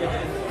Yeah.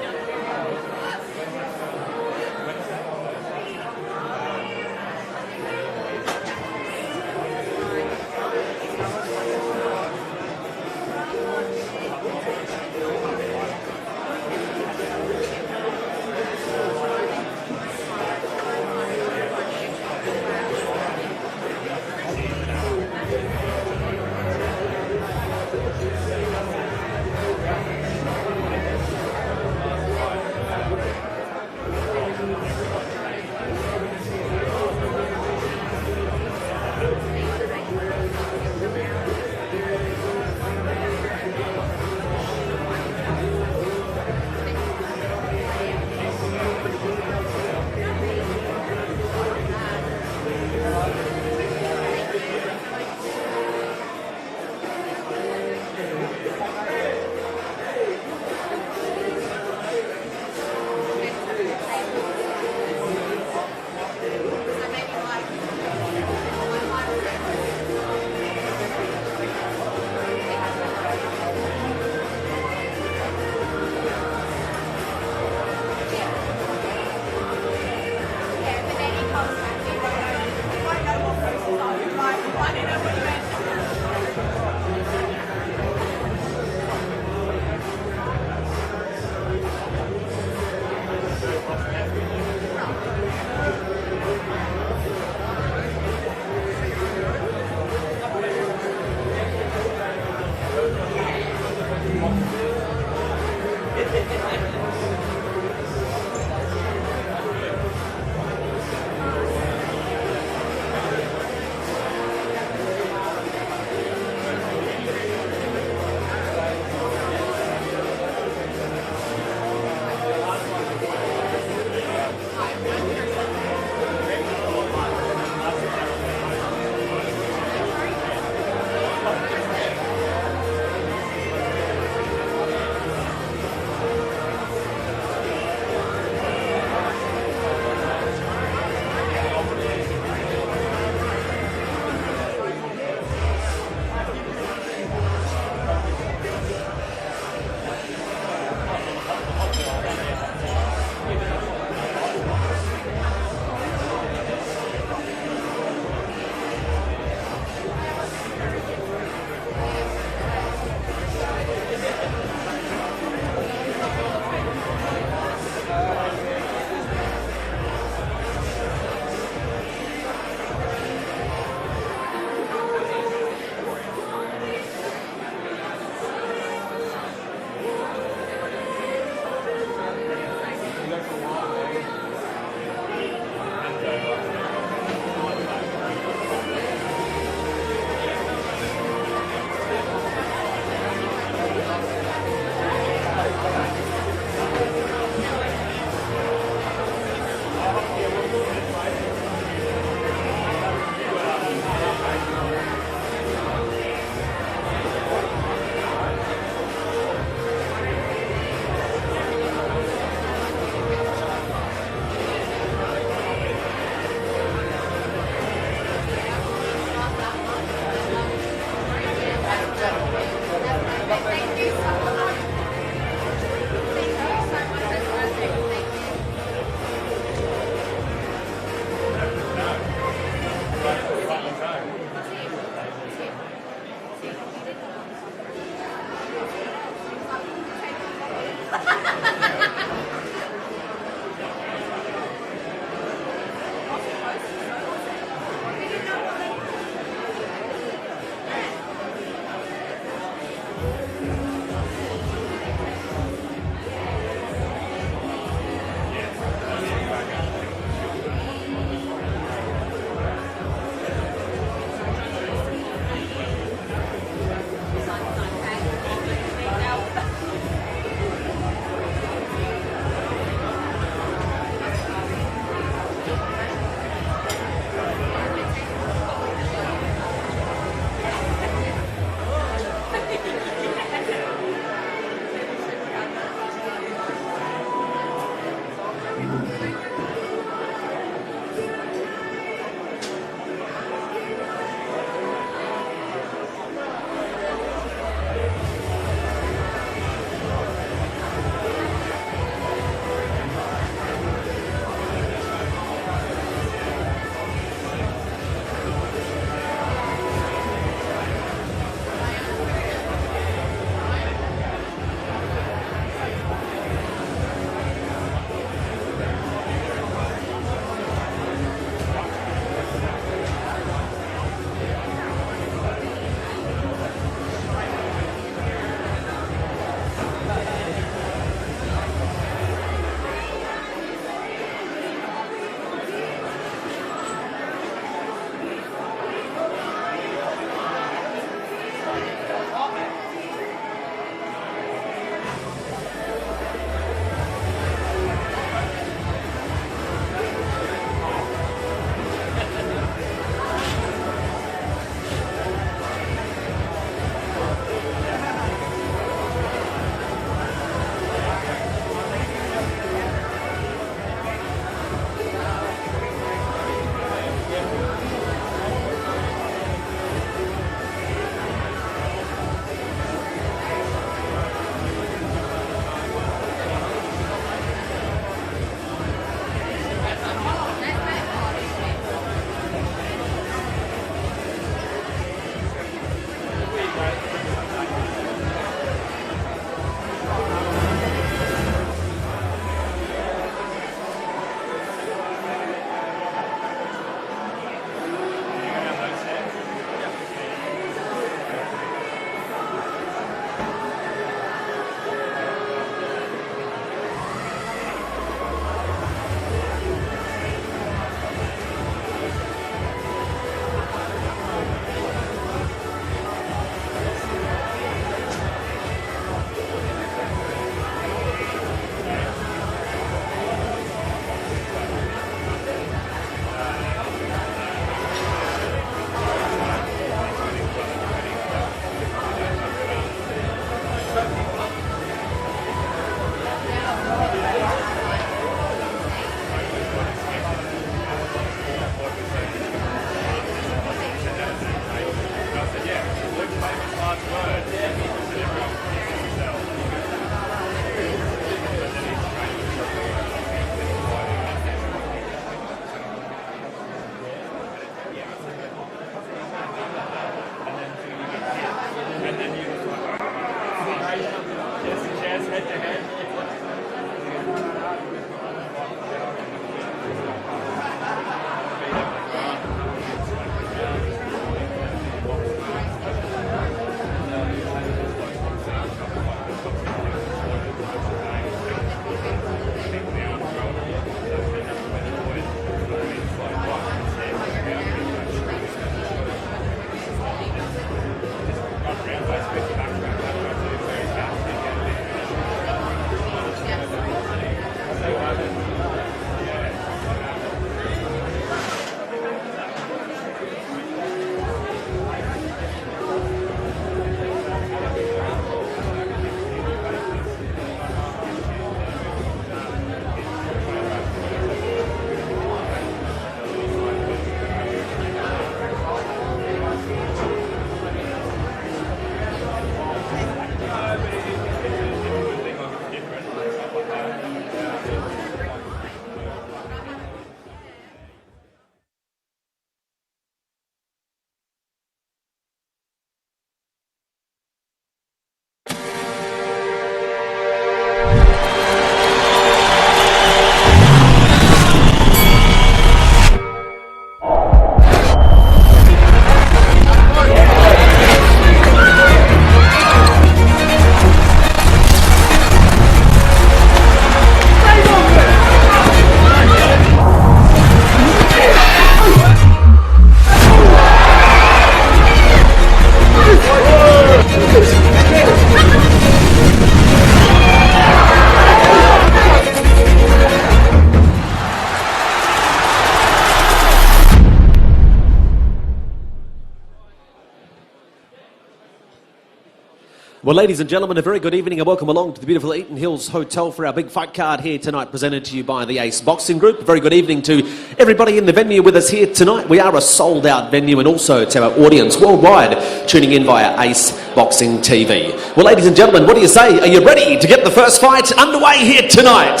Well, ladies and gentlemen, a very good evening and welcome along to the beautiful Eaton Hills Hotel for our big fight card here tonight, presented to you by the AEST Boxing Group. A very good evening to everybody in the venue with us here tonight. We are a sold-out venue, and also to our audience worldwide tuning in via AEST Boxing TV. Well, ladies and gentlemen, what do you say? Are you ready to get the first fight underway here tonight?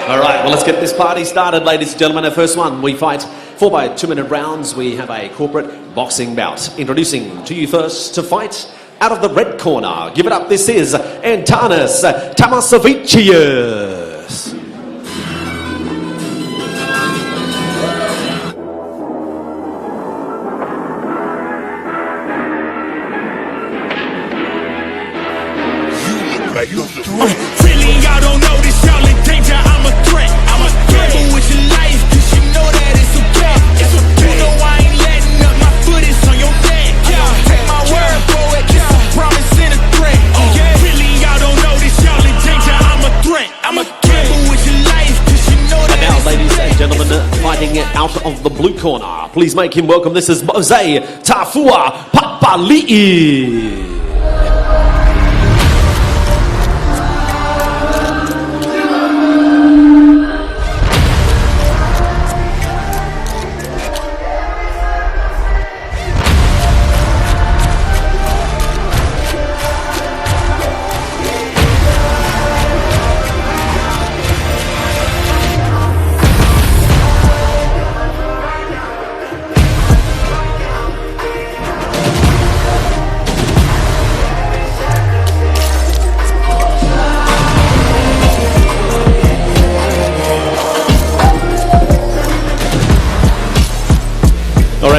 All right, well, let's get this party started, ladies and gentlemen. Our first one, we fight 4 by 2-minute rounds. We have a corporate boxing bout. Introducing to you first to fight out of the red corner. Give it up, this is Antanas Tamasevicius. Really, y'all don't know this, y'all in danger, I'm a threat. I'm a gamble with your life, cause you know that it's okay. It's okay. You know I ain't letting up, my foot is on your neck. Take my word for it, it's a promise and a threat. Really, y'all don't know this, y'all in danger, I'm a threat. I'm a gamble with your life, cause you know that now, it's ladies okay. and gentlemen, fighting out of the blue corner. Please make him welcome. This is Mose Tafua Papali'i.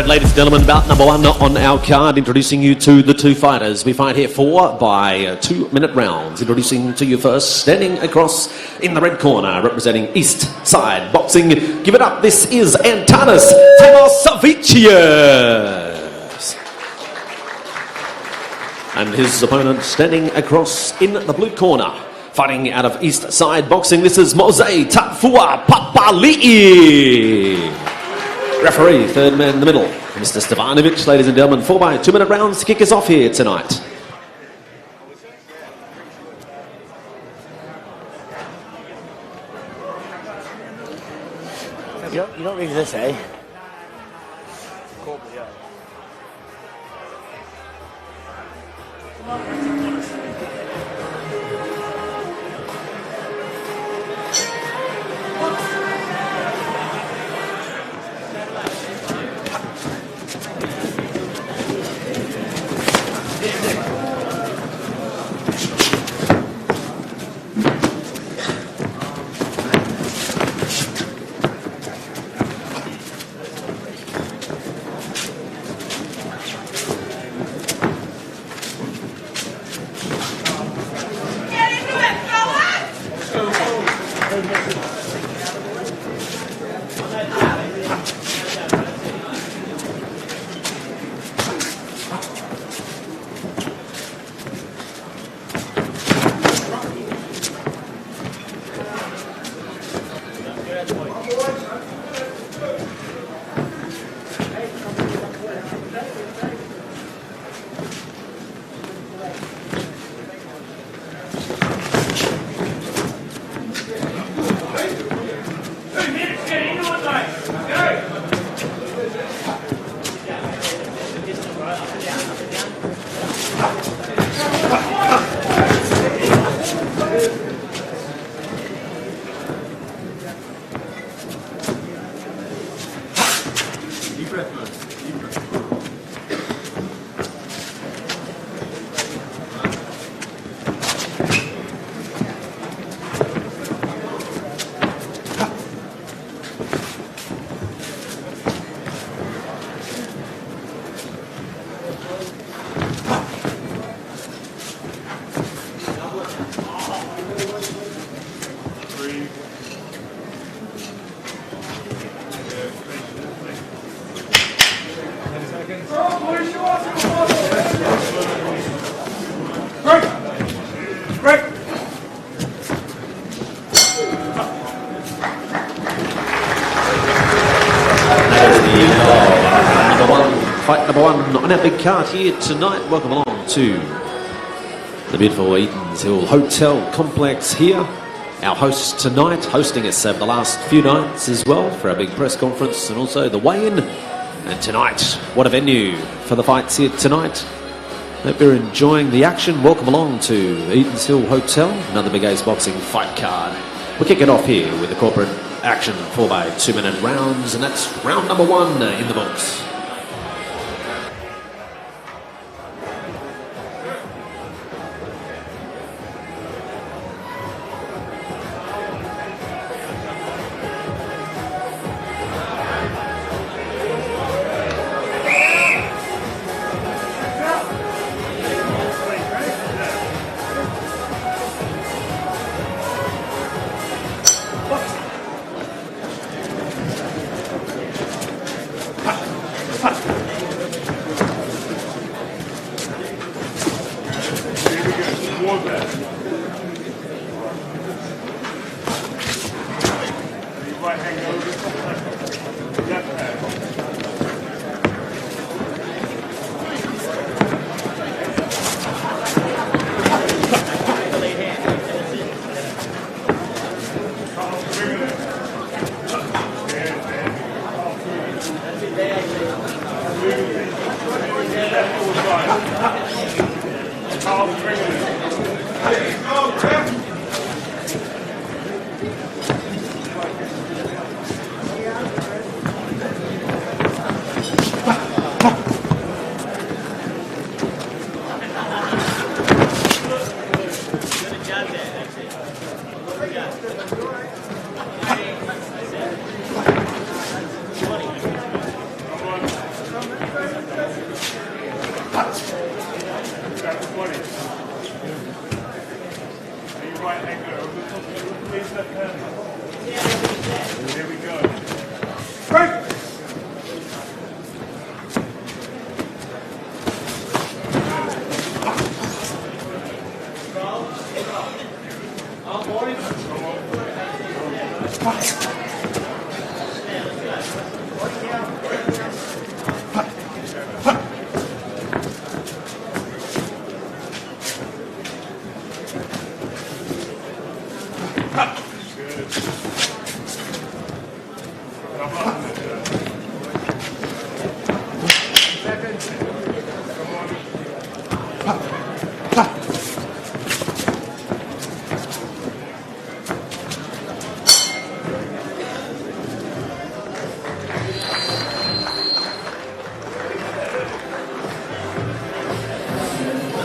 Ladies and gentlemen, bout number one on our card, introducing you to the two fighters. We fight here 4 by 2-minute rounds. Introducing to you first, standing across in the red corner, representing East Side Boxing. Give it up, this is Antanas Tamasevicius. And his opponent standing across in the blue corner, fighting out of East Side Boxing. This is Mose Tafua Papali'i. Referee, third man in the middle, Mr. Stevanovic. Ladies and gentlemen, 4 by 2-minute rounds to kick us off here tonight. You don't read this, eh? Fight number one on our big card here tonight. Welcome along to The beautiful Eatons Hill Hotel Complex here. Our host tonight, hosting us over the last few nights as well for our big press conference and also the weigh-in. And tonight, what a venue for the fights here tonight. Hope you're enjoying the action. Welcome along to the Eatons Hill Hotel, another big AEST boxing fight card. We'll kick it off here with the corporate action 4x 2-minute rounds, and that's round number 1 in the books.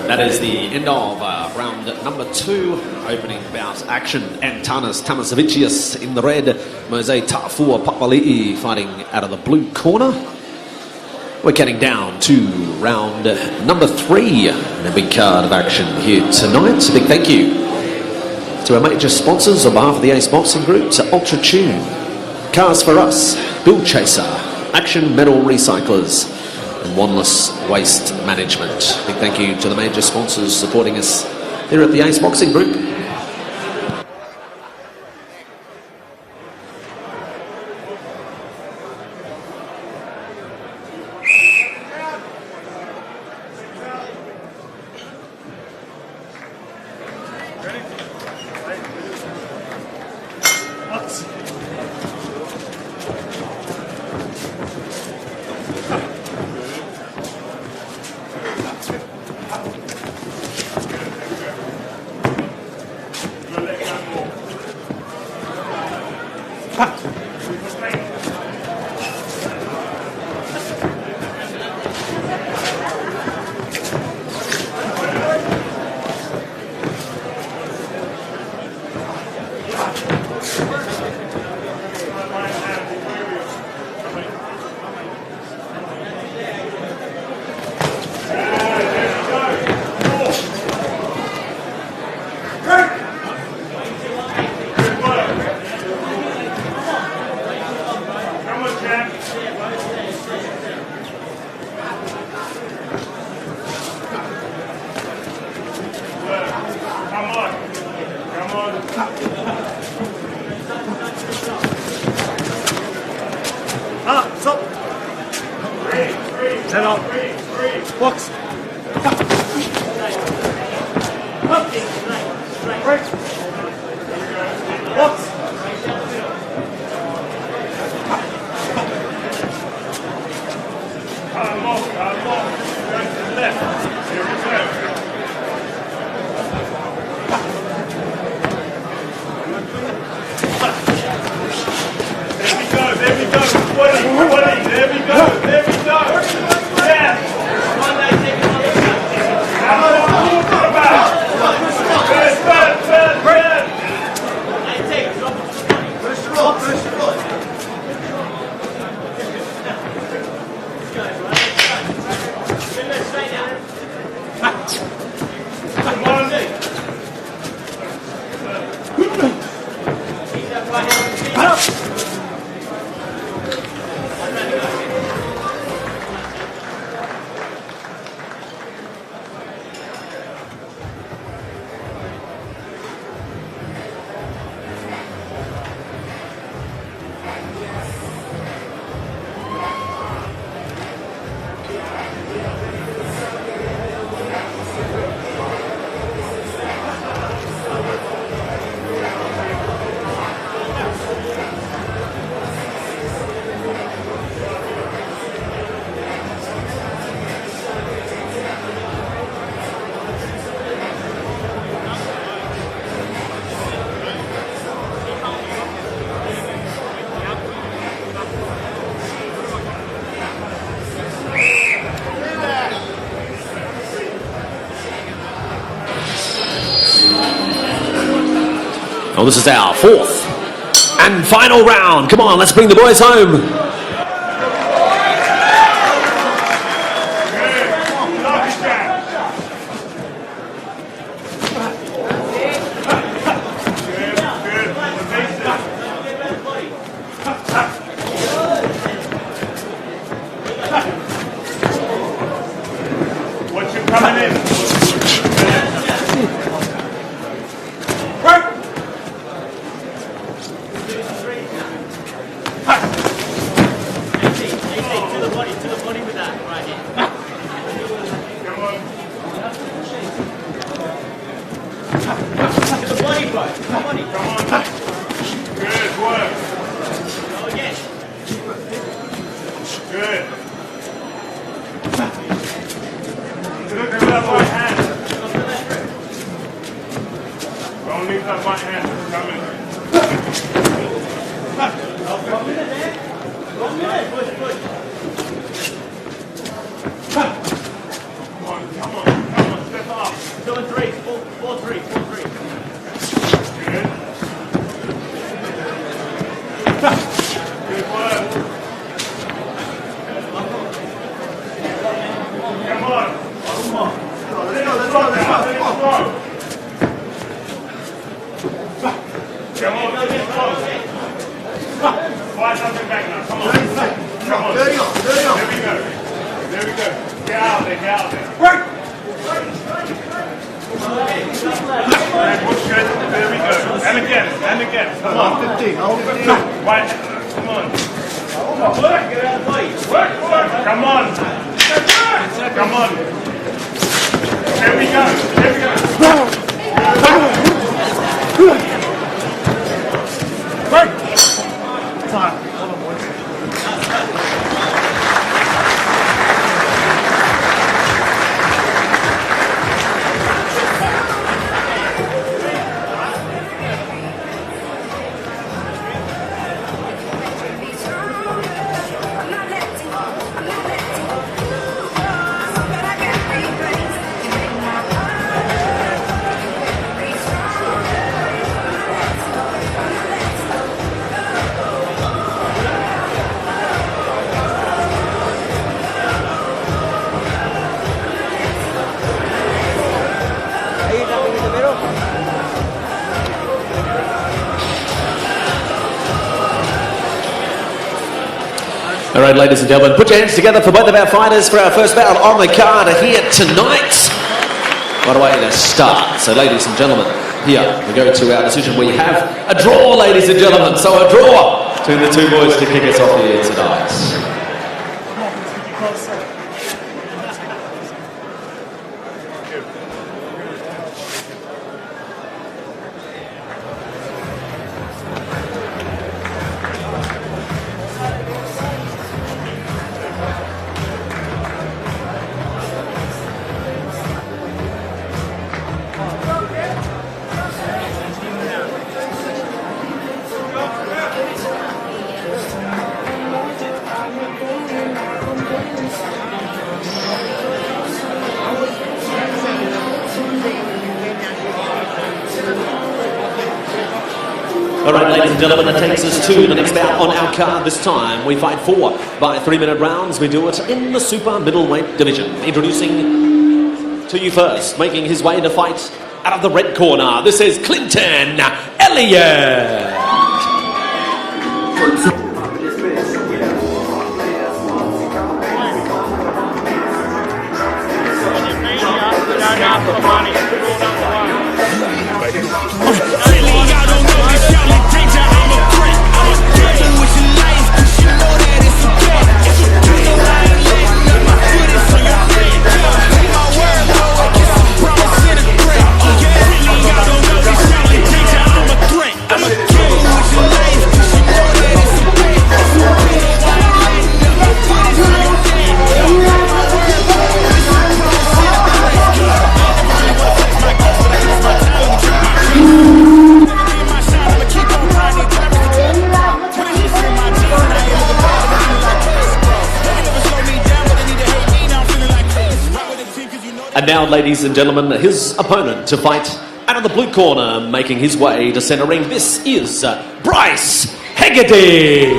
That is the end of round number 2, opening bout action. Antanas Tamasevicius in the red, Mose Tafua Papali'i fighting out of the blue corner. We're getting down to round number 3, the big card of action here tonight. A big thank you to our major sponsors on behalf of the AEST Boxing Group, to Ultra Tune, Cars for Us, Bill Chaser, Action Metal Recyclers, and Wanless Waste Management. Big thank you to the major sponsors supporting us here at the AEST Boxing Group. Stop. 10 on. Box. Oh, this is our fourth and final round. Come on, let's bring the boys home. Watch him coming in. All right, ladies and gentlemen, put your hands together for both of our fighters for our first battle on the card here tonight. What a way to start. So, ladies and gentlemen, here we go to our decision. We have a draw, ladies and gentlemen. So, a draw between the two boys to kick us off here tonight. All right, ladies and gentlemen, that takes us to the next bout on our card. This time, we fight 4 by 3-minute rounds. We do it in the super middleweight division. Introducing to you first, making his way to fight out of the red corner. This is Clinton Elliott. And now, ladies and gentlemen, his opponent to fight And in the blue corner, making his way to centre ring, this is Bryce Hegarty.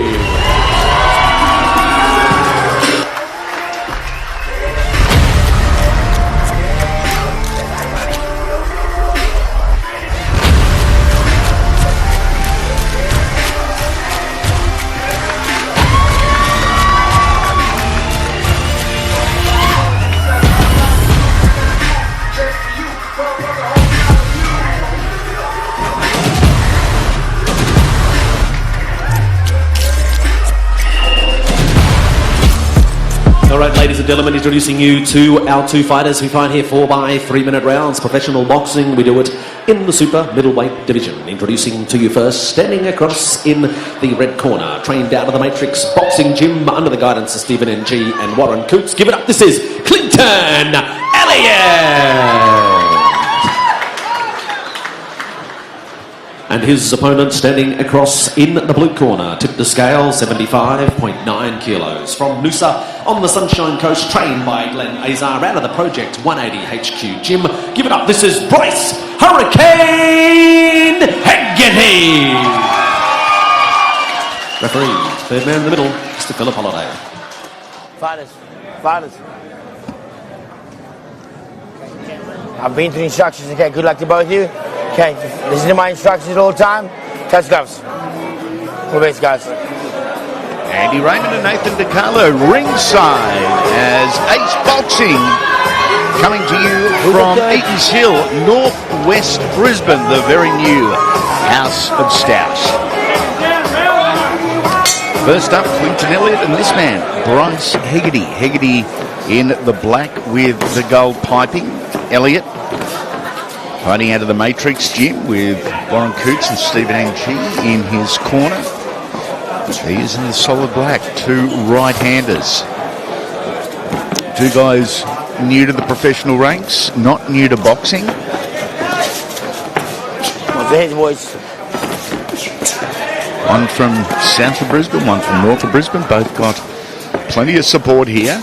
All right, ladies and gentlemen, introducing you to our two fighters. We fight here 4 by 3 minute rounds. Professional boxing, we do it in the super middleweight division. Introducing to you first, standing across in the red corner, trained out of the Matrix Boxing Gym under the guidance of Stephen N.G. and Warren Coots. Give it up, this is Clinton Elliott. And his opponent standing across in the blue corner, tipped to scale 75.9 kilos. From Noosa on the Sunshine Coast, trained by Glenn Azar out of the Project 180 HQ gym. Give it up, this is Bryce Hurricane Hegarty. Referee, third man in the middle, Mr. Philip Holiday. Fighters. I've been through the instructions, okay? Good luck to both of you. Okay, listen to my instructions all the time. Touch gloves. All the best, guys. Andy Raymond and Nathan DiCarlo ringside as AEST Boxing coming to you from Eaton's Hill, northwest Brisbane, the very new House of Stouse. First up, Clinton Elliott and this man, Bryce Hegarty. Hegarty in the black with the gold piping. Elliott fighting out of the Matrix gym with Warren Coots and Stephen N.G. in his corner. He is in the solid black, two right-handers. Two guys new to the professional ranks, not new to boxing. What's the head, boys? One from south of Brisbane, one from north of Brisbane. Both got plenty of support here.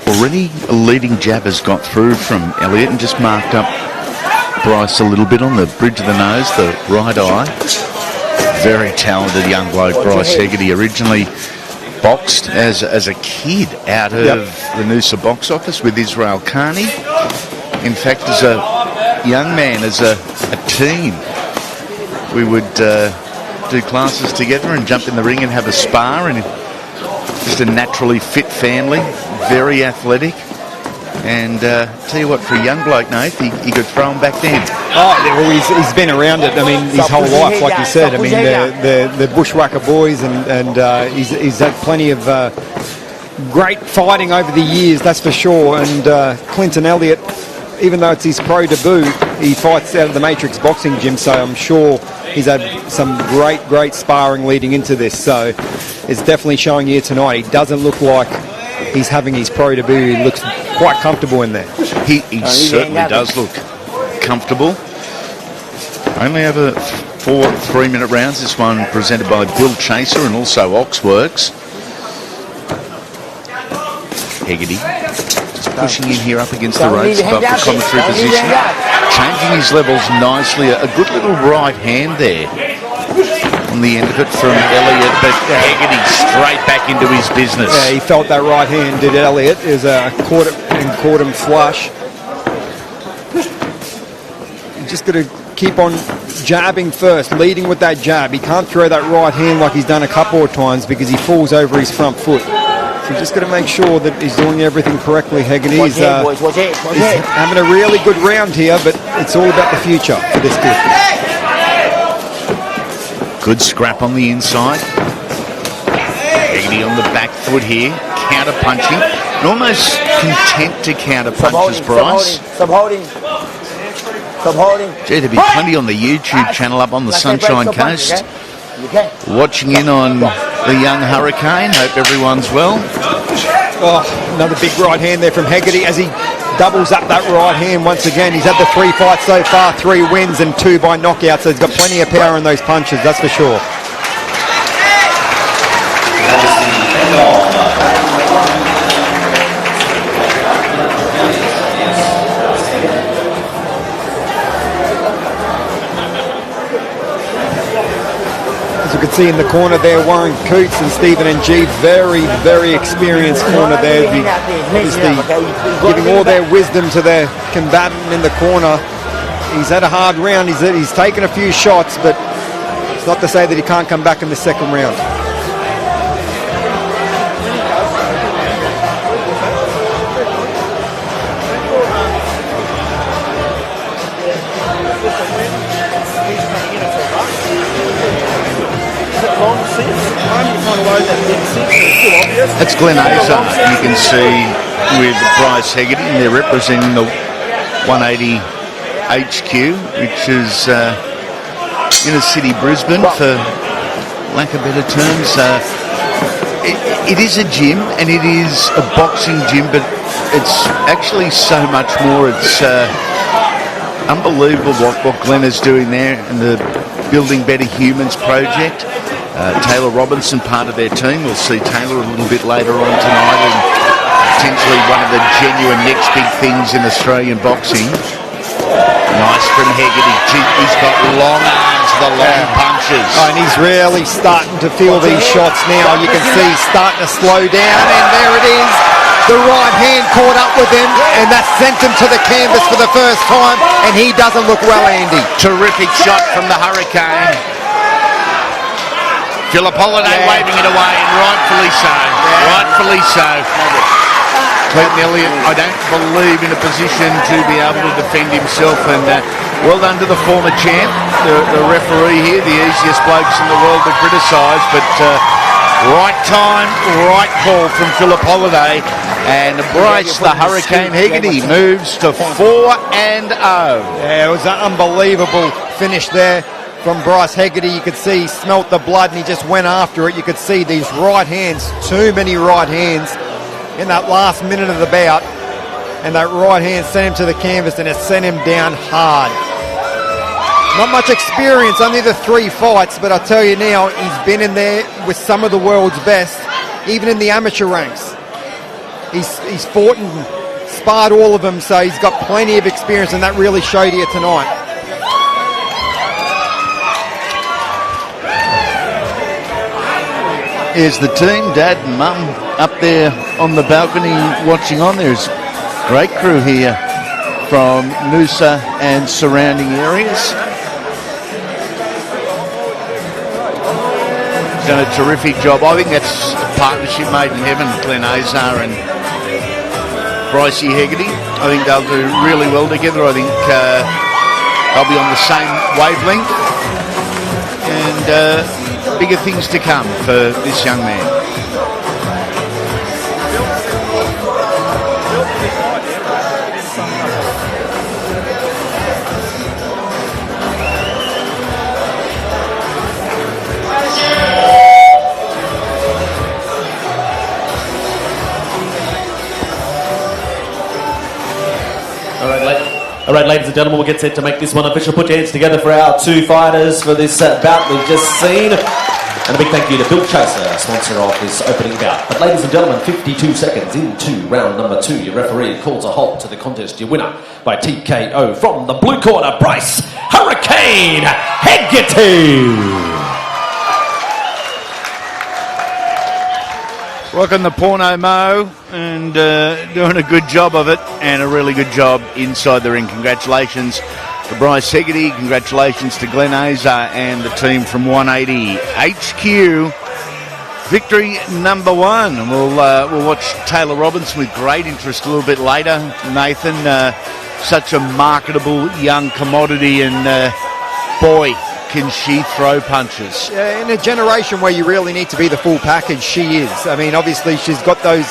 Already a leading jab has got through from Elliott and just marked up Bryce a little bit on the bridge of the nose, the right eye. Very talented young bloke, Bryce Hegarty. Originally boxed as a kid out of the Noosa box office with Israel Khani. In fact, as a young man, as a teen, we would do classes together and jump in the ring and have a spar, and just a naturally fit family, very athletic. And tell you what, for a young bloke, Nate, he could throw him back then. Oh, well, he's been around it. I mean, his whole life, like you said. I mean, the bushwhacker boys, and he's had plenty of great fighting over the years, that's for sure. And Clinton Elliott, even though it's his pro debut, he fights out of the Matrix Boxing Gym, so I'm sure he's had some great sparring leading into this. So it's definitely showing here tonight. He doesn't look like he's having his pro debut. He looks quite comfortable in there. He certainly does look comfortable. Only over 4 3-minute rounds. This one presented by Bill Chaser and also Oxworks. Hegarty just pushing in here up against the ropes above the commentary position. Changing his levels nicely. A good little right hand there on the end of it from Elliott, but Hegarty straight back into his business. Yeah, he felt that right hand, did Elliott. Is caught him flush. He's just got to keep on jabbing first, leading with that jab. He can't throw that right hand like he's done a couple of times because he falls over his front foot. So he's just got to make sure that he's doing everything correctly. Hegarty is having a really good round here, but it's all about the future for this kid. Good scrap on the inside. Hegarty on the back foot here, counter punching, and almost content to counter punches, Bryce. Stop holding. Gee, there'd be plenty on the YouTube channel up on the Sunshine Coast. Watching in on the young Hurricane. Hope everyone's well. Oh, another big right hand there from Hegarty as he doubles up that right hand once again. He's had the 3 fights so far, 3 wins and 2 by knockout, so he's got plenty of power in those punches, that's for sure. we could see in the corner there, Warren Coots and Stephen Ng, very, very experienced corner there, obviously giving all their wisdom to their combatant in the corner. He's had a hard round, he's taken a few shots, but it's not to say that he can't come back in the second round. That's Glen Aza, you can see, with Bryce Hegarty, and they're representing the 180 HQ, which is inner city Brisbane, for lack of better terms. It is a gym, and it is a boxing gym, but it's actually so much more. It's unbelievable what Glenn is doing there in the Building Better Humans project. Taylah Robertson, part of their team. We'll see Taylah a little bit later on tonight, and potentially one of the genuine next big things in Australian boxing. Nice from Hegarty. He's got long arms, the long punches. Oh, and he's really starting to feel these shots now. You can see he's starting to slow down, and there it is. The right hand caught up with him, and that sent him to the canvas for the first time, and he doesn't look well, Andy. Terrific shot from the Hurricane. Philip Holiday waving it away, and rightfully so. Rightfully so. Clayton Elliott, I don't believe in a position to be able to defend himself, and well done to the former champ, the referee here, the easiest blokes in the world to criticise, but right time, right call from Philip Holiday, and Bryce, the Hurricane Hegarty, moves to 4-0. Yeah, it was an unbelievable finish there from Bryce Hegarty. You could see he smelt the blood, and he just went after it. You could see these right hands, too many right hands in that last minute of the bout, and that right hand sent him to the canvas, and it sent him down hard. Not much experience, only the 3 fights, but I tell you now, he's been in there with some of the world's best, even in the amateur ranks. He's fought and sparred all of them, so he's got plenty of experience, and that really showed here tonight. Here's the team, Dad and Mum up there on the balcony watching on. There's a great crew here from Noosa and surrounding areas. Done a terrific job. I think that's a partnership made in heaven, Glen Aza and Brycey Hegarty. I think they'll do really well together. I think they'll be on the same wavelength, and bigger things to come for this young man. All right, ladies and gentlemen, we'll get set to make this one official. Put your hands together for our 2 fighters for this bout we've just seen. And a big thank you to Bill Chaser, sponsor of this opening bout. But ladies and gentlemen, 52 seconds into round number 2, your referee calls a halt to the contest. Your winner by TKO from the blue corner, Bryce Hurricane Hegarty. Rocking the porno mo and doing a good job of it, and a really good job inside the ring. Congratulations to Bryce Hegarty, congratulations to Glen Aza and the team from 180 HQ. Victory number 1. And we'll watch Taylah Robertson with great interest a little bit later. Nathan, such a marketable young commodity, and boy, can she throw punches. Yeah, in a generation where you really need to be the full package, she is. I mean, obviously she's got those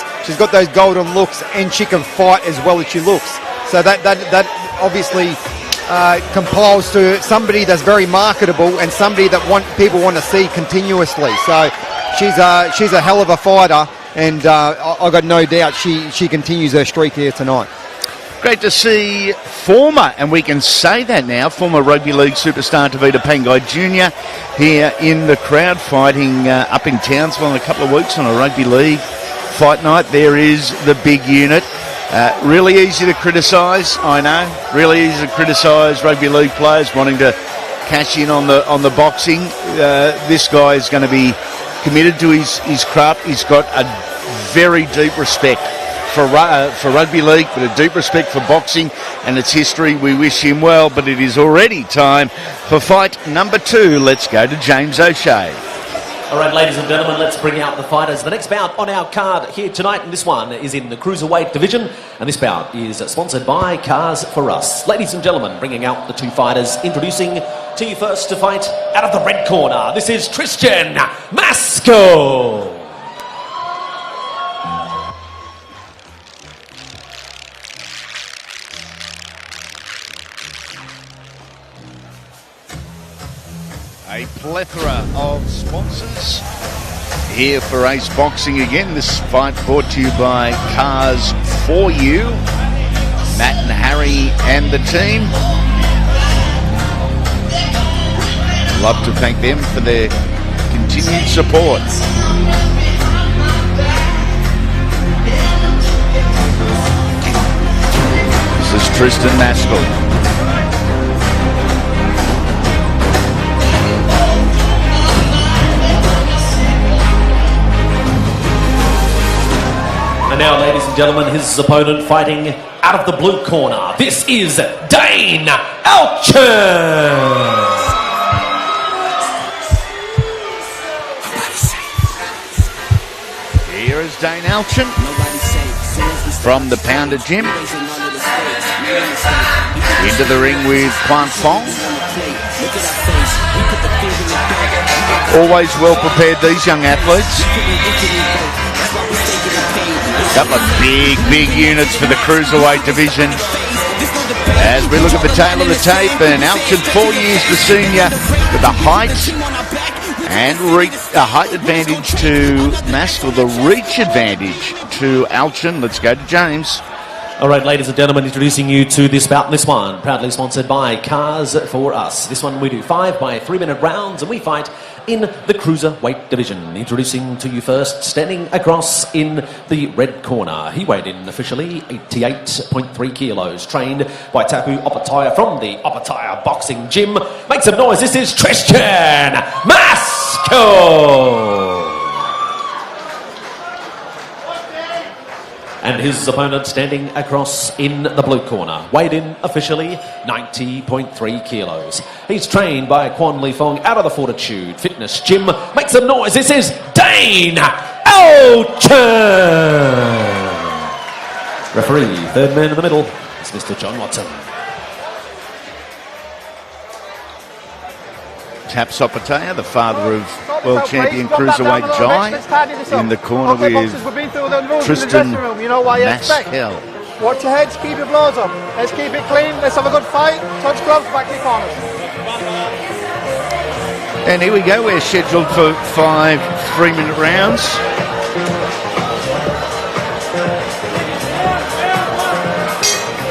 golden looks, and she can fight as well as she looks. So that obviously compiles to somebody that's very marketable, and somebody that people want to see continuously. So she's a hell of a fighter, and I got no doubt she continues her streak here tonight. Great to see former, and we can say that now, former rugby league superstar Tavita Pangai Jr. here in the crowd, fighting up in Townsville in a couple of weeks on a rugby league fight night. There is the big unit. Really easy to criticise, I know. Really easy to criticise rugby league players wanting to cash in on the boxing. This guy is going to be committed to his craft. He's got a very deep respect for rugby league, but a deep respect for boxing and its history. We wish him well, but it is already time for fight number 2. Let's go to James O'Shea. All right, ladies and gentlemen, let's bring out the fighters. The next bout on our card here tonight, and this one is in the Cruiserweight division, and this bout is sponsored by Cars For Us. Ladies and gentlemen, bringing out the 2 fighters, introducing to you first to fight out of the red corner. This is Tristan Masco. A plethora of sponsors here for Ace Boxing again. This fight brought to you by Cars For You, Matt and Harry and the team. Love to thank them for their continued support. This is Tristan Masco. And now, ladies and gentlemen, his opponent fighting out of the blue corner. This is Dane Alchin. Here is Dane Alchin from the Pounder Gym. Into the ring with Quan Fong. Always well prepared, these young athletes. Couple of big units for the Cruiserweight division. As we look at the tail of the tape, and Alchin 4 years the senior with the height and a height advantage to Maskell, the reach advantage to Alchin. Let's go to James. All right, ladies and gentlemen, introducing you to this bout. This one, proudly sponsored by Cars For Us. This one we do 5 by 3-minute rounds, and we fight in the Cruiserweight division. Introducing to you first, standing across in the red corner. He weighed in officially 88.3 kilos. Trained by Tapu Opataya from the Opataya Boxing Gym. Make some noise, this is Tristan Masco. And his opponent standing across in the blue corner. Weighed in officially 90.3 kilos. He's trained by Quan Li Fong out of the Fortitude Fitness Gym. Make some noise, this is Dane Alchin. Referee, third man in the middle, is Mr. John Watson. Taps Opataya, the father of world champion Cruiserweight Jai, in the corner with Tristan Maskel. Watch your heads, keep your blows up. Let's keep it clean, let's have a good fight. Touch gloves, back to your corners. And here we go, we're scheduled for 5 3-minute rounds.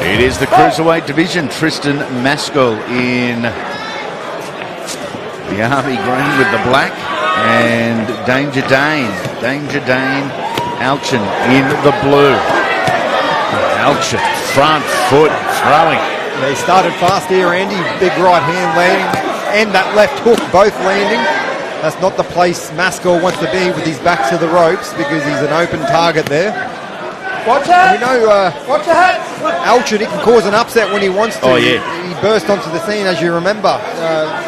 It is the Cruiserweight division. Tristan Maskel in the army green with the black, and Danger Dane Alchin in the blue. Alchin, front foot throwing. They started fast here, Andy. Big right hand landing and that left hook both landing. That's not the place Masco wants to be with his back to the ropes, because he's an open target there. Watch out! We know watch your head! Alchin, he can cause an upset when he wants to. Oh, yeah. He burst onto the scene, as you remember,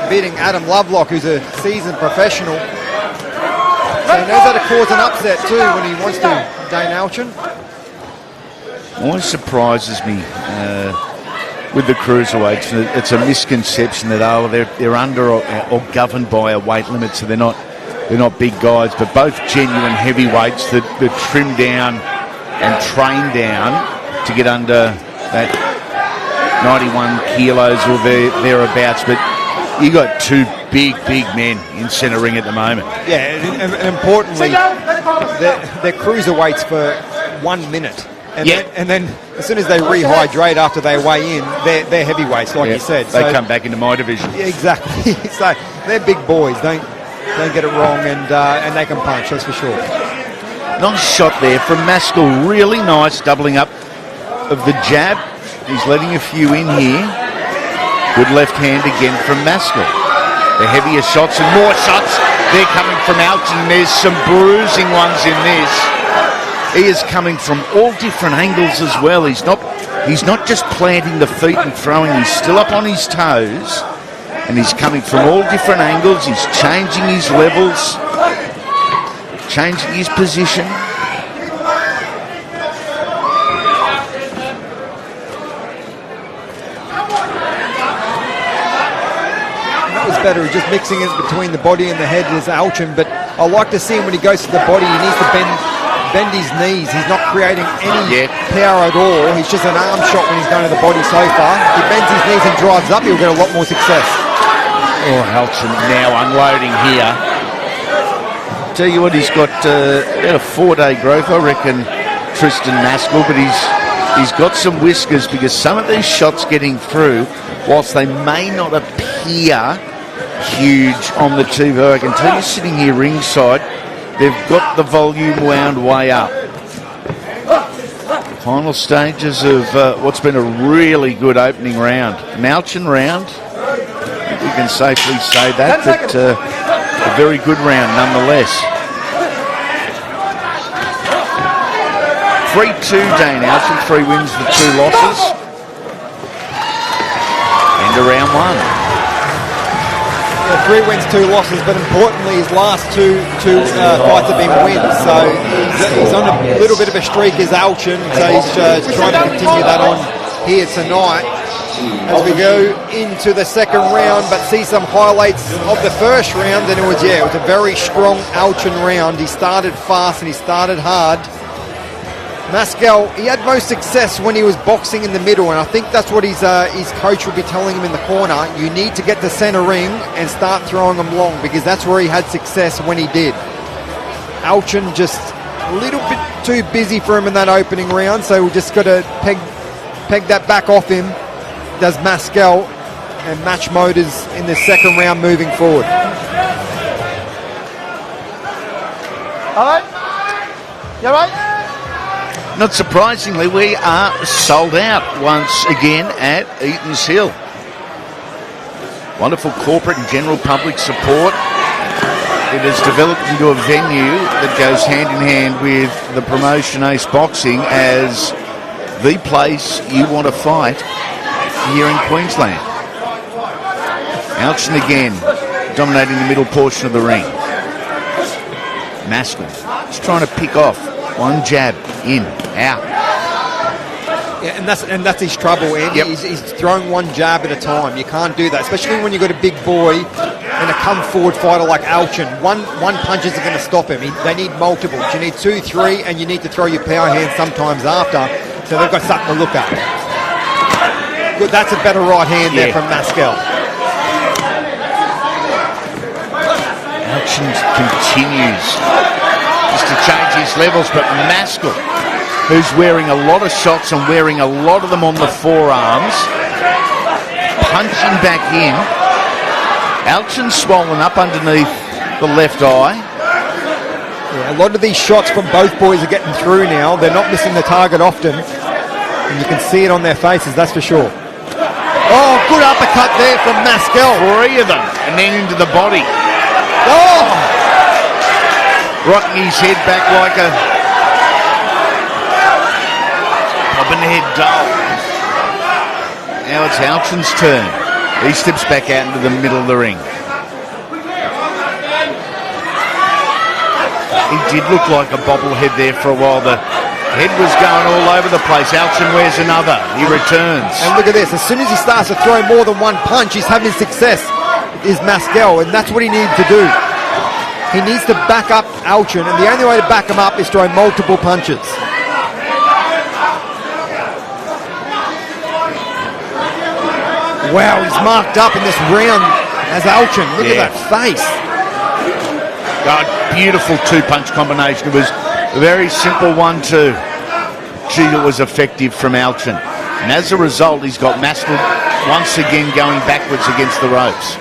beating Adam Lovelock, who's a seasoned professional. So he knows how to cause an upset too when he wants to, Dane Alchin. Always surprises me with the Cruiserweights. It's a misconception that they're under or governed by a weight limit, so they're not big guys, but both genuine heavyweights that trim down and train down to get under that 91 kilos or thereabouts. But you got 2 big men in centre ring at the moment. Yeah, and importantly, they're cruiserweights for 1 minute. And then as soon as they rehydrate after they weigh in, they're heavyweights, like you said. They come back into my division. Yeah, exactly. So they're big boys. Don't get it wrong, and they can punch, that's for sure. Nice shot there from Maskell. Really nice doubling up of the jab. He's letting a few in here. Good left hand again from Maskell. The heavier shots and more shots. They're coming from Alchin. There's some bruising ones in this. He is coming from all different angles as well. He's not just planting the feet and throwing. He's still up on his toes. And he's coming from all different angles. He's changing his levels, changing his position. That was better. He's just mixing it between the body and the head is Alchin, but I like to see him when he goes to the body. He needs to bend his knees. He's not creating any power at all. He's just an arm shot when he's going to the body so far. If he bends his knees and drives up, he'll get a lot more success. Oh, Alchin now unloading here. Tell you what, he's got about a 4-day growth, I reckon, Tristan Maskell, but he's got some whiskers because some of these shots getting through, whilst they may not appear huge on the TV, I can tell you sitting here ringside, they've got the volume wound way up. Final stages of what's been a really good opening round. An Alchin round, we can safely say that, but a very good round nonetheless. 3-2 Dane Alchin, 3 wins, the 2 losses. End of round 1. Yeah, 3 wins, 2 losses, but importantly, his last two fights have been wins. So he's on a little bit of a streak as Alchin, so he's trying to continue that on here tonight. As we go into the second round, but see some highlights of the first round, and it was a very strong Alchin round. He started fast and he started hard. Maskell, he had most success when he was boxing in the middle, and I think that's what his coach would be telling him in the corner. You need to get to centre ring and start throwing them long, because that's where he had success when he did. Alchin just a little bit too busy for him in that opening round, so we just got to peg that back off him. Does Maskell, and match motors in the second round moving forward. All right? You all right? Not surprisingly, we are sold out once again at Eaton's Hill. Wonderful corporate and general public support. It has developed into a venue that goes hand in hand with the promotion AEST Boxing as the place you want to fight here in Queensland. Alchin again dominating the middle portion of the ring. Maskell just trying to pick off one jab, in, out. Yeah, and that's his trouble, Andy. Yep. He's throwing one jab at a time. You can't do that, especially when you've got a big boy and a come-forward fighter like Alchin. One punch isn't going to stop him. They need multiples. You need 2, 3, and you need to throw your power hand sometimes after, so they've got something to look at. Good, that's a better right hand there from Maskell. Alchin continues just to change his levels, but Maskell, who's wearing a lot of shots and wearing a lot of them on the forearms, punching back in. Alchin swollen up underneath the left eye. Yeah, a lot of these shots from both boys are getting through now. They're not missing the target often, and you can see it on their faces, that's for sure. Oh, good uppercut there from Maskell. 3 of them, and then into the body. Oh! Rocking his head back like a bobbin head doll. Now it's Alchin's turn. He steps back out into the middle of the ring. He did look like a bobblehead there for a while. The head was going all over the place. Alchin wears another. He returns. And look at this. As soon as he starts to throw more than one punch, he's having success, is Maskell, and that's what he needs to do. He needs to back up Alchin, and the only way to back him up is throw multiple punches. Wow, he's marked up in this round as Alchin. Look at that face. God, beautiful 2-punch combination. It was a very simple 1-2. Gee, it was effective from Alchin. And as a result, he's got Maskell once again going backwards against the ropes.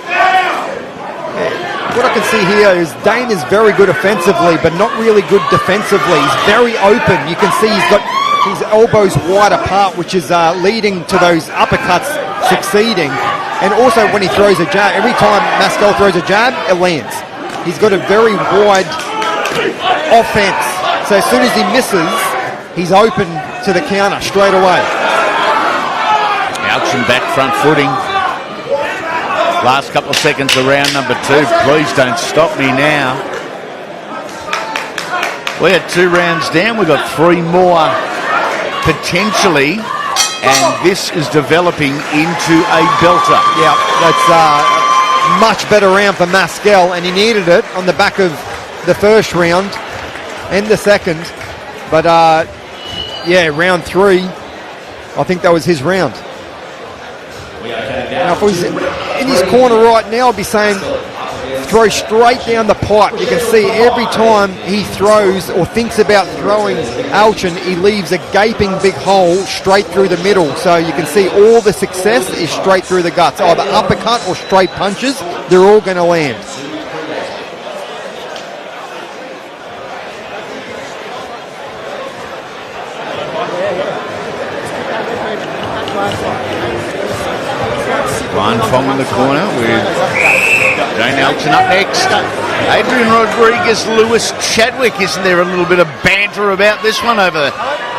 What I can see here is Dane is very good offensively, but not really good defensively. He's very open. You can see he's got his elbows wide apart, which is leading to those uppercuts succeeding. And also when he throws a jab, every time Maskel throws a jab, it lands. He's got a very wide offense. So as soon as he misses, he's open to the counter straight away. Alchin back front footing. Last couple of seconds of round number 2. Please don't stop me now. We had 2 rounds down. We've got 3 more potentially. And this is developing into a belter. Yeah, that's a much better round for Maskel, and he needed it on the back of the first round and the second. But yeah, round 3, I think that was his round. Now, if he's in his corner right now, I'd be saying throw straight down the pipe. You can see every time he throws or thinks about throwing Alchin, he leaves a gaping big hole straight through the middle. So you can see all the success is straight through the guts. Either uppercut or straight punches, they're all going to land. Ryan Fong in the corner with Dane Alchin up next. Adrian Rodriguez, Lewis Chadwick. Isn't there a little bit of banter about this one over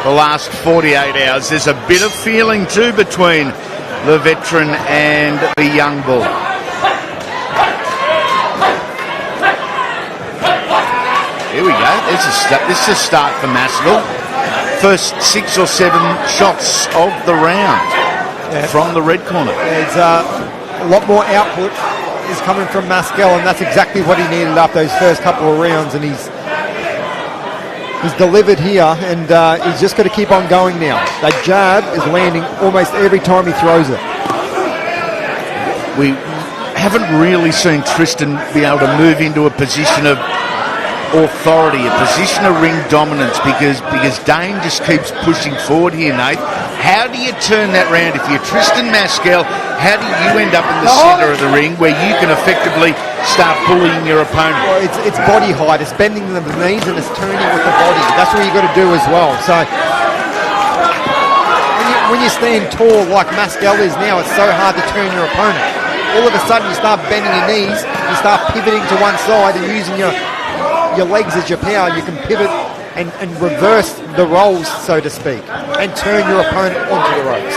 the last 48 hours? There's a bit of feeling too between the veteran and the young bull. Here we go. This is a start for Maskel. First 6 or 7 shots of the round. Yeah. From the red corner. There's a lot more output is coming from Maskel, and that's exactly what he needed after those first couple of rounds, and he's delivered here, and he's just got to keep on going now. That jab is landing almost every time he throws it. We haven't really seen Tristan be able to move into a position of authority, a position of ring dominance, because Dane just keeps pushing forward here, Nate. How do you turn that round? If you're Tristan Maskel, how do you end up in the centre of the ring where you can effectively start bullying your opponent? Well, it's body height, it's bending the knees and it's turning with the body. That's what you got to do as well. So when you stand tall like Maskel is now, it's so hard to turn your opponent. All of a sudden you start bending your knees, you start pivoting to one side and using your legs as your power. You can pivot and reverse the roles, so to speak, and turn your opponent onto the ropes.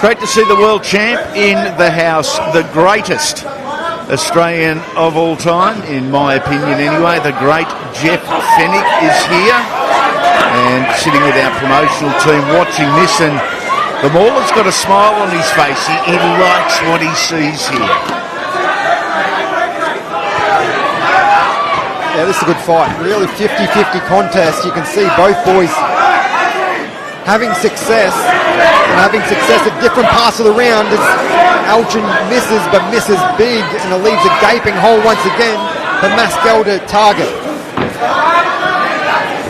Great to see the world champ in the house, the greatest Australian of all time, in my opinion anyway. The great Jeff Fennick is here and sitting with our promotional team watching this, and the Mauler's got a smile on his face. He likes what he sees here. Yeah, this is a good fight. Really 50-50 contest. You can see both boys having success and having success at different parts of the round. As Alchin misses, but misses big, and it leaves a gaping hole once again for Maskel to target.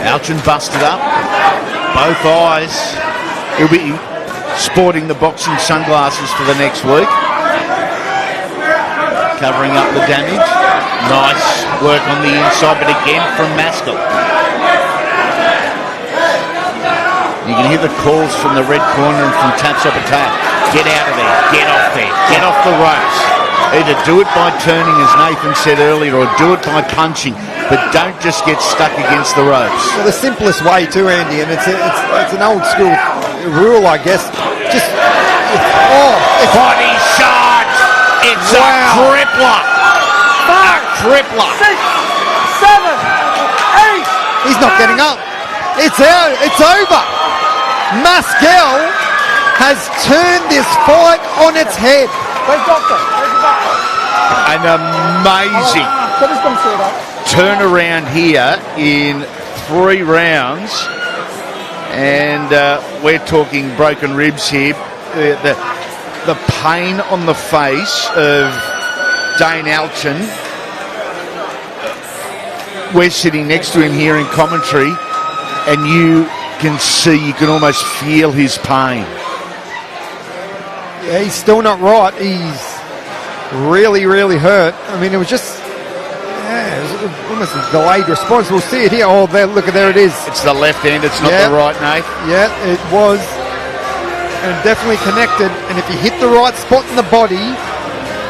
Alchin busted up, both eyes. He'll be sporting the boxing sunglasses for the next week, covering up the damage. Nice work on the inside, but again from Maskel. You can hear the calls from the red corner and from Tats Up Attack. Get out of there, get off there, get off the ropes. Either do it by turning, as Nathan said earlier, or do it by punching, but don't just get stuck against the ropes. Well, the simplest way too, Andy, and it's an old school rule, I guess. Just body shot. It's a crippler. A crippler. 6, 7, 8. He's not getting up. It's out. It's over. Maskel has turned this fight on its head. Where's Doctor? Where's the doctor? An amazing turnaround here in 3 rounds, and we're talking broken ribs here. The pain on the face of Dane Alchin. We're sitting next to him here in commentary, and you can almost feel his pain. Yeah, he's still not right. He's really, really hurt. I mean, it was just, it was almost a delayed response. We'll see it here. Oh, there, look, there it is. It's the left hand, it's not the right, Nate. Yeah, it was. And definitely connected. And if you hit the right spot in the body,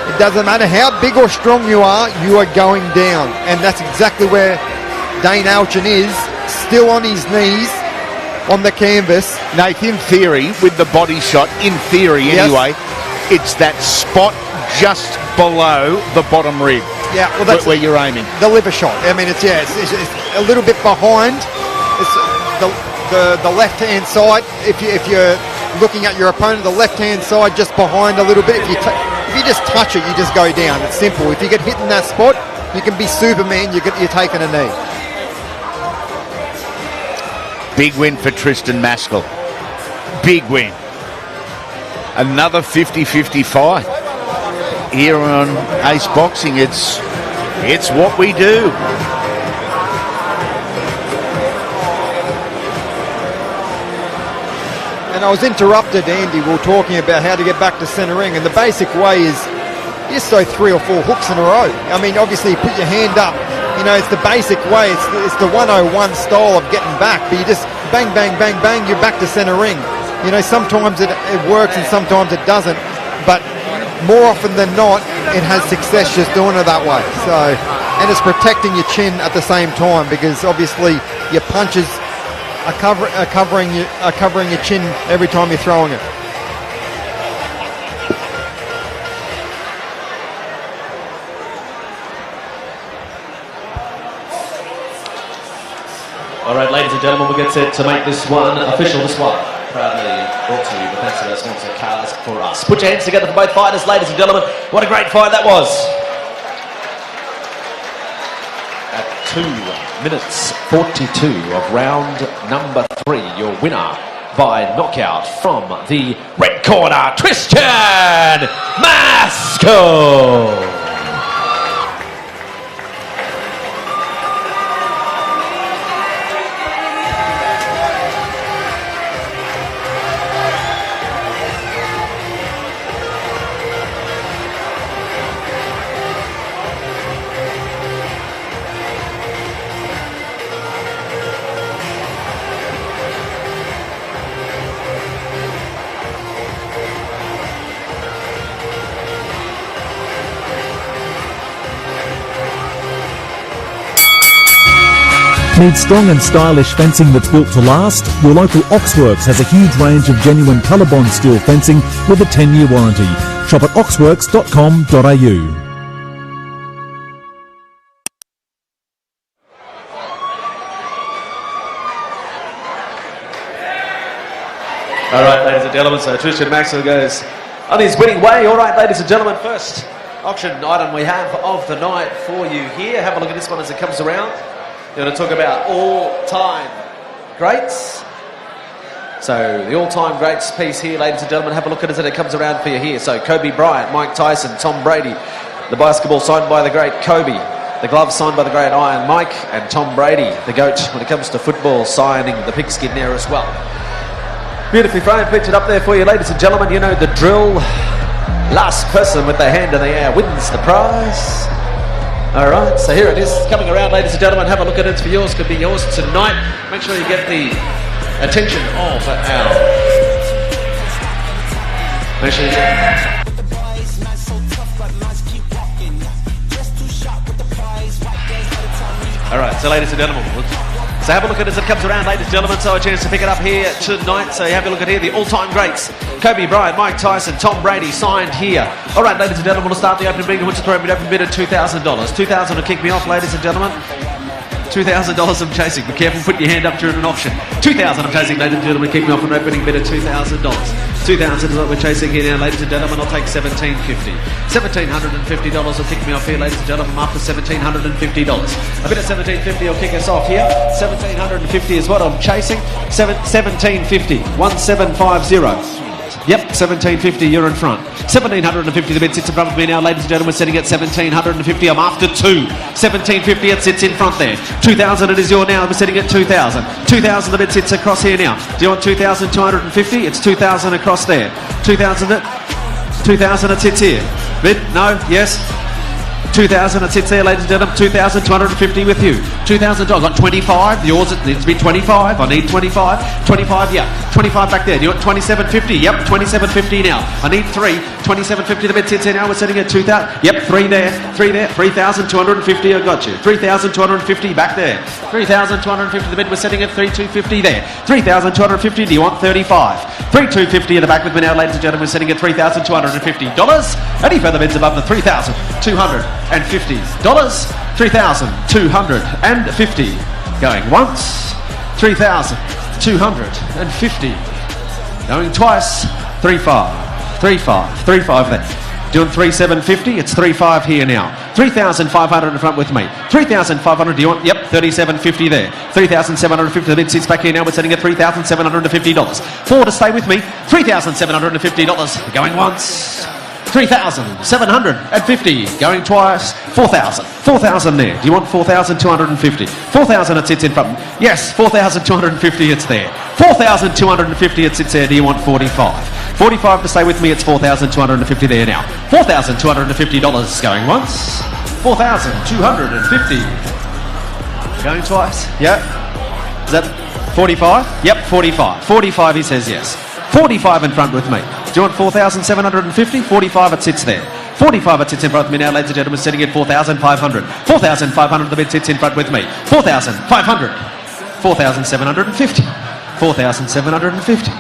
It doesn't matter how big or strong you are going down. And that's exactly where Dane Alchin is, still on his knees on the canvas. Nath, in theory, with the body shot, in theory anyway, it's that spot just below the bottom rib. Yeah, well, that's where you're aiming. The liver shot. I mean, it's a little bit behind. It's the left-hand side. If you're looking at your opponent, the left-hand side just behind a little bit. If you just touch it, you just go down. It's simple. If you get hit in that spot, you can be Superman. You're taking a knee. Big win for Tristan Maskell. Big win. Another 50-50 fight. Here on Ace Boxing, it's what we do. And I was interrupted, Andy. We were talking about how to get back to centre ring, and the basic way is you just throw 3 or 4 hooks in a row. I mean, obviously, you put your hand up. You know, it's the basic way. It's the 101 style of getting back. But you just bang, bang, bang, bang. You're back to centre ring. You know, sometimes it works and sometimes it doesn't. But more often than not, it has success just doing it that way. So, and it's protecting your chin at the same time, because obviously your punches are covering your chin every time you're throwing it. All right, ladies and gentlemen, we'll get set to make this one official. This one proudly brought to you thanks to our sponsor, Cars for Us. Put your hands together for both fighters, ladies and gentlemen. What a great fight that was. At 2 minutes 42 of round number 3, your winner by knockout from the red corner, Tristan Maskell. Need strong and stylish fencing that's built to last? Your local Oxworks has a huge range of genuine Colorbond steel fencing with a 10-year warranty. Shop at oxworks.com.au. All right, ladies and gentlemen, so Tristan Maskell goes on his winning way. All right, ladies and gentlemen, first auction item we have of the night for you here. Have a look at this one as it comes around. You're going to talk about all-time greats. So the all-time greats piece here, ladies and gentlemen, have a look at it as it comes around for you here. So Kobe Bryant, Mike Tyson, Tom Brady. The basketball signed by the great Kobe. The gloves signed by the great Iron Mike. And Tom Brady, the GOAT, when it comes to football, signing the pigskin there as well. Beautifully framed, pictured up there for you, ladies and gentlemen. You know the drill. Last person with their hand in the air wins the prize. All right, so here it is, coming around, ladies and gentlemen. Have a look at it. It's for yours, could be yours tonight. Make sure you get the attention of our... Make sure you get... All right, so ladies and gentlemen, so have a look at it as it comes around, ladies and gentlemen. So a chance to pick it up here tonight. So you have a look at here, the all-time greats. Kobe Bryant, Mike Tyson, Tom Brady signed here. All right, ladies and gentlemen, we'll start the opening bid. Which is throw me open bid at $2,000. $2,000 to kick me off, ladies and gentlemen. $2,000 I'm chasing. Be careful, put your hand up during an auction. $2,000 I'm chasing, ladies and gentlemen. Kick me off an opening bid at $2,000. $2,000 is what we're chasing here now, ladies and gentlemen. I'll take $1,750. $1,750 will kick me off here, ladies and gentlemen. I'm after $1,750. A bid at $1,750 will kick us off here. $1,750 is what I'm chasing. $1,750. 1,750. Yep, $1,750, you're in front. $1,750, the bid sits in front of me now, ladies and gentlemen, sitting at $1,750. I'm after $2. $1,750, it sits in front there. $2,000, it is your now, I'm sitting at $2,000. $2,000, the bid sits across here now. Do you want $2,250? It's $2,000 across there. $2,000, it sits here. Bid? No? Yes? 2,000, it sits there, ladies and gentlemen. 2,250 with you. 2,000 dollars. Got 25. Yours, it needs to be 25. I need 25. 25, yeah. 25 back there. Do you want 27.50? Yep, 27.50 now. I need 3. 27.50, the bid sits there now. We're sitting at 2,000. Yep, 3 there. 3 there. 3,250. I got you. 3,250 back there. 3,250, the bid. We're sitting at 3,250 there. 3,250. Do you want 35? 3,250 in the back with me now, ladies and gentlemen. We're sitting at $3,250. Any further bids above the $3,250? $3,250 going once. 3,250 going twice. 3,500 there. Doing 3,750. It's 3,500 here now. 3,500 in front with me. 3,500. Do you want? Yep, 3,750 there. 3,750. The bid sits back here now. We're sitting at $3,750. 4 to stay with me. $3,750 going once. 3,750 going twice. 4,000. 4,000 there. Do you want 4,250? 4,000 it sits in front. Yes, 4,250 it's there. 4,250 it sits there. Do you want 45? 45 to stay with me. It's 4,250 there now. $4,250 going once. 4,250 going twice. Yep. Is that 45? Yep, 45. 45 he says yes. 45 in front with me. Do you want 4,750? 45 it sits there. 45 it sits in front with me now, ladies and gentlemen, sitting at 4,500. 4,500 the bid sits in front with me. 4,500. 4,750. 4,750.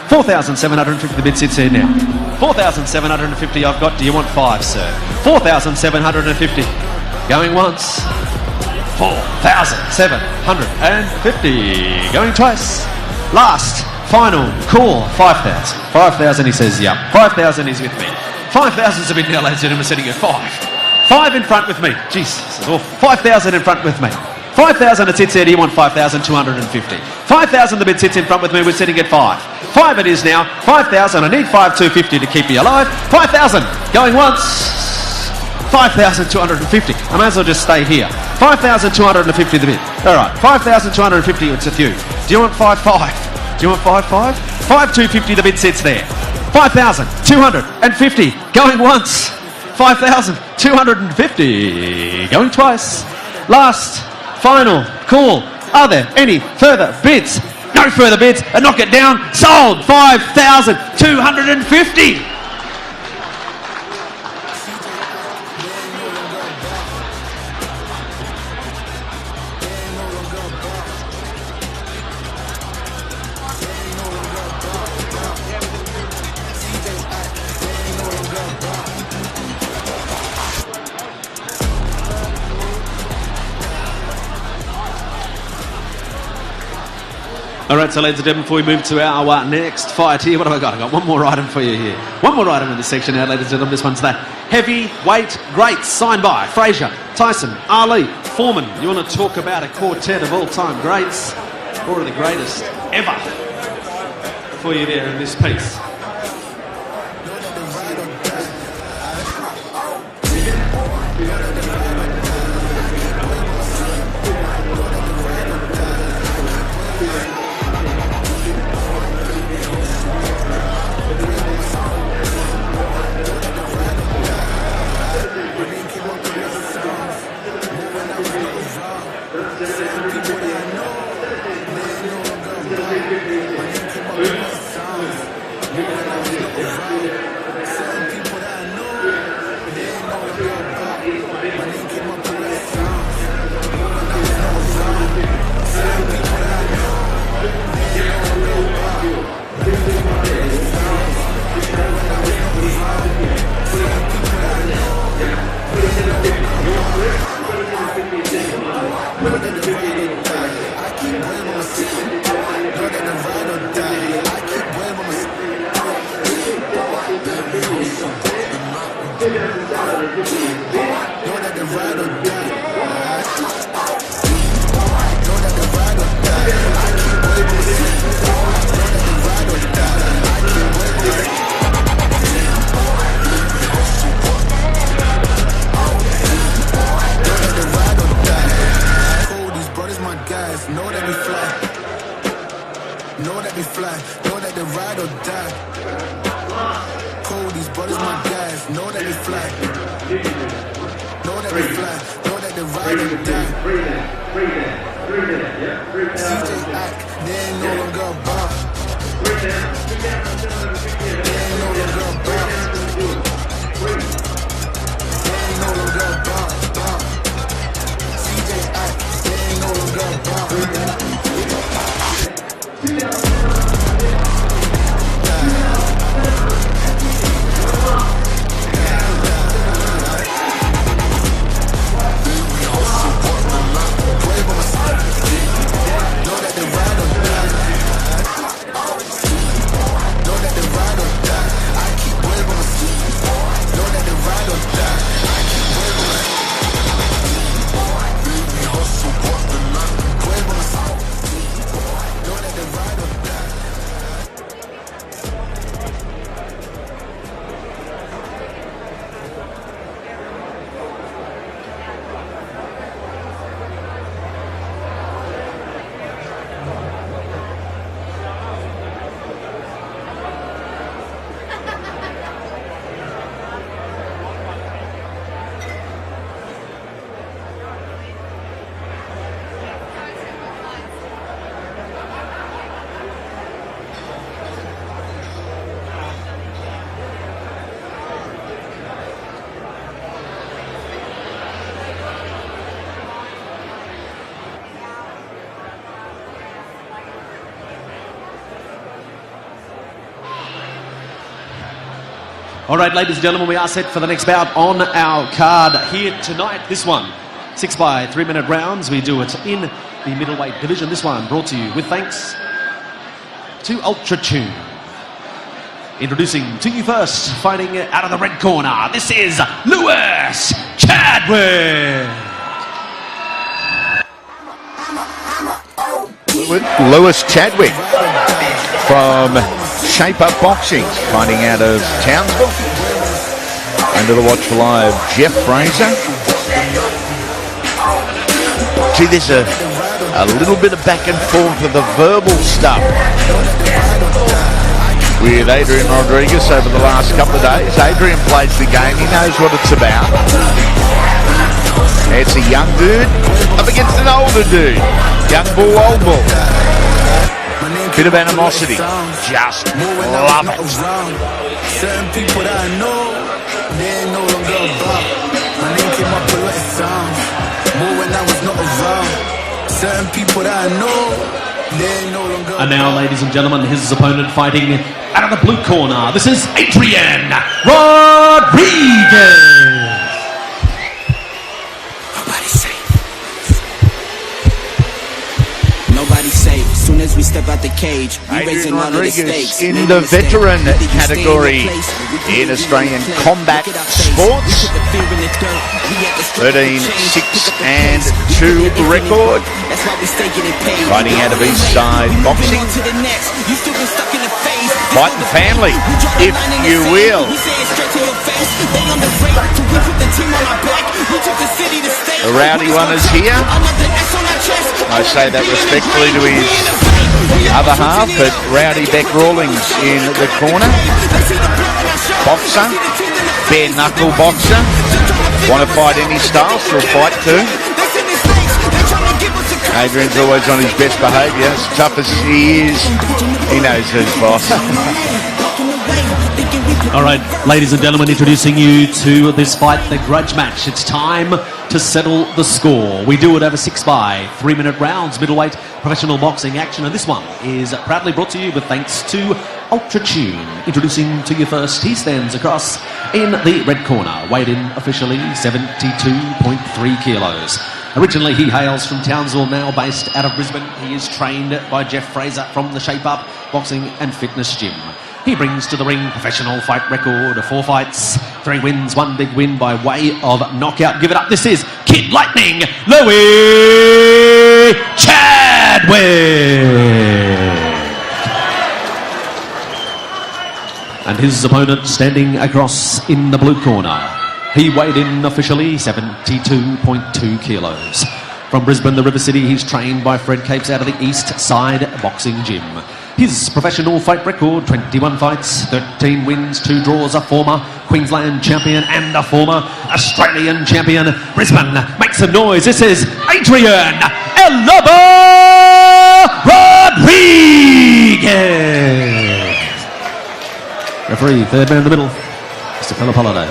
4,750 the bid sits here now. 4,750 I've got. Do you want 5, sir? 4,750. Going once. 4,750. Going twice. Last. Final call, 5,000. 5,000 he says, yeah. 5,000 he's with me. 5,000's a bid now, ladies and gentlemen, sitting at 5. 5 in front with me. Jesus. 5,000 in front with me. 5,000 it sits there. Do you want 5,250? 5,000 the bid sits in front with me. We're sitting at 5. 5 it is now. 5,000. I need 5,250 to keep you alive. 5,000 going once. 5,250. I may as well just stay here. 5,250 the bid. All right. 5,250. It's with you. Do you want 5,500? Do you want 5,500? 5,250 the bid sits there. 5,250 going once. 5,250 going twice. Last, final call. Are there any further bids? No further bids. And knock it down. Sold. 5,250. All right, so ladies and gentlemen, before we move to our next fight here, what have I got? I've got one more item for you here. One more item in this section now, ladies and gentlemen. This one's the heavyweight greats, signed by Frazier, Tyson, Ali, Foreman. You want to talk about a quartet of all-time greats? Or the greatest ever for you there in this piece. know that they fly, know that they ride or die. CJ Ack, they ain't no longer a boss. They ain't no longer a boss. They ain't no longer a boss. CJ Ack, they ain't no longer a boss. All right, ladies and gentlemen, we are set for the next bout on our card here tonight. This one, 6 by 3 minute rounds. We do it in the middleweight division. This one brought to you with thanks to Ultra Tune. Introducing to you first, fighting out of the red corner, this is Lewis Chadwick. Lewis Chadwick from Shape Up Boxing, fighting out of Townsville. Under the watchful eye of Jeff Fraser. Gee, there's a little bit of back and forth of the verbal stuff with Adrian Rodriguez over the last couple of days. Adrian plays the game, he knows what it's about. It's a young dude up against an older dude. Young bull, old bull. Bit of animosity. Just love it. Certain people that I know, they ain't no longer about. My name came up with what it sounds. More when I was not around. Certain people that I know, they ain't no longer And now, ladies and gentlemen, his opponent fighting out of the blue corner. This is Adrian Rodriguez. Soon as we step out the cage, Adrian Rodriguez in the veteran category in Australian combat sports. 13, 6 and 2 record. Fighting out of East Side Boxing. Fighting family, if you will. The rowdy one is here. I say that respectfully to his other half, but Rowdy Beck Rawlings in the corner. Boxer, bare knuckle boxer. Want to fight any style, she'll fight too. Adrian's always on his best behaviour. As tough as he is, he knows his boss. All right, ladies and gentlemen, introducing you to this fight, the grudge match. It's time to settle the score. We do it over 6 by 3 minute rounds, middleweight professional boxing action, and this one is proudly brought to you with thanks to Ultra Tune. Introducing to you first, he stands across in the red corner, weighed in officially 72.3 kilos. Originally, he hails from Townsville, now based out of Brisbane. He is trained by Jeff Fraser from the Shape Up Boxing and Fitness Gym. He brings to the ring professional fight record of 4 fights, 3 wins, 1 big win by way of knockout. Give it up. This is Kid Lightning, Lewis Chadwick. And his opponent standing across in the blue corner. He weighed in officially 72.2 kilos. From Brisbane, the River City, he's trained by Fred Capes out of the East Side Boxing Gym. His professional fight record, 21 fights, 13 wins, 2 draws, a former Queensland champion and a former Australian champion. Brisbane, make some noise. This is Adrian Rodriguez. Referee, third man in the middle, Mr. Philip Holiday.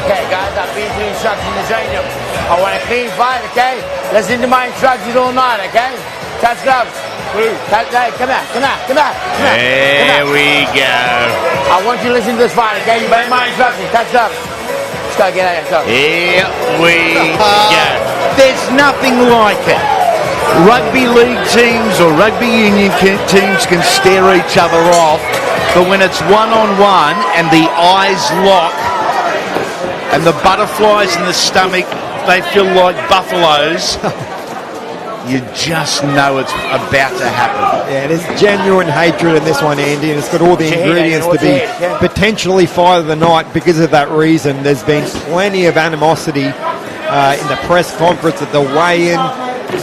Okay, guys, I've been through instructions in the training room. I want a clean fight, okay? Listen to my instructions all night, okay? Touch gloves. Hey, come here. There we go. I want you to listen to this fight, okay? You obey my instructions. Touch gloves. Let's go, get out of here. Here we go. There's nothing like it. Rugby league teams or rugby union teams can stare each other off, but when it's one-on-one and the eyes lock and the butterflies in the stomach, they feel like buffaloes, you just know it's about to happen. Yeah, there's genuine hatred in this one, Andy, and it's got all the ingredients to be potentially fight of the night because of that reason. There's been plenty of animosity in the press conference, at the weigh-in,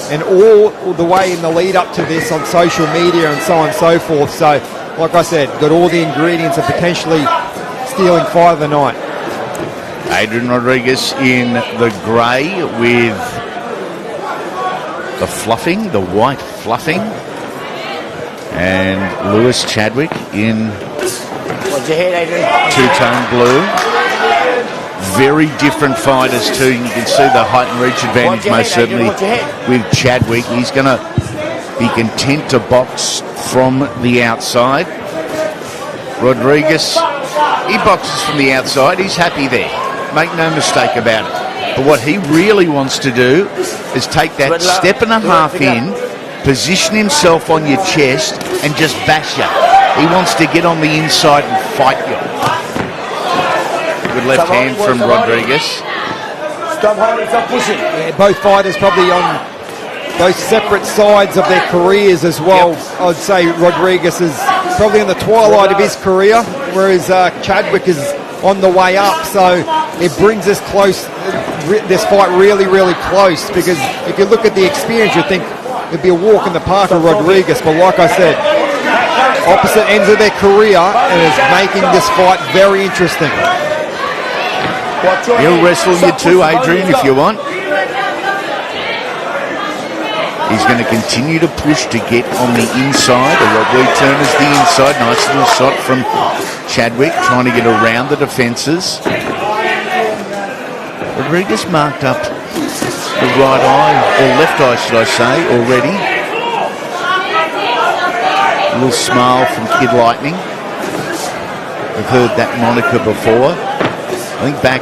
and all the way in the lead up to this on social media and so on and so forth. So, like I said, got all the ingredients of potentially stealing fight of the night. Adrian Rodriguez in the grey with the fluffing, the white fluffing, and Lewis Chadwick in two-tone blue. Very different fighters too. You can see the height and reach advantage most certainly with Chadwick. He's going to be content to box from the outside. Rodriguez, he boxes from the outside. He's happy there. Make no mistake about it. But what he really wants to do is take that step and a half in, position himself on your chest and just bash you. He wants to get on the inside and fight you. Good left hand from Rodriguez. Stop holding, stop pushing. Yeah, both fighters probably on both separate sides of their careers as well. Yep. I'd say Rodriguez is probably in the twilight of his career, whereas Chadwick is on the way up. So it brings us close, this fight really, really close, because if you look at the experience, you think it'd be a walk in the park of Rodriguez. But like I said, opposite ends of their career, and it's making this fight very interesting. He'll wrestle you too, Adrian, if you want. He's going to continue to push to get on the inside, or what we term as the inside. Nice little shot from Chadwick, trying to get around the defences. Rodriguez marked up the right eye, or left eye should I say, already. A little smile from Kid Lightning. We've heard that moniker before. I think back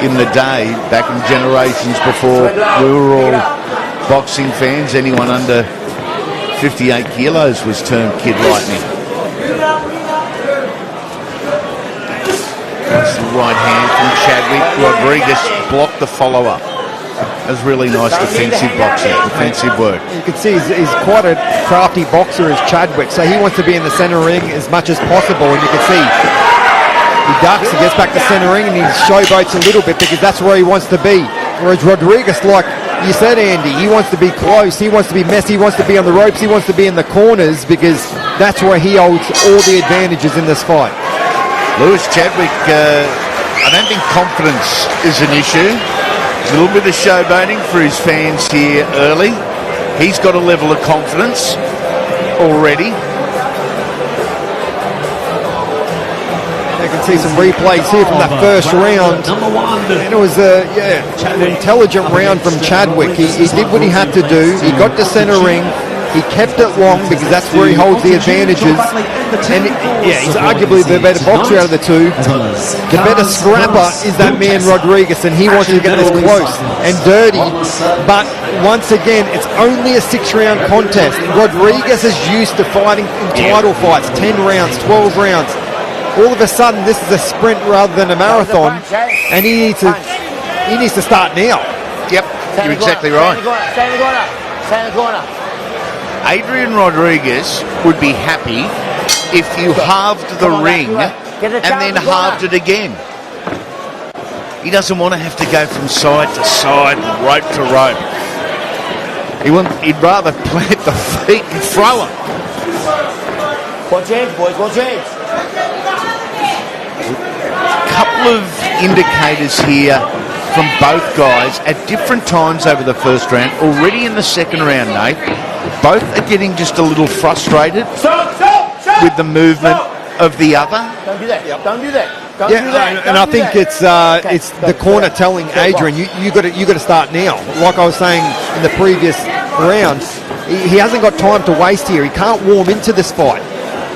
in the day, back in generations before we were all boxing fans, anyone under 58 kilos was termed Kid Lightning. That's the right hand from Chadwick. Rodriguez blocked the follow-up. That was really nice defensive boxing, defensive work. You can see he's quite a crafty boxer as Chadwick, so he wants to be in the centre ring as much as possible, and you can see he ducks, he gets back to centre ring, and he showboats a little bit because that's where he wants to be. Whereas Rodriguez, like you said, Andy, he wants to be close, he wants to be messy, he wants to be on the ropes, he wants to be in the corners, because that's where he holds all the advantages in this fight. Lewis Chadwick, I don't think confidence is an issue. A little bit of showboating for his fans here early. He's got a level of confidence already. You can see some replays here from that first round. And it was an intelligent round from Chadwick. He did what he had to do. He got to centre ring. He kept it long because that's where he holds the advantages. And he's arguably the better boxer out of the two. The better scrapper is that man Rodriguez, and he wants to get this close and dirty. But once again, it's only a 6-round contest. Rodriguez is used to fighting in title fights, 10 rounds, 12 rounds. All of a sudden, this is a sprint rather than a marathon, and he needs to start now. Yep, you're exactly right. Stand in the corner. Stand in the corner. Adrian Rodriguez would be happy if you halved the ring and then halved it again. He doesn't want to have to go from side to side, rope to rope. He'd rather plant the feet and throw them. Watch your heads, boys, watch your heads. Couple of indicators here from both guys at different times over the first round. Already in the second round, Nate, both are getting just a little frustrated with the movement of the other. Don't do that, don't do that. And I think it's the corner telling Adrian, you got to start now. Like I was saying in the previous round, he hasn't got time to waste here. He can't warm into this fight.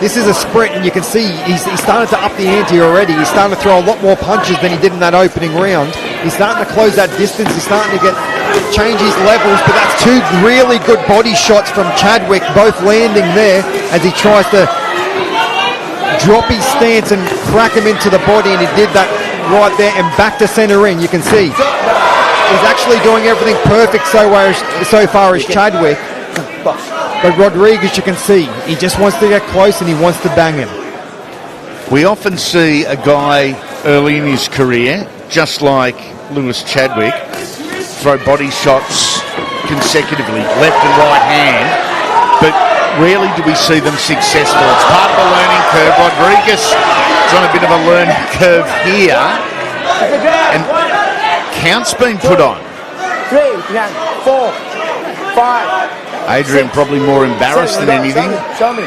This is a sprint, and you can see he's starting to up the ante already. He's starting to throw a lot more punches than he did in that opening round. He's starting to close that distance. He's starting to change his levels, but that's two really good body shots from Chadwick, both landing there as he tries to drop his stance and crack him into the body, and he did that right there and back to center ring. You can see he's actually doing everything perfect so far as Chadwick. But Rodriguez, you can see, he just wants to get close and he wants to bang him. We often see a guy early in his career, just like Lewis Chadwick, throw body shots consecutively, left and right hand, but rarely do we see them successful. It's part of a learning curve. Rodriguez is on a bit of a learning curve here, and count's been put on. 3, 4, 5. Adrian probably more embarrassed than anything. Show me.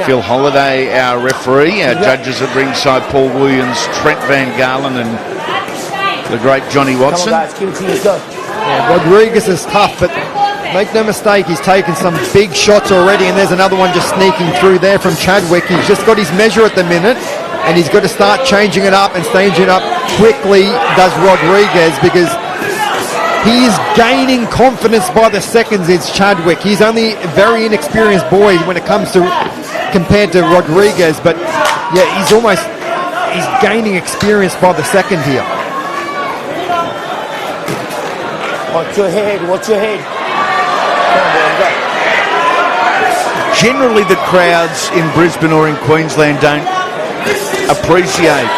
Phil Holliday, our referee, our judges at ringside, Paul Williams, Trent Van Galen and the great Johnny Watson. Come on, guys, keep it to yourself. Rodriguez is tough, but make no mistake, he's taken some big shots already, and there's another one just sneaking through there from Chadwick. He's just got his measure at the minute, and he's got to start changing it up and staging it up quickly, does Rodriguez, because he is gaining confidence by the seconds. It's Chadwick. He's only a very inexperienced boy when it comes to compared to Rodriguez, but yeah, he's gaining experience by the second here. Watch your head, watch your head. Generally, the crowds in Brisbane or in Queensland don't appreciate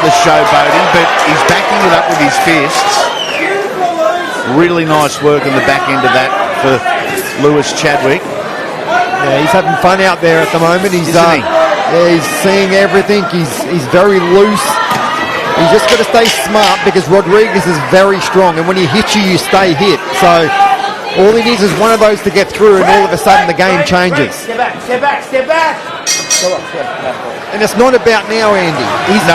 the showboating, but he's backing it up with his fists. Really nice work on the back end of that for Lewis Chadwick. Yeah, he's having fun out there at the moment. He's seeing everything. He's very loose. He's just got to stay smart because Rodriguez is very strong, and when he hits you, you stay hit. So all he needs is one of those to get through, and all of a sudden the game changes. Step back, step back, step back. And it's not about now, Andy. He's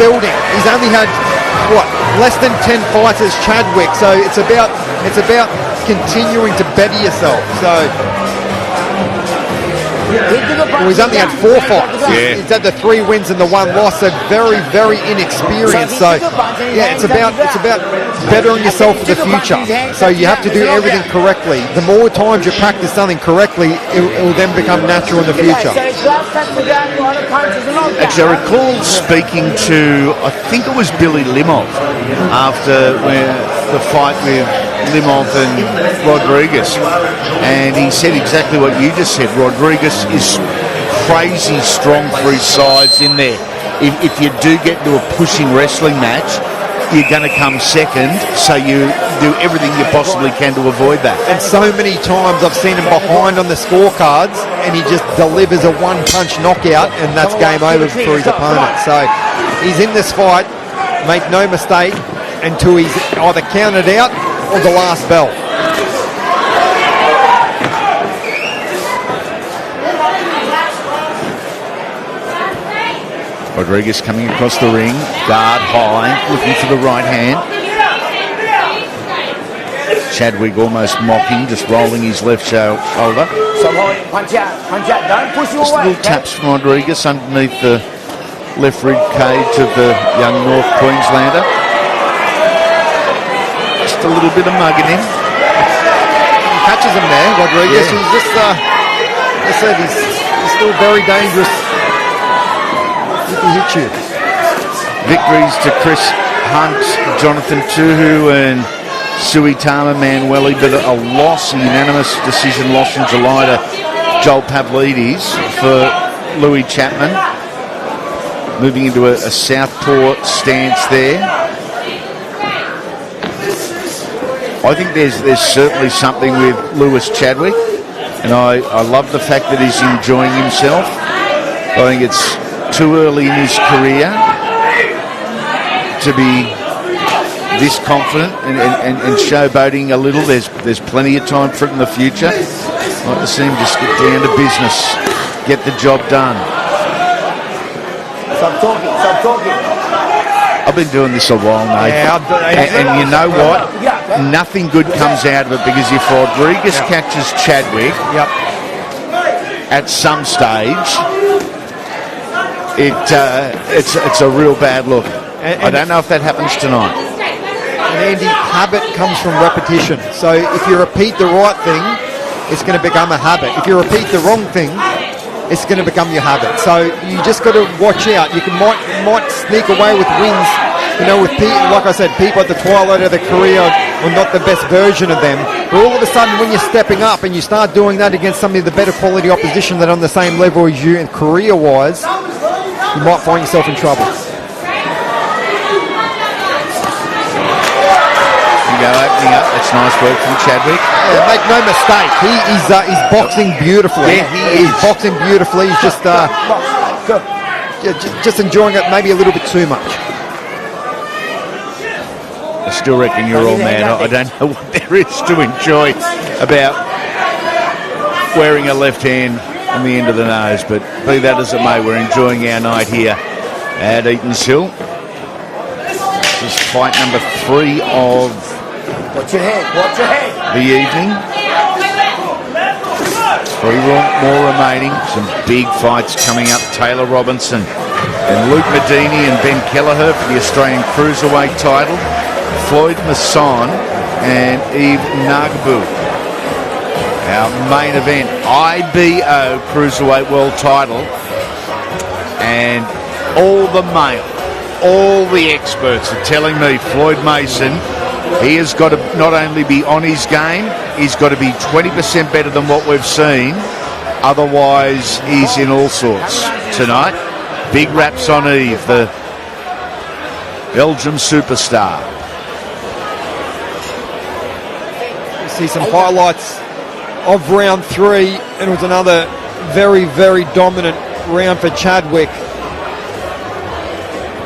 building. He's only had less than 10 fights as Chadwick, so it's about continuing to better yourself. So he's only had 4 fights. Yeah. He's had the 3 wins and the 1 loss, so very, very inexperienced. So yeah, it's about bettering yourself for the future. So you have to do everything correctly. The more times you practice something correctly, it will then become natural in the future. Actually, I recall speaking to, I think it was Billy Limov after the fight with Limov and Rodriguez, and he said exactly what you just said. Rodriguez is crazy strong for his size in there. If you do get into a pushing wrestling match, you're going to come second, so you do everything you possibly can to avoid that. And so many times I've seen him behind on the scorecards, and he just delivers a one-punch knockout, and that's game over for his opponent. So he's in this fight, make no mistake, until he's either counted out or the last bell. Rodriguez coming across the ring, guard high, looking for the right hand. Chadwick almost mocking, just rolling his left shoulder. So punch out, don't push you just away. little taps from Rodriguez underneath the left rib cage of the young North Queenslander. Just a little bit of mugging him. He catches him there, Rodriguez. Yeah. He's just, I said, he's still very dangerous if he hits you. Victories to Chris Hunt, Jonathan Tuhu and Suitama Manueli, but a loss, a unanimous decision loss in July to Joel Pavlidis for Louis Chapman. Moving into a southpaw stance there. I think there's certainly something with Lewis Chadwick, and I love the fact that he's enjoying himself. I think it's too early in his career to be this confident and showboating a little. There's plenty of time for it in the future. I'd like to see him just get down to business, get the job done. Stop talking. I've been doing this a while, Nate. And you know what? Nothing good comes out of it, because if Rodriguez catches Chadwick at some stage, it's a real bad look. I don't know if that happens tonight. And Andy, habit comes from repetition. So if you repeat the right thing, it's going to become a habit. If you repeat the wrong thing, it's going to become your habit. So you just got to watch out. You might sneak away with wins. You know, with people, like I said, people at the twilight of their career are not the best version of them. But all of a sudden, when you're stepping up and you start doing that against some of the better quality opposition that are on the same level as you and career-wise, you might find yourself in trouble. Opening up, that's nice work from Chadwick. Yeah, make no mistake, he's boxing beautifully. Yeah, he is. He's boxing beautifully. He's just enjoying it maybe a little bit too much. I still reckon you're all mad. I don't know what there is to enjoy about wearing a left hand on the end of the nose, but be that as it may, we're enjoying our night here at Eaton's Hill. This is fight number 3 of Watch your head. The evening. 3 more remaining. Some big fights coming up. Taylah Robertson and Luke Modini and Ben Kelleher for the Australian Cruiserweight Title. Floyd Masson and Yves Ngabu. Our main event, IBO Cruiserweight World Title. And all the experts are telling me Floyd Masson, he has got to not only be on his game, he's got to be 20% better than what we've seen. Otherwise, he's in all sorts tonight. Big raps on Yves, the Belgium superstar. You see some highlights of round 3, and it was another very, very dominant round for Chadwick.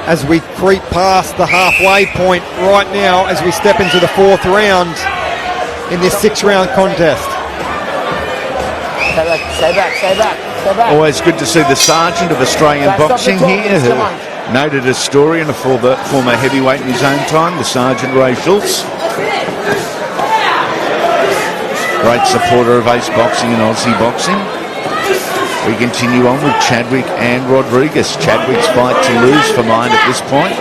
As we creep past the halfway point right now, as we step into the 4th round in this 6-round contest. Stay back. Always good to see the Sergeant of Australian Boxing here, who noted historian, a former heavyweight in his own time, the Sergeant Ray Schultz. Great supporter of AEST Boxing and Aussie Boxing. We continue on with Chadwick and Rodriguez. Chadwick's fight to lose for mine at this point.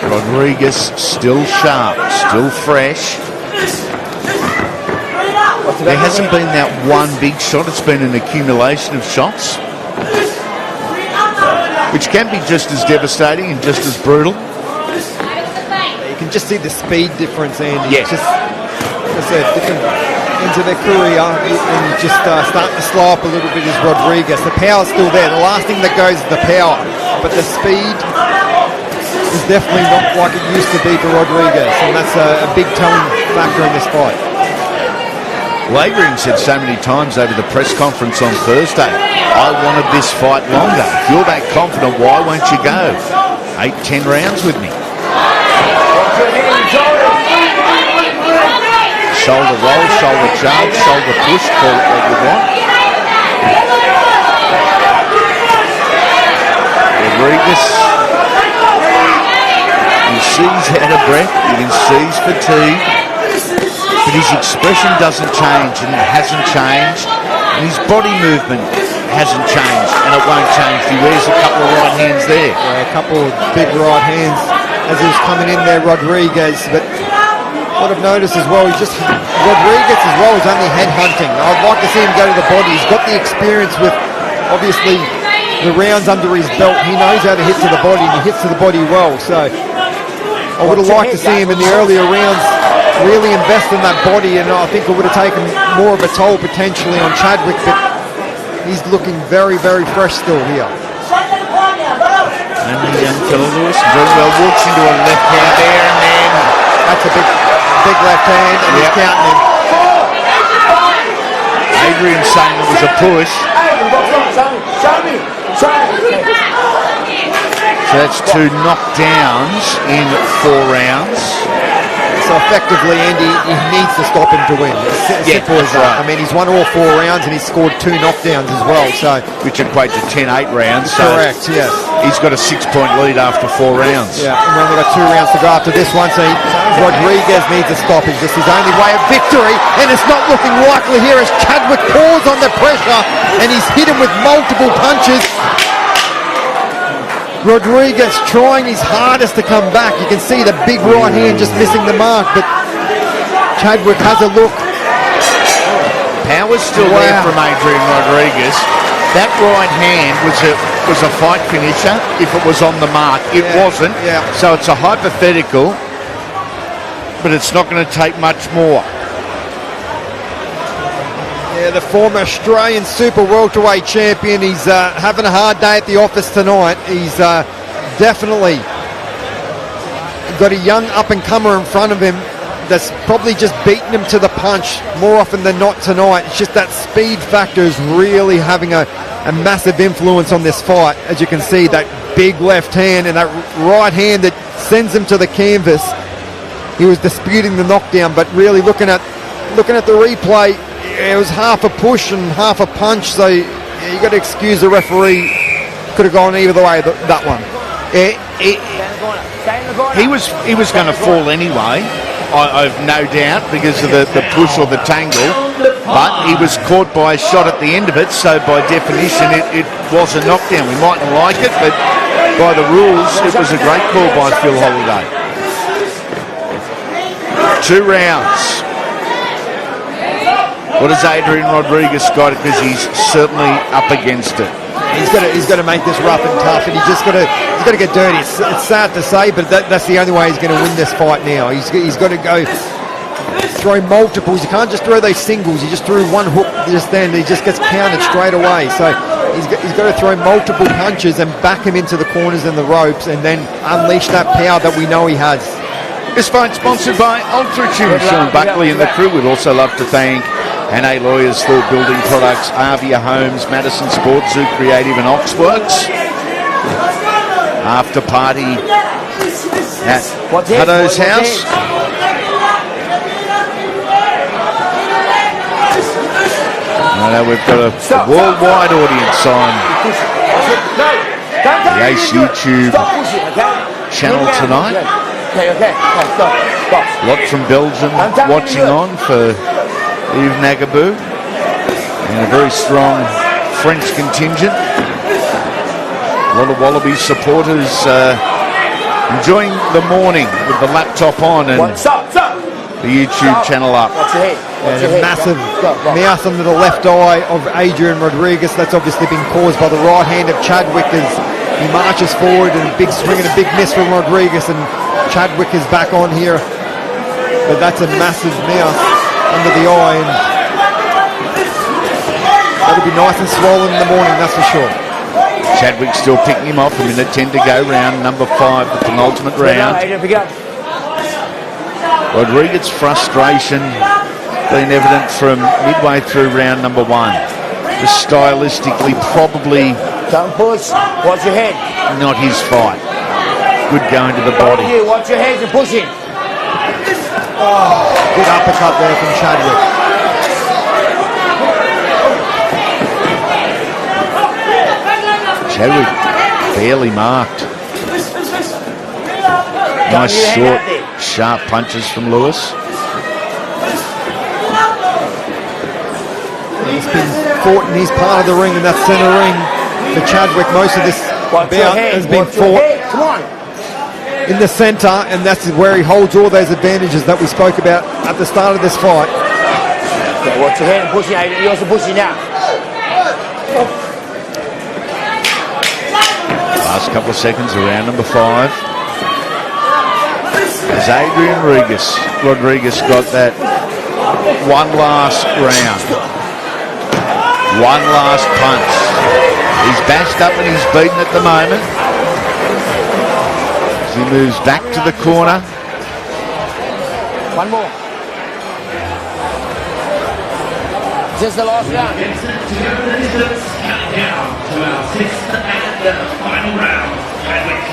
Rodriguez still sharp, still fresh. There hasn't been that one big shot. It's been an accumulation of shots, which can be just as devastating and just as brutal. You can just see the speed difference, Andy. Yes. Different into their career, and you just starting to slow up a little bit is Rodriguez. The power's still there. The last thing that goes is the power, but the speed is definitely not like it used to be for Rodriguez, and that's a big telling factor in this fight. Laboring said so many times over the press conference on Thursday, I wanted this fight longer. If you're that confident, why won't you go 8-10 rounds with me? Shoulder roll, shoulder charge, shoulder push, call it what you want. Rodriguez, you see he's out of breath, you can see he's fatigued, but his expression doesn't change, and it hasn't changed, and his body movement hasn't changed, and it won't change. He wears a couple of right hands there. Yeah, a couple of big right hands as he was coming in there, Rodriguez, but what I've noticed as well, Rodriguez as well is only head hunting. I'd like to see him go to the body. He's got the experience with, obviously, the rounds under his belt. He knows how to hit to the body, and he hits to the body well. So I would have liked to see him in the earlier rounds really invest in that body, and I think it would have taken more of a toll potentially on Chadwick, but he's looking very, very fresh still here. And the young fellow Lewis very well walks into a left hand there, and then That's a big left hand, and he's counting him. Adrian saying it was a push. So that's 2 knockdowns in 4 rounds. So effectively, Andy, he needs to stop him to win. Simple as that. right. I mean, he's won all 4 rounds and he's scored 2 knockdowns as well. So Which equate to 10-8 rounds. So correct, yes. he's got a 6-point lead after 4 rounds. Yeah, and we've only got 2 rounds to go after this one, so Rodriguez needs a stoppage. This is his only way of victory, and it's not looking likely here as Chadwick pours on the pressure, and he's hit him with multiple punches. Rodriguez trying his hardest to come back. You can see the big right hand just missing the mark, but Chadwick has a look. Power's still there from Adrian Rodriguez. That right hand was a fight finisher if it was on the mark. It wasn't. Yeah. So it's a hypothetical, but it's not going to take much more. Yeah, the former Australian super welterweight champion. He's having a hard day at the office tonight. He's definitely got a young up-and-comer in front of him that's probably just beating him to the punch more often than not tonight. It's just that speed factor is really having a massive influence on this fight. As you can see, that big left hand and that right hand that sends him to the canvas. He was disputing the knockdown, but really looking at the replay, it was half a push and half a punch, so you got to excuse the referee. Could have gone either way, that one. He was going to fall anyway, I've no doubt, because of the push or the tangle, but he was caught by a shot at the end of it, so by definition it was a knockdown. We mightn't like it, but by the rules it was a great call by Phil Holiday. 2 rounds. What has Adrian Rodriguez got? Because he's certainly up against it. He's got to make this rough and tough, and he's got to get dirty. It's sad to say, but that's the only way he's going to win this fight now. He's got to go throw multiples. You can't just throw those singles. You just threw one hook just then, he just gets counted straight away. So he's got to throw multiple punches and back him into the corners and the ropes, and then unleash that power that we know he has. This fight sponsored by Ultratune, Sean Buckley and the crew. We'd also love to thank NA Lawyers for Building Products, Avia Homes, Madison Sports, Zoo Creative and Oxworks. After party at Hutto's house. I know we've got a worldwide audience on the ACE YouTube channel tonight. A lot from Belgium watching on for Yves Ngabu, and a very strong French contingent. A lot of Wallaby supporters enjoying the morning with the laptop on and the YouTube channel up. And a massive mouth under the left eye of Adrian Rodriguez. That's obviously been caused by the right hand of Chadwick as he marches forward, and a big swing and a big miss from Rodriguez, and Chadwick is back on here. But that's a massive mouth under the eye, and that'll be nice and swollen in the morning, that's for sure. Chadwick still picking him off. A minute 10 to go, round number 5, the penultimate round. Rodriguez's frustration being evident from midway through round number 1. Just stylistically, probably Don't push. Watch your head. not his fight. Good going to the body. Watch your head and push him. Good uppercut there from Chadwick. Chadwick barely marked. Nice short, sharp punches from Lewis. He's been fought in his part of the ring, in that centre ring for Chadwick. Most of this bout has been fought in the centre, and that's where he holds all those advantages that we spoke about at the start of this fight. Okay, watch your head and pushing. You're also pushing now. Last couple of seconds of round number 5. As Adrian Rodriguez got that one last round. One last punch. He's bashed up and he's beaten at the moment. As he moves back to the corner. One more. Just the last round. Counting down to our sixth and final round. Chadwick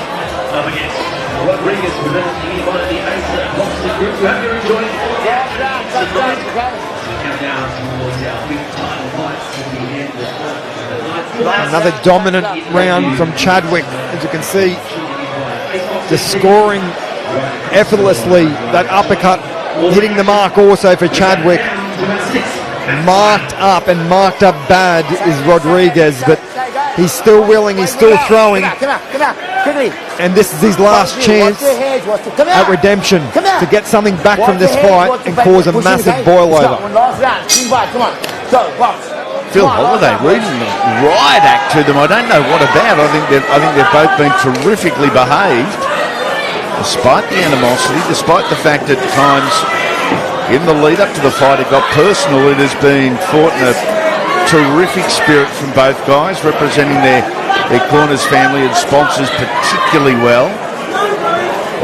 up against Rodriguez, presented to you by the AEST Boxing Group. We hope you're enjoying Last round, touch gloves, okay? count down towards our big title fight to the end of the night. Another dominant round from Chadwick, as you can see, just scoring effortlessly. That uppercut hitting the mark also for Chadwick. Marked up bad is Rodriguez, but he's still willing, he's still throwing. Come out, quickly. And this is his last chance at redemption to get something back from this fight and cause a massive boil over. Last round, clean fight, come on. Go, box. Phil Holiday reading the riot act to them. I don't know what about. I think they've both been terrifically behaved, despite the animosity, despite the fact that at times in the lead up to the fight it got personal. It has been fought in a terrific spirit from both guys, representing their corners, family and sponsors particularly well.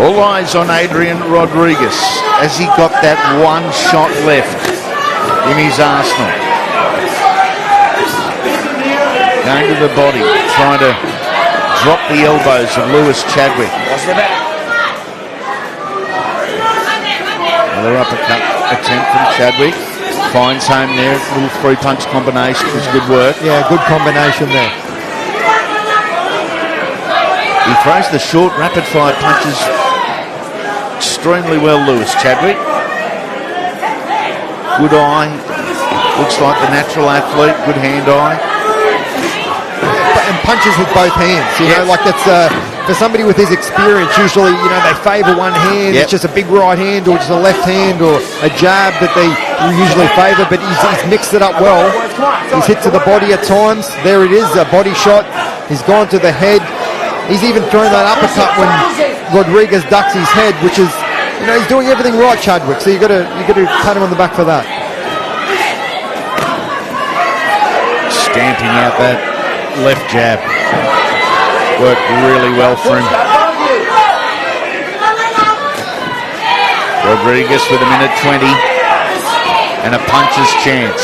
All eyes on Adrian Rodriguez as he got that one shot left in his arsenal. Going to the body, trying to drop the elbows of Lewis Chadwick. Watch the back. Another uppercut attempt from Chadwick. Finds home there. Little three-punch combination was good work. Yeah, good combination there. He throws the short, rapid-fire punches extremely well, Lewis Chadwick. Good eye. Looks like the natural athlete. Good hand-eye. And punches with both hands, you know, like that's for somebody with his experience, usually, you know, they favour one hand, it's just a big right hand or just a left hand or a jab that they usually favour, but he's mixed it up well. He's hit to the body at times. There it is, a body shot. He's gone to the head. He's even thrown that uppercut when Rodriguez ducks his head, which is, you know, he's doing everything right, Chadwick, so you got to pat him on the back for that. Stamping out that left jab. Worked really well for him. Rodriguez with a minute 20 and a puncher's chance.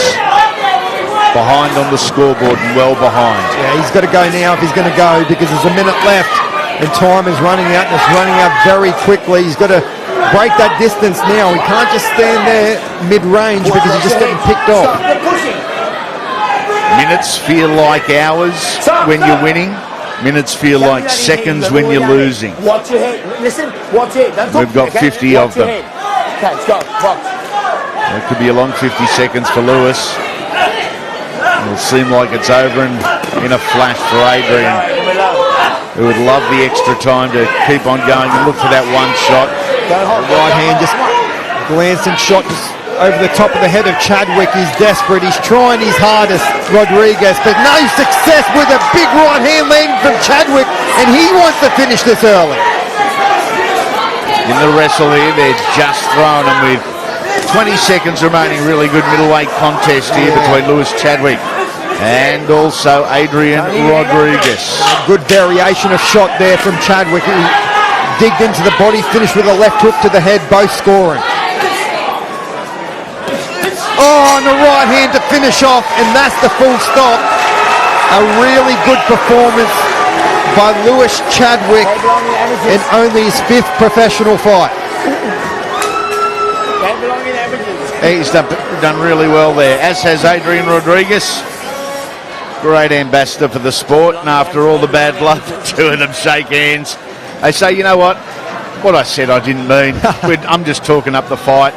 Behind on the scoreboard and well behind. Yeah, he's got to go now if he's going to go, because there's a minute left and time is running out, and it's running out very quickly. He's got to break that distance now. He can't just stand there mid-range because he's just getting picked off. Minutes feel like hours when you're winning. Minutes feel like seconds when you're losing. Watch your head. Listen, watch your head. We've got 50 of them. Okay, let's go. Box. It could be a long 50 seconds for Lewis. It'll seem like it's over in a flash for Adrian, who would love the extra time to keep on going and look for that one shot. Right hand, just glancing shot just over the top of the head of Chadwick. He's desperate. He's trying his hardest, Rodriguez, but no success with a big right hand landing from Chadwick, and he wants to finish this early. In the wrestle here, they're just throwing him with 20 seconds remaining. Really good middleweight contest here between Lewis Chadwick and also Adrian Rodriguez. Good variation of shot there from Chadwick. He digged into the body, finished with a left hook to the head, both scoring. Oh, and the right hand to finish off, and that's the full stop. A really good performance by Lewis Chadwick in only his 5th professional fight. He's done really well there, as has Adrian Rodriguez. Great ambassador for the sport, and after all the bad blood, the two of them shake hands. They say, you know what I said I didn't mean. I'm just talking up the fight.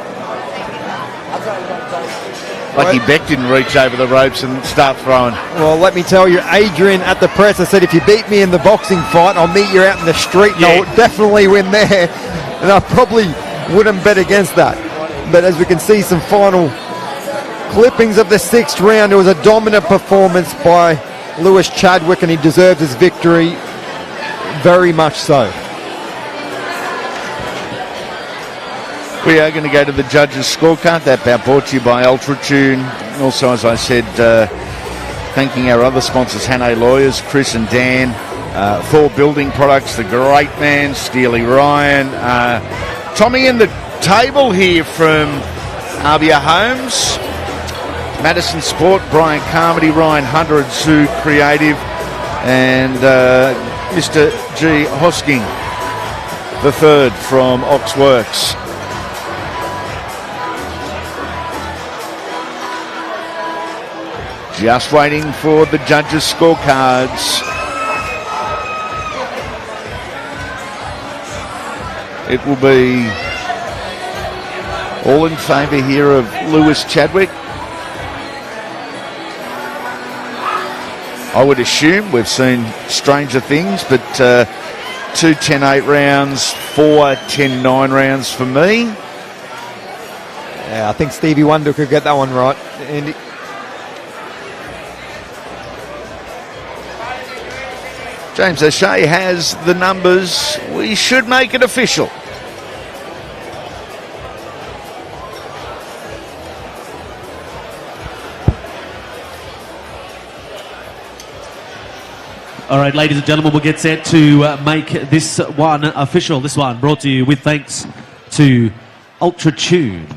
Lucky Beck didn't reach over the ropes and start throwing. Well, let me tell you, Adrian at the press, I said, if you beat me in the boxing fight, I'll meet you out in the street, and I'll definitely win there. And I probably wouldn't bet against that. But as we can see, some final clippings of the 6th round, it was a dominant performance by Lewis Chadwick, and he deserved his victory very much so. We are going to go to the judges' scorecard. That bout brought to you by Ultratune. Also, as I said, thanking our other sponsors, Hannay Lawyers, Chris and Dan, For building products, the great man, Steely Ryan. Tommy in the table here from Arbia Homes. Madison Sport, Brian Carmody, Ryan Hunter at Zoo Creative, and Mr. G. Hosking, the third from Oxworks. Just waiting for the judges' scorecards. It will be all in favour here of Lewis Chadwick. I would assume, we've seen stranger things, but 2 10-8 rounds, 4 10-9 rounds for me. Yeah, I think Stevie Wonder could get that one right, Andy. James O'Shea has the numbers. We should make it official. All right, ladies and gentlemen, we'll get set to make this one official. This one brought to you with thanks to Ultra Tune.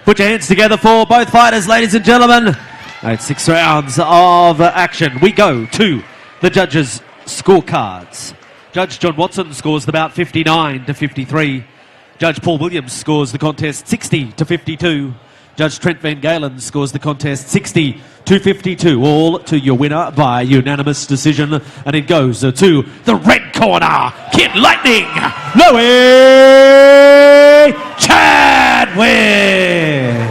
Put your hands together for both fighters, ladies and gentlemen. It's 6 rounds of action. We go to the judges' scorecards. Judge John Watson scores the bout 59 to 53. Judge Paul Williams scores the contest 60 to 52. Judge Trent Van Galen scores the contest 60 to 52. All to your winner by unanimous decision. And it goes to the red corner, Kid Lightning, Lewis Chadwick.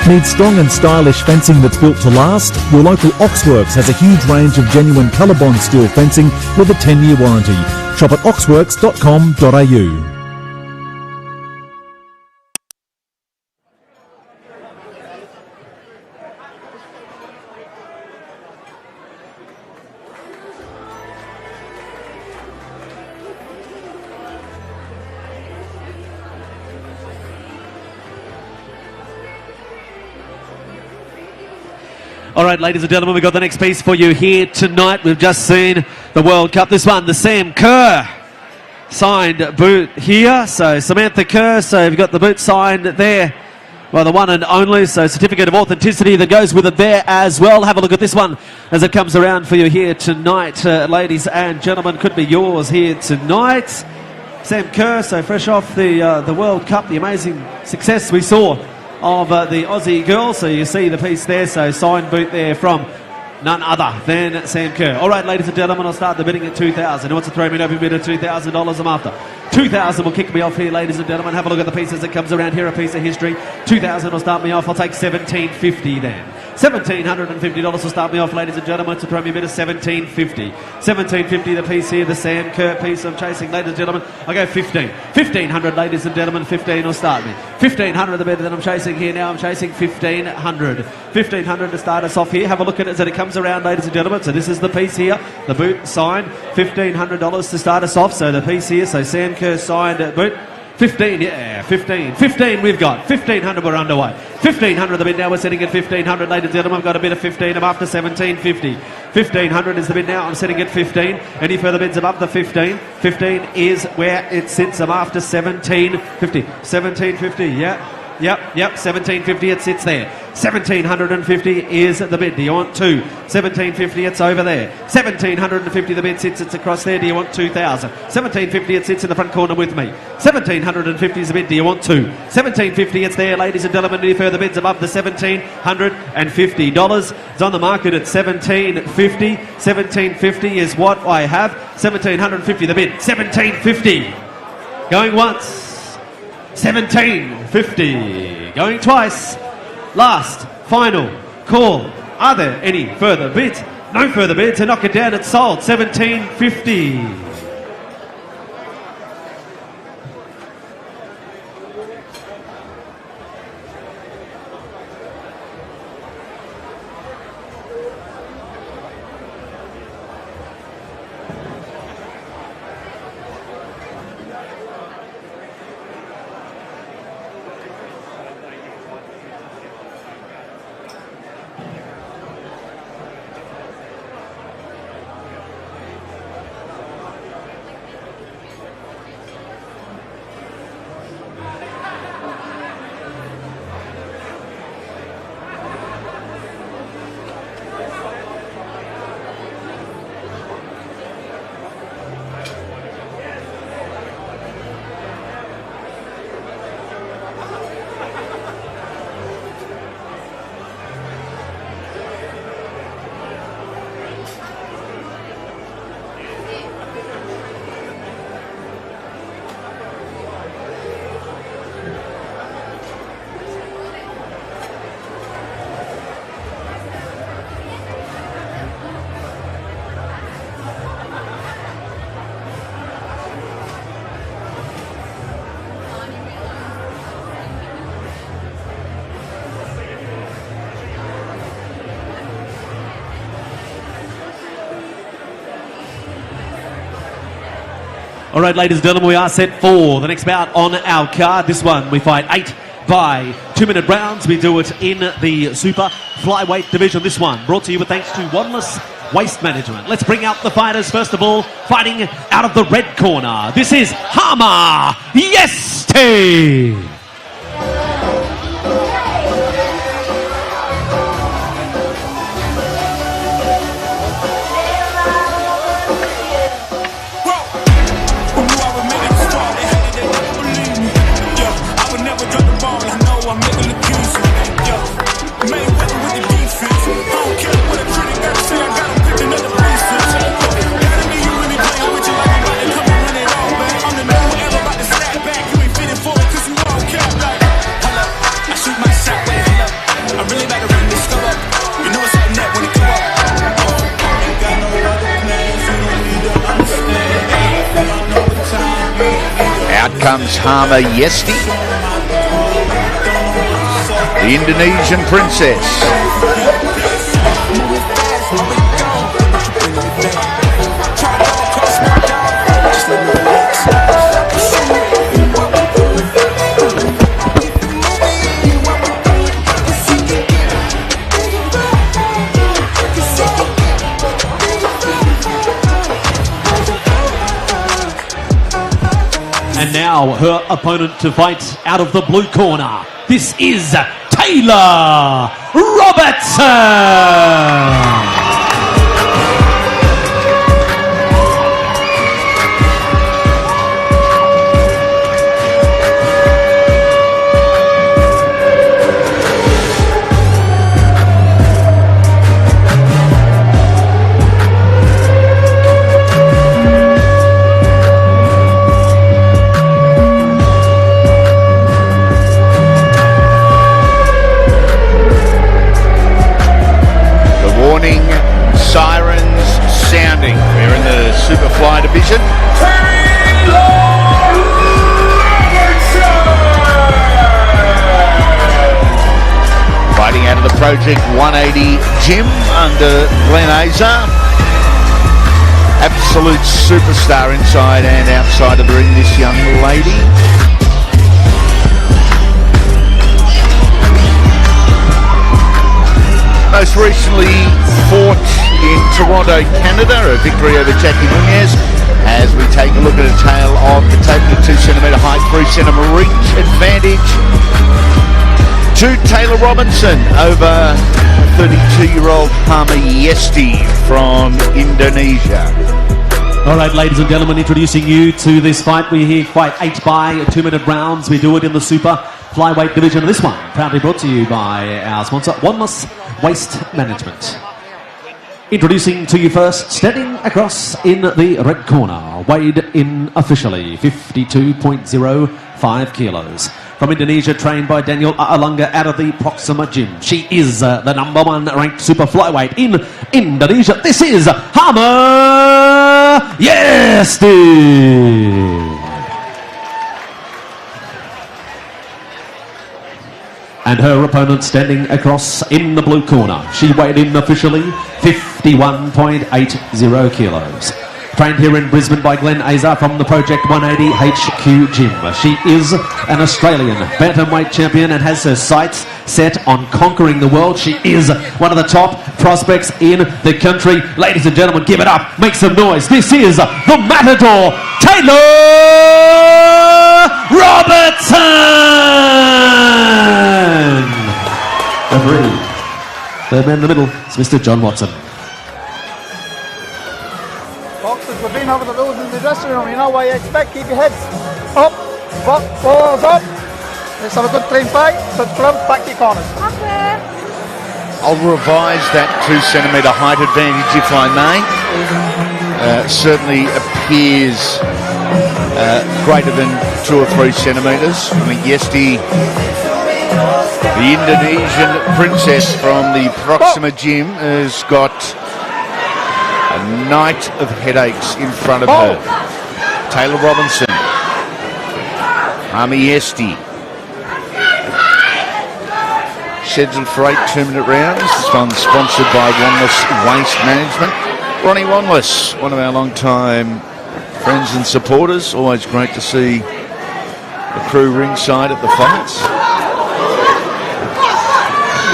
Need strong and stylish fencing that's built to last? Your local Oxworks has a huge range of genuine Colorbond steel fencing with a 10-year warranty. Shop at oxworks.com.au. All right, ladies and gentlemen, we've got the next piece for you here tonight. We've just seen the World Cup. This one, the Sam Kerr signed boot here. So Samantha Kerr, so you've got the boot signed there by the one and only. So certificate of authenticity that goes with it there as well. Have a look at this one as it comes around for you here tonight. Ladies and gentlemen, could be yours here tonight. Sam Kerr, so fresh off the World Cup, the amazing success we saw of the Aussie girl. So you see the piece there, so signed boot there from none other than Sam Kerr. All right, ladies and gentlemen, I'll start the bidding at $2,000. Who wants to throw me an open bid at $2,000? I'm after $2,000 will kick me off here, ladies and gentlemen. Have a look at the pieces that comes around here, a piece of history. $2,000 will start me off. I'll take $1,750 then. $1,750 will start me off, ladies and gentlemen. To throw me a bid of $1,750. $1,750 the piece here, the Sam Kerr piece I'm chasing, ladies and gentlemen. I'll go $1,500. $1,500, ladies and gentlemen. 15 will start me. $1,500 the bid that I'm chasing here now. I'm chasing $1,500. $1,500 to start us off here. Have a look at it as it comes around, ladies and gentlemen. So this is the piece here, the boot signed. $1,500 to start us off. So the piece here, so Sam Kerr signed boot. 15, yeah, 15. 15 we've got. 1,500 we're underway. 1,500 the bid now. We're sitting at 1,500, ladies and gentlemen. I've got a bid of 15. I'm after 1,750. 1,500 is the bid now. I'm sitting at 15. Any further bids above the 15? 15 is where it sits. I'm after 1,750. 1,750, yeah. Yep, 1,750 it sits there. 1,750 is the bid. Do you want 2? 1,750 it's over there. 1,750 the bid sits, it's across there. Do you want 2,000? 1,750 it sits in the front corner with me. 1,750 is the bid. Do you want 2? 1,750 it's there, ladies and gentlemen. Any further bids above the $1,750? It's on the market at 1,750. 1,750 is what I have. 1,750 the bid. 1,750. Going once. 1,750. Going twice. Last, final call. Are there any further bids? No further bid to knock it down. It's sold. 17.50. All right, ladies and gentlemen, we are set for the next bout on our card. This one, we fight 8 by 2-minute rounds. We do it in the super flyweight division. This one brought to you with thanks to Wadless Waste Management. Let's bring out the fighters. First of all, fighting out of the red corner. This is AEST. Comes AEST, the Indonesian princess. And now her opponent to fight out of the blue corner. This is Taylah Robertson. Sirens sounding. We're in the Superfly division. Fighting out of the Project 180 gym under Glen Aza. Absolute superstar inside and outside of the ring, this young lady. Most recently fought in Toronto, Canada, a victory over Jackie Nunez. As we take a look at a tale of the taking a 2 centimetre height, 3 centimetre reach advantage to Taylah Robertson over 32-year-old AEST from Indonesia. All right, ladies and gentlemen, introducing you to this fight. We here fight 8 by 2-minute rounds. We do it in the super flyweight division. This one proudly brought to you by our sponsor, Wadless Waste Management. Introducing to you first, standing across in the red corner, weighed in officially 52.05 kilos. from Indonesia, trained by Daniel Aalanga out of the Proxima Gym. She is the #1 ranked super flyweight in Indonesia. This is Hama Yesti. And her opponent standing across in the blue corner. She weighed in officially 51.80 kilos. Trained here in Brisbane by Glenn Azar from the Project 180 HQ Gym. She is an Australian bantamweight champion and has her sights set on conquering the world. She is one of the top prospects in the country. Ladies and gentlemen, give it up. Make some noise. This is the Matador, Taylah Robertson. Referee. Third man in the middle is Mr. John Watson. Boxers, we've been over the rules in the dressing room. You know what you expect. Keep your heads up, balls up. Let's have a good clean fight. Touch gloves, back to your corners. I'll revise that 2 centimetre height advantage if I may. Certainly appears greater than 2 or 3 centimetres. I mean, Yesti, the Indonesian princess from the Proxima Gym, has got a night of headaches in front of her. Taylah Robertson, Hama Yesti. Scheduled for 8 2-minute rounds. This one's sponsored by Wanless Waste Management. Ronnie Wanless, one of our long-time friends and supporters. Always great to see the crew ringside at the fights.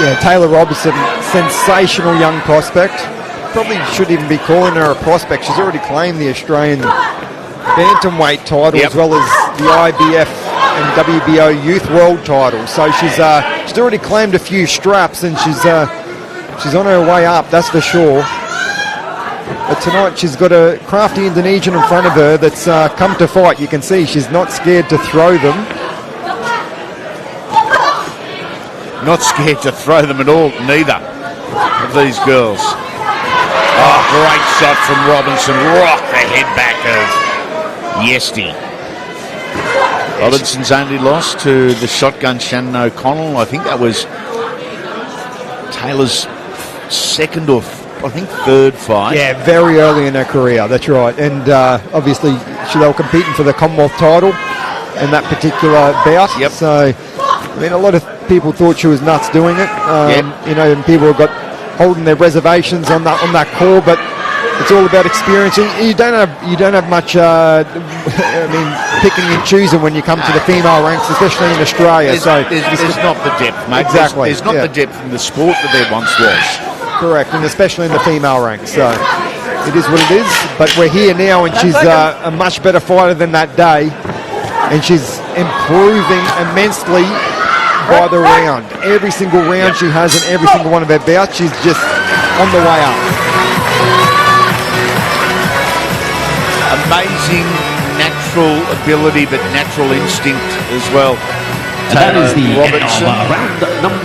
Yeah, Taylah Robertson, sensational young prospect. Probably shouldn't even be calling her a prospect. She's already claimed the Australian bantamweight title, as well as the IBF and WBO Youth World title. So she's already claimed a few straps, and she's on her way up, that's for sure. But tonight she's got a crafty Indonesian in front of her that's come to fight. You can see she's not scared to throw them. Not scared to throw them at all, neither of these girls. Oh, great shot from Robinson. Rock the head back of Yesti. Robinson's only lost to the shotgun Shannon O'Connell. I think that was Taylor's second or I think third fight. Yeah, very early in her career, that's right. And obviously they were competing for the Commonwealth title in that particular bout. Yep. So, I mean, a lot of people thought she was nuts doing it. You know, and people have got holding their reservations on that call, but it's all about experience. You don't have much. I mean, picking and choosing when you come to the female ranks, especially in Australia. There's not the depth, mate. Exactly. There's not the depth in the sport that there once was. Correct, and especially in the female ranks. So it is what it is. But we're here now, and she's a much better fighter than that day, and she's improving immensely by the round. Every single round she has in every single one of her bouts, she's just on the way up. Amazing natural ability, but natural instinct as well. And that is the Robertson round #1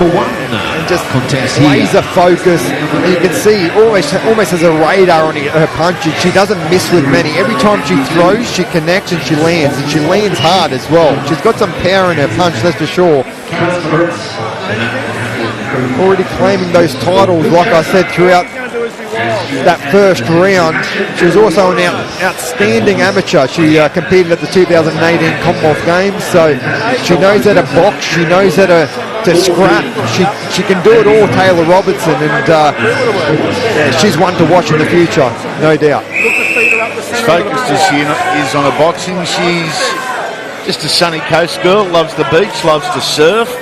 just contest laser focus. And you can see almost has a radar on her punches. She doesn't miss with many. Every time she throws, she connects and she lands hard as well. She's got some power in her punch, that's for sure. Already claiming those titles, like I said, throughout that first round. She was also an outstanding amateur. She competed at the 2018 Commonwealth Games, so she knows how to box, she knows how to scrap. She can do it all, Taylah Robertson, and she's one to watch in the future, no doubt. As focused as she is on her boxing, she's just a sunny coast girl, loves the beach, loves to surf,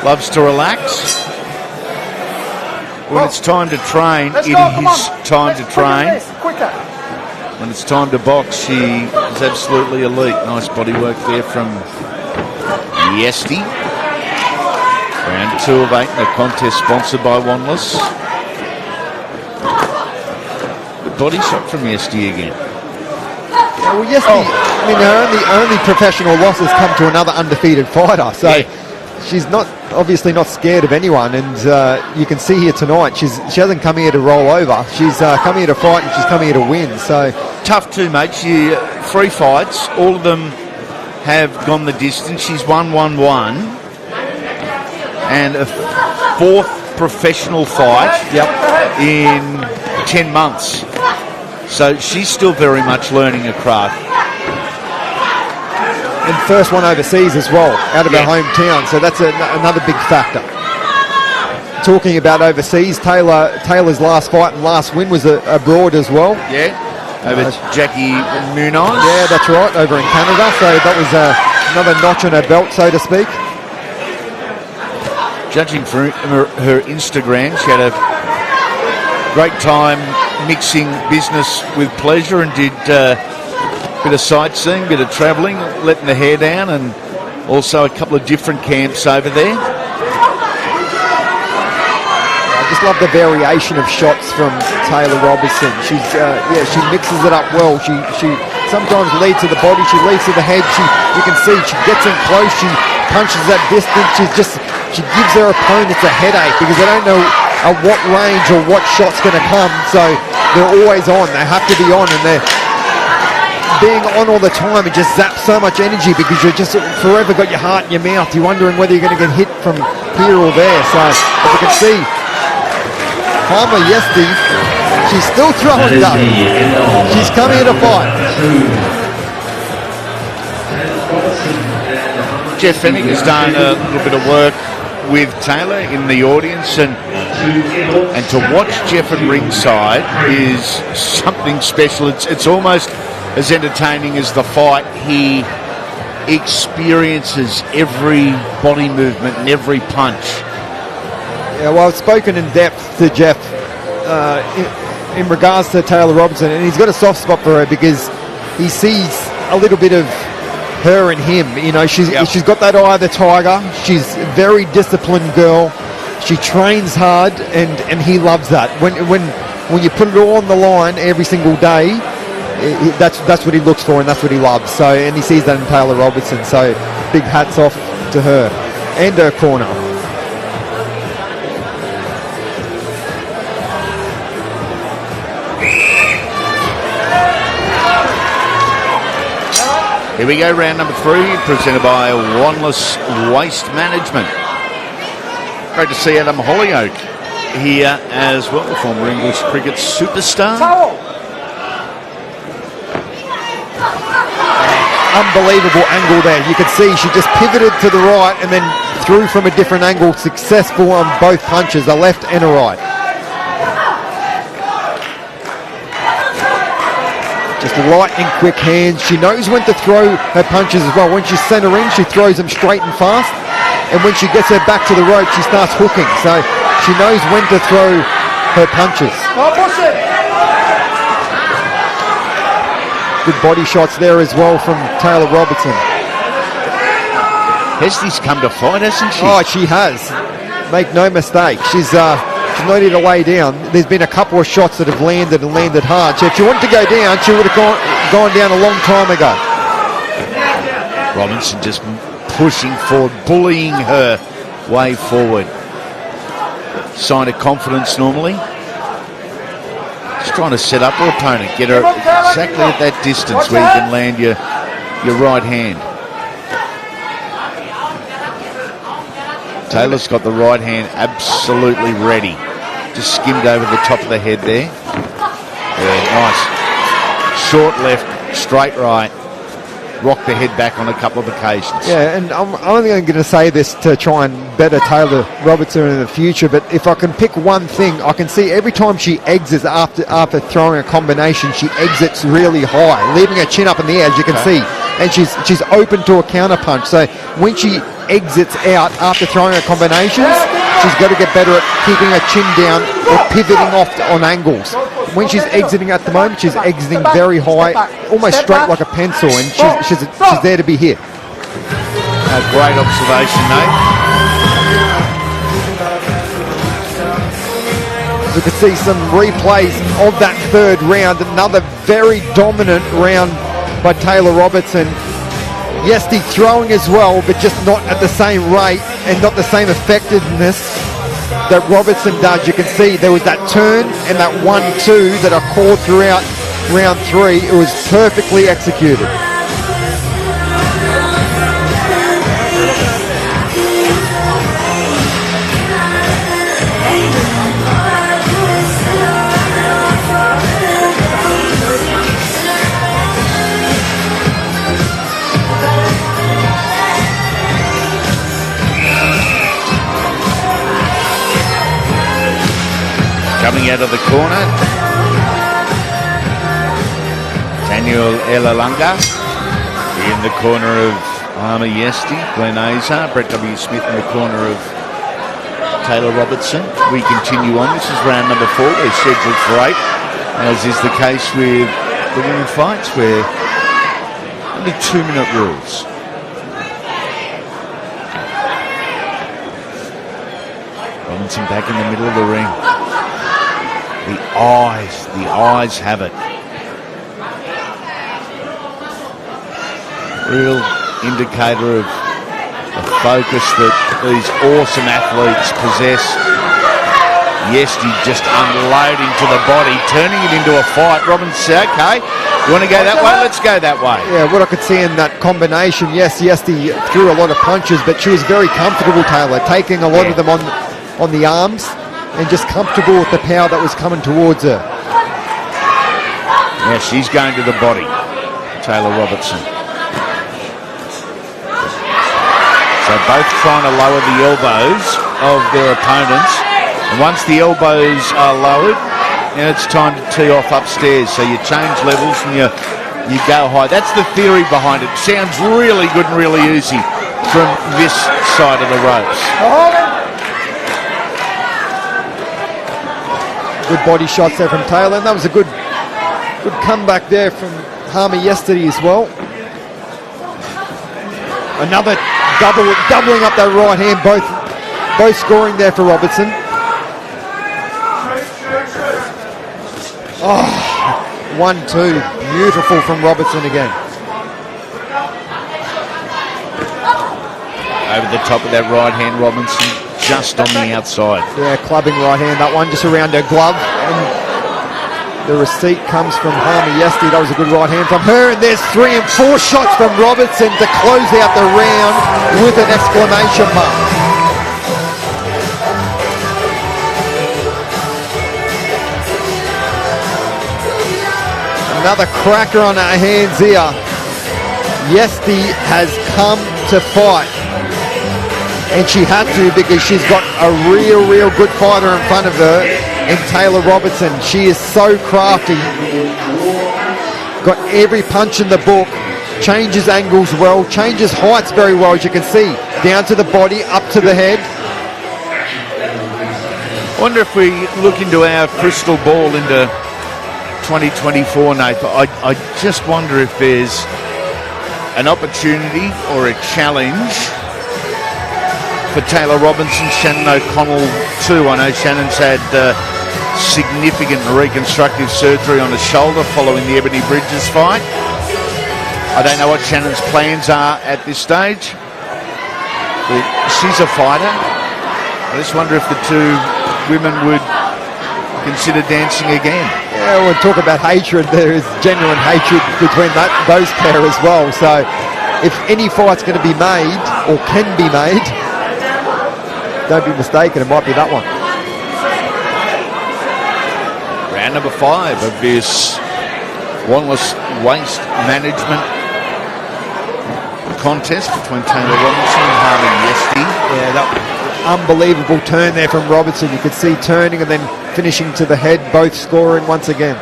loves to relax. When it's time to train, it is time to train. When it's time to box, she is absolutely elite. Nice body work there from Yesti. Round 2 of 8 in the contest, sponsored by Wanless. Good body shot from Yesti again. Well, Yesti, I mean, her only professional losses come to another undefeated fighter, so she's obviously not scared of anyone, and you can see here tonight she hasn't come here to roll over. She's come here to fight, and she's come here to win. So tough too, mate. She 3 fights, all of them have gone the distance. She's won 1-1 and a 4th professional fight in 10 months. So she's still very much learning her craft. And first one overseas as well, out of her hometown. So that's another big factor. Talking about overseas, Taylor's last fight and last win was abroad as well. Yeah, over Jackie Munoz. Yeah, that's right, over in Canada. So that was another notch on her belt, so to speak. Judging from her Instagram, she had a great time mixing business with pleasure and did a bit of sightseeing, a bit of travelling, letting the hair down, and also a couple of different camps over there. I just love the variation of shots from Taylah Robertson. She's she mixes it up well. She sometimes leads to the body, she leads to the head. You can see she gets in close, she punches that distance. She gives her opponents a headache because they don't know at what range or what shot's going to come. So they're always on. They have to be on, and they're being on all the time. It just zaps so much energy because you're just forever got your heart in your mouth. You're wondering whether you're going to get hit from here or there. So as you can see, Palmer Yesti, she's still throwing it up. She's coming in to fight. Jeff Fennick has done a little bit of work with Taylah in the audience, and to watch Jeff at ringside is something special. It's almost as entertaining as the fight. He experiences every body movement and every punch. Yeah, well, I've spoken in depth to Jeff in regards to Taylah Robertson, and he's got a soft spot for her because he sees a little bit of her and him. You know, she's got that eye of the tiger. She's a very disciplined girl. She trains hard, and he loves that. When you put it all on the line every single day, that's what he looks for, and that's what he loves. So, and he sees that in Taylah Robertson. So, big hats off to her and her corner. Here we go, round number 3, presented by Wanless Waste Management. Great to see Adam Hollyoake here as well, former English cricket superstar. Unbelievable angle there. You could see she just pivoted to the right and then threw from a different angle, successful on both punches, a left and a right. Just light and quick hands. She knows when to throw her punches as well. When she's centering, she throws them straight and fast. And when she gets her back to the rope, she starts hooking. So she knows when to throw her punches. Good body shots there as well from Taylah Robertson. Hestie's come to fight, hasn't she? Oh, she has. Make no mistake. She's not here to lay down. There's been a couple of shots that have landed and landed hard. So if she wanted to go down, she would have gone down a long time ago. Robinson just pushing forward, bullying her way forward. Sign of confidence normally. Just trying to set up her opponent, get her exactly at that distance where you can land your right hand. Taylor's got the right hand absolutely ready. Just skimmed over the top of the head there. Yeah, nice. Short left, straight right. Rock the head back on a couple of occasions. Yeah, and I'm only going to say this to try and better Taylah Robertson in the future, but if I can pick one thing, I can see every time she exits after throwing a combination, she exits really high, leaving her chin up in the air, as you can see. And she's open to a counter punch. So when she exits out after throwing her combinations, she's got to get better at keeping her chin down or pivoting off on angles. When she's exiting at the moment, she's exiting very high, almost straight like a pencil, and she's there to be hit. A great observation, Nate. We could see some replays of that third round. Another very dominant round by Taylah Robertson. Yesti throwing as well, but just not at the same rate and not the same effectiveness that Robertson does. You can see there was that turn and that 1-2 that are called throughout round 3. It was perfectly executed. Coming out of the corner, Daniel Elalunga. In the corner of AEST, Glenn Azar. Brett W. Smith in the corner of Taylah Robertson. We continue on. This is round number 4. We're scheduled for 8, as is the case with the women fights, where only 2-minute rules. Robinson back in the middle of the ring. The eyes have it. Real indicator of the focus that these awesome athletes possess. Yesti just unloading to the body, turning it into a fight. Robinson said, okay, you want to go that way? Let's go that way. Yeah, what I could see in that combination, yes, Yesti threw a lot of punches, but she was very comfortable, Taylah, taking a lot of them on the arms and just comfortable with the power that was coming towards her. Yeah, she's going to the body, Taylah Robertson. So both trying to lower the elbows of their opponents. And once the elbows are lowered, now it's time to tee off upstairs. So you change levels and you go high. That's the theory behind it. Sounds really good and really easy from this side of the ropes. Good body shots there from Taylah. And that was a good comeback there from Harmer yesterday as well. Another doubling up that right hand, both scoring there for Robertson. Oh, 1-2, beautiful from Robertson again. Over the top of that right hand, Robinson, just on the outside. Yeah, clubbing right hand, that one just around her glove. And the receipt comes from Harmer Yesti. That was a good right hand from her. And there's 3 and 4 shots from Robertson to close out the round with an exclamation mark. Another cracker on her hands here. Yesti has come to fight. And she had to, because she's got a real good fighter in front of her. And Taylah Robertson, she is so crafty. Got every punch in the book. Changes angles well. Changes heights very well, as you can see. Down to the body, up to the head. I wonder if we look into our crystal ball into 2024, Nathan. I just wonder if there's an opportunity or a challenge for Taylah Robinson, Shannon O'Connell too. I know Shannon's had significant reconstructive surgery on his shoulder following the Ebony Bridges fight. I don't know what Shannon's plans are at this stage, but she's a fighter. I just wonder if the two women would consider dancing again. Yeah, we'll talk about hatred. There is genuine hatred between those pair as well. So if any fight's going to be made or can be made, don't be mistaken, it might be that one. Round number 5 of this Wanless Waste Management contest between Taylah Robinson and Harmer Yesti. Yeah, that unbelievable turn there from Robertson. You could see turning and then finishing to the head, both scoring once again.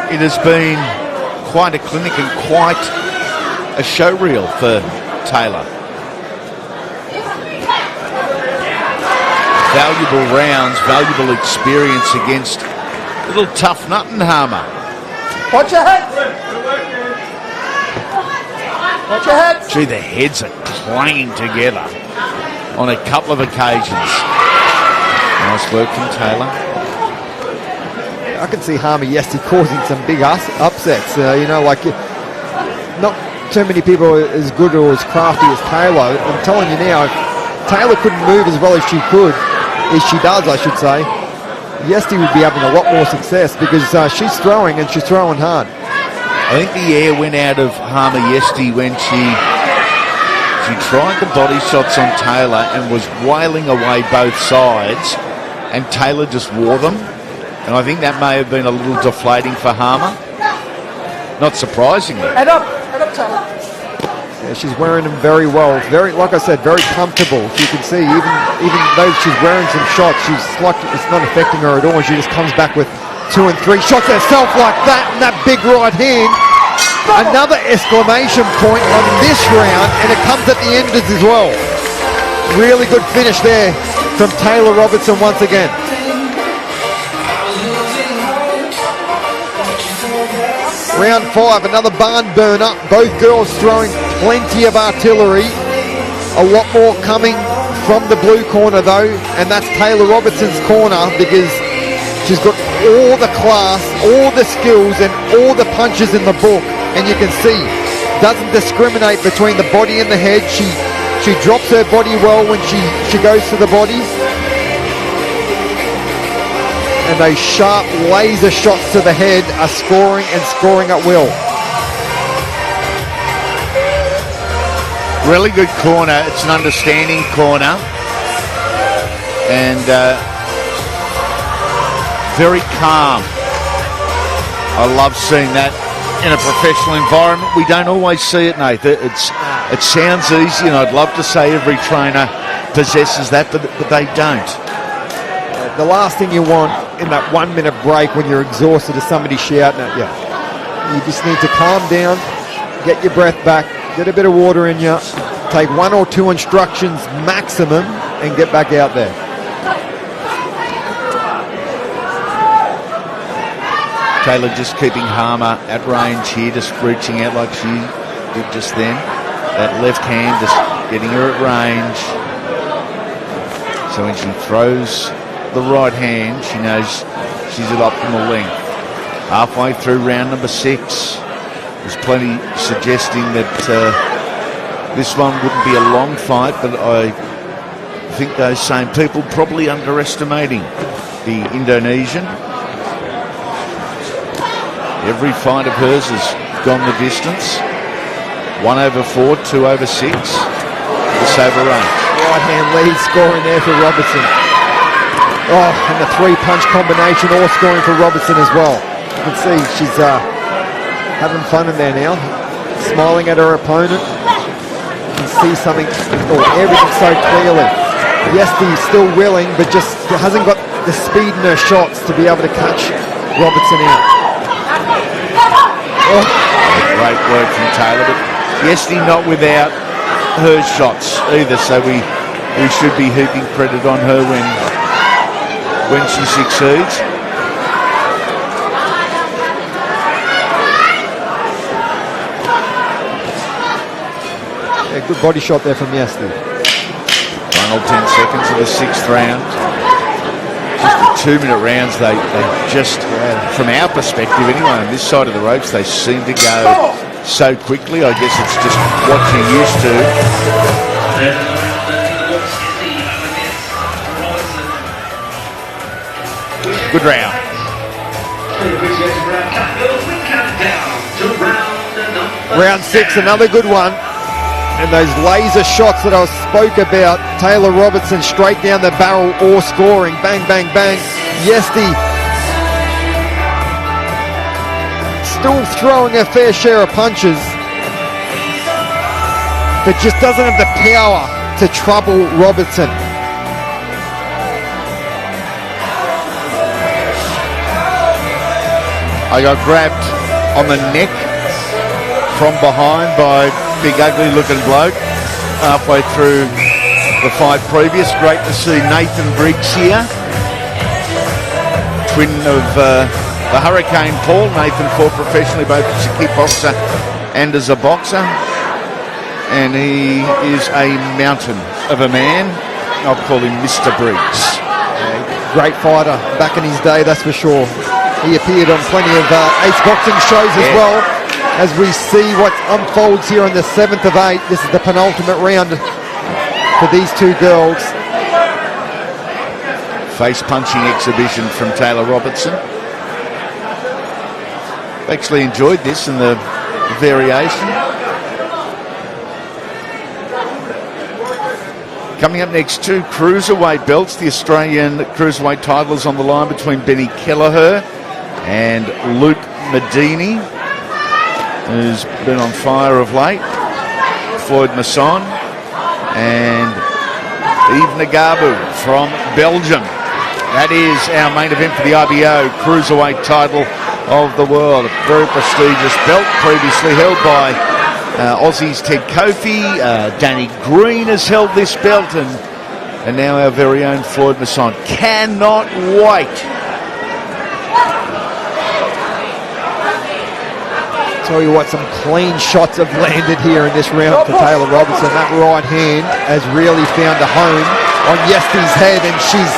It has been quite a clinic and quite a showreel for Taylah. Valuable rounds, valuable experience against little tough nut and Harmer. Watch your head! Watch your head! Gee, the heads are clanging together on a couple of occasions. Nice work from Taylah. I can see Harmer Yesti causing some big upsets. Not too many people are as good or as crafty as Taylah. I'm telling you now, if Taylah couldn't move as well as she does, I should say, Yesti would be having a lot more success, because she's throwing and she's throwing hard. I think the air went out of Harmer Yesti when she tried the body shots on Taylah and was wailing away both sides, and Taylah just wore them. And I think that may have been a little deflating for Harmer. Not surprisingly. Head up, Taylah. Yeah, she's wearing them very well. Very, like I said, very comfortable. You can see, even though she's wearing some shots, she's like it's not affecting her at all. She just comes back with 2 and 3 shots herself like that, and that big right hand. Another exclamation point on this round, and it comes at the end as well. Really good finish there from Taylah Robertson once again. Round 5, another barn burn up. Both girls throwing plenty of artillery. A lot more coming from the blue corner though, and that's Taylah Robertson's corner because she's got all the class, all the skills, and all the punches in the book. And you can see, doesn't discriminate between the body and the head. She drops her body well when she goes to the body. And those sharp laser shots to the head are scoring and scoring at will. Really good corner. It's an understanding corner. And very calm. I love seeing that in a professional environment. We don't always see it, Nathan. It sounds easy, and I'd love to say every trainer possesses that, but they don't. The last thing you want in that 1 minute break when you're exhausted is somebody shouting at you. You just need to calm down, get your breath back, get a bit of water in you, take 1 or 2 instructions maximum, and get back out there. Taylah just keeping Harmer at range here, just reaching out like she did just then. That left hand just getting her at range. So when she throws the right hand, she knows she's at optimal length. Halfway through round number 6, there's plenty suggesting that this one wouldn't be a long fight, but I think those same people probably underestimating the Indonesian. Every fight of hers has gone the distance. 1 over 4, 2 over 6. This over range. Right hand lead scoring there for Robertson. Oh, and the 3-punch combination all scoring for Robertson as well. You can see she's having fun in there now, smiling at her opponent. You can see something, everything so clearly. Yes, he's still willing, but just hasn't got the speed in her shots to be able to catch Robertson out. Oh. Great work from Taylah, but Yesti not without her shots either, so we should be heaping credit on her when she succeeds. Yeah, good body shot there from Yesti. Final 10 seconds of the 6th round. Just the 2-minute rounds, they just, from our perspective anyway, on this side of the ropes, they seem to go so quickly. I guess it's just what you're used to. Good round. Round 6, another good one. And those laser shots that I spoke about, Taylah Robertson straight down the barrel, all scoring. Bang, bang, bang. Yesti still throwing a fair share of punches, but just doesn't have the power to trouble Robertson. I got grabbed on the neck from behind by big ugly looking bloke halfway through the fight previous. Great to see Nathan Briggs here, twin of the Hurricane Paul. Nathan fought professionally both as a kickboxer and as a boxer, and he is a mountain of a man. I'll call him Mr. Briggs. Great fighter back in his day, that's for sure. He appeared on plenty of AEST boxing shows as well. As we see what unfolds here on the 7th of 8, this is the penultimate round for these two girls. Face punching exhibition from Taylah Robertson. Actually enjoyed this in the variation. Coming up next, 2 cruiserweight belts. The Australian Cruiserweight Title is on the line between Benny Kelleher and Luke Modini, who's been on fire of late. Floyd Masson, and Yves Ngabu from Belgium. That is our main event for the IBO Cruiserweight Title of the world. A very prestigious belt, previously held by Aussie's Ted Kofi. Danny Green has held this belt, and now our very own Floyd Masson. Cannot wait. Tell you what, some clean shots have landed here in this round for Taylah Robertson. That right hand has really found a home on Yesti's head, and she's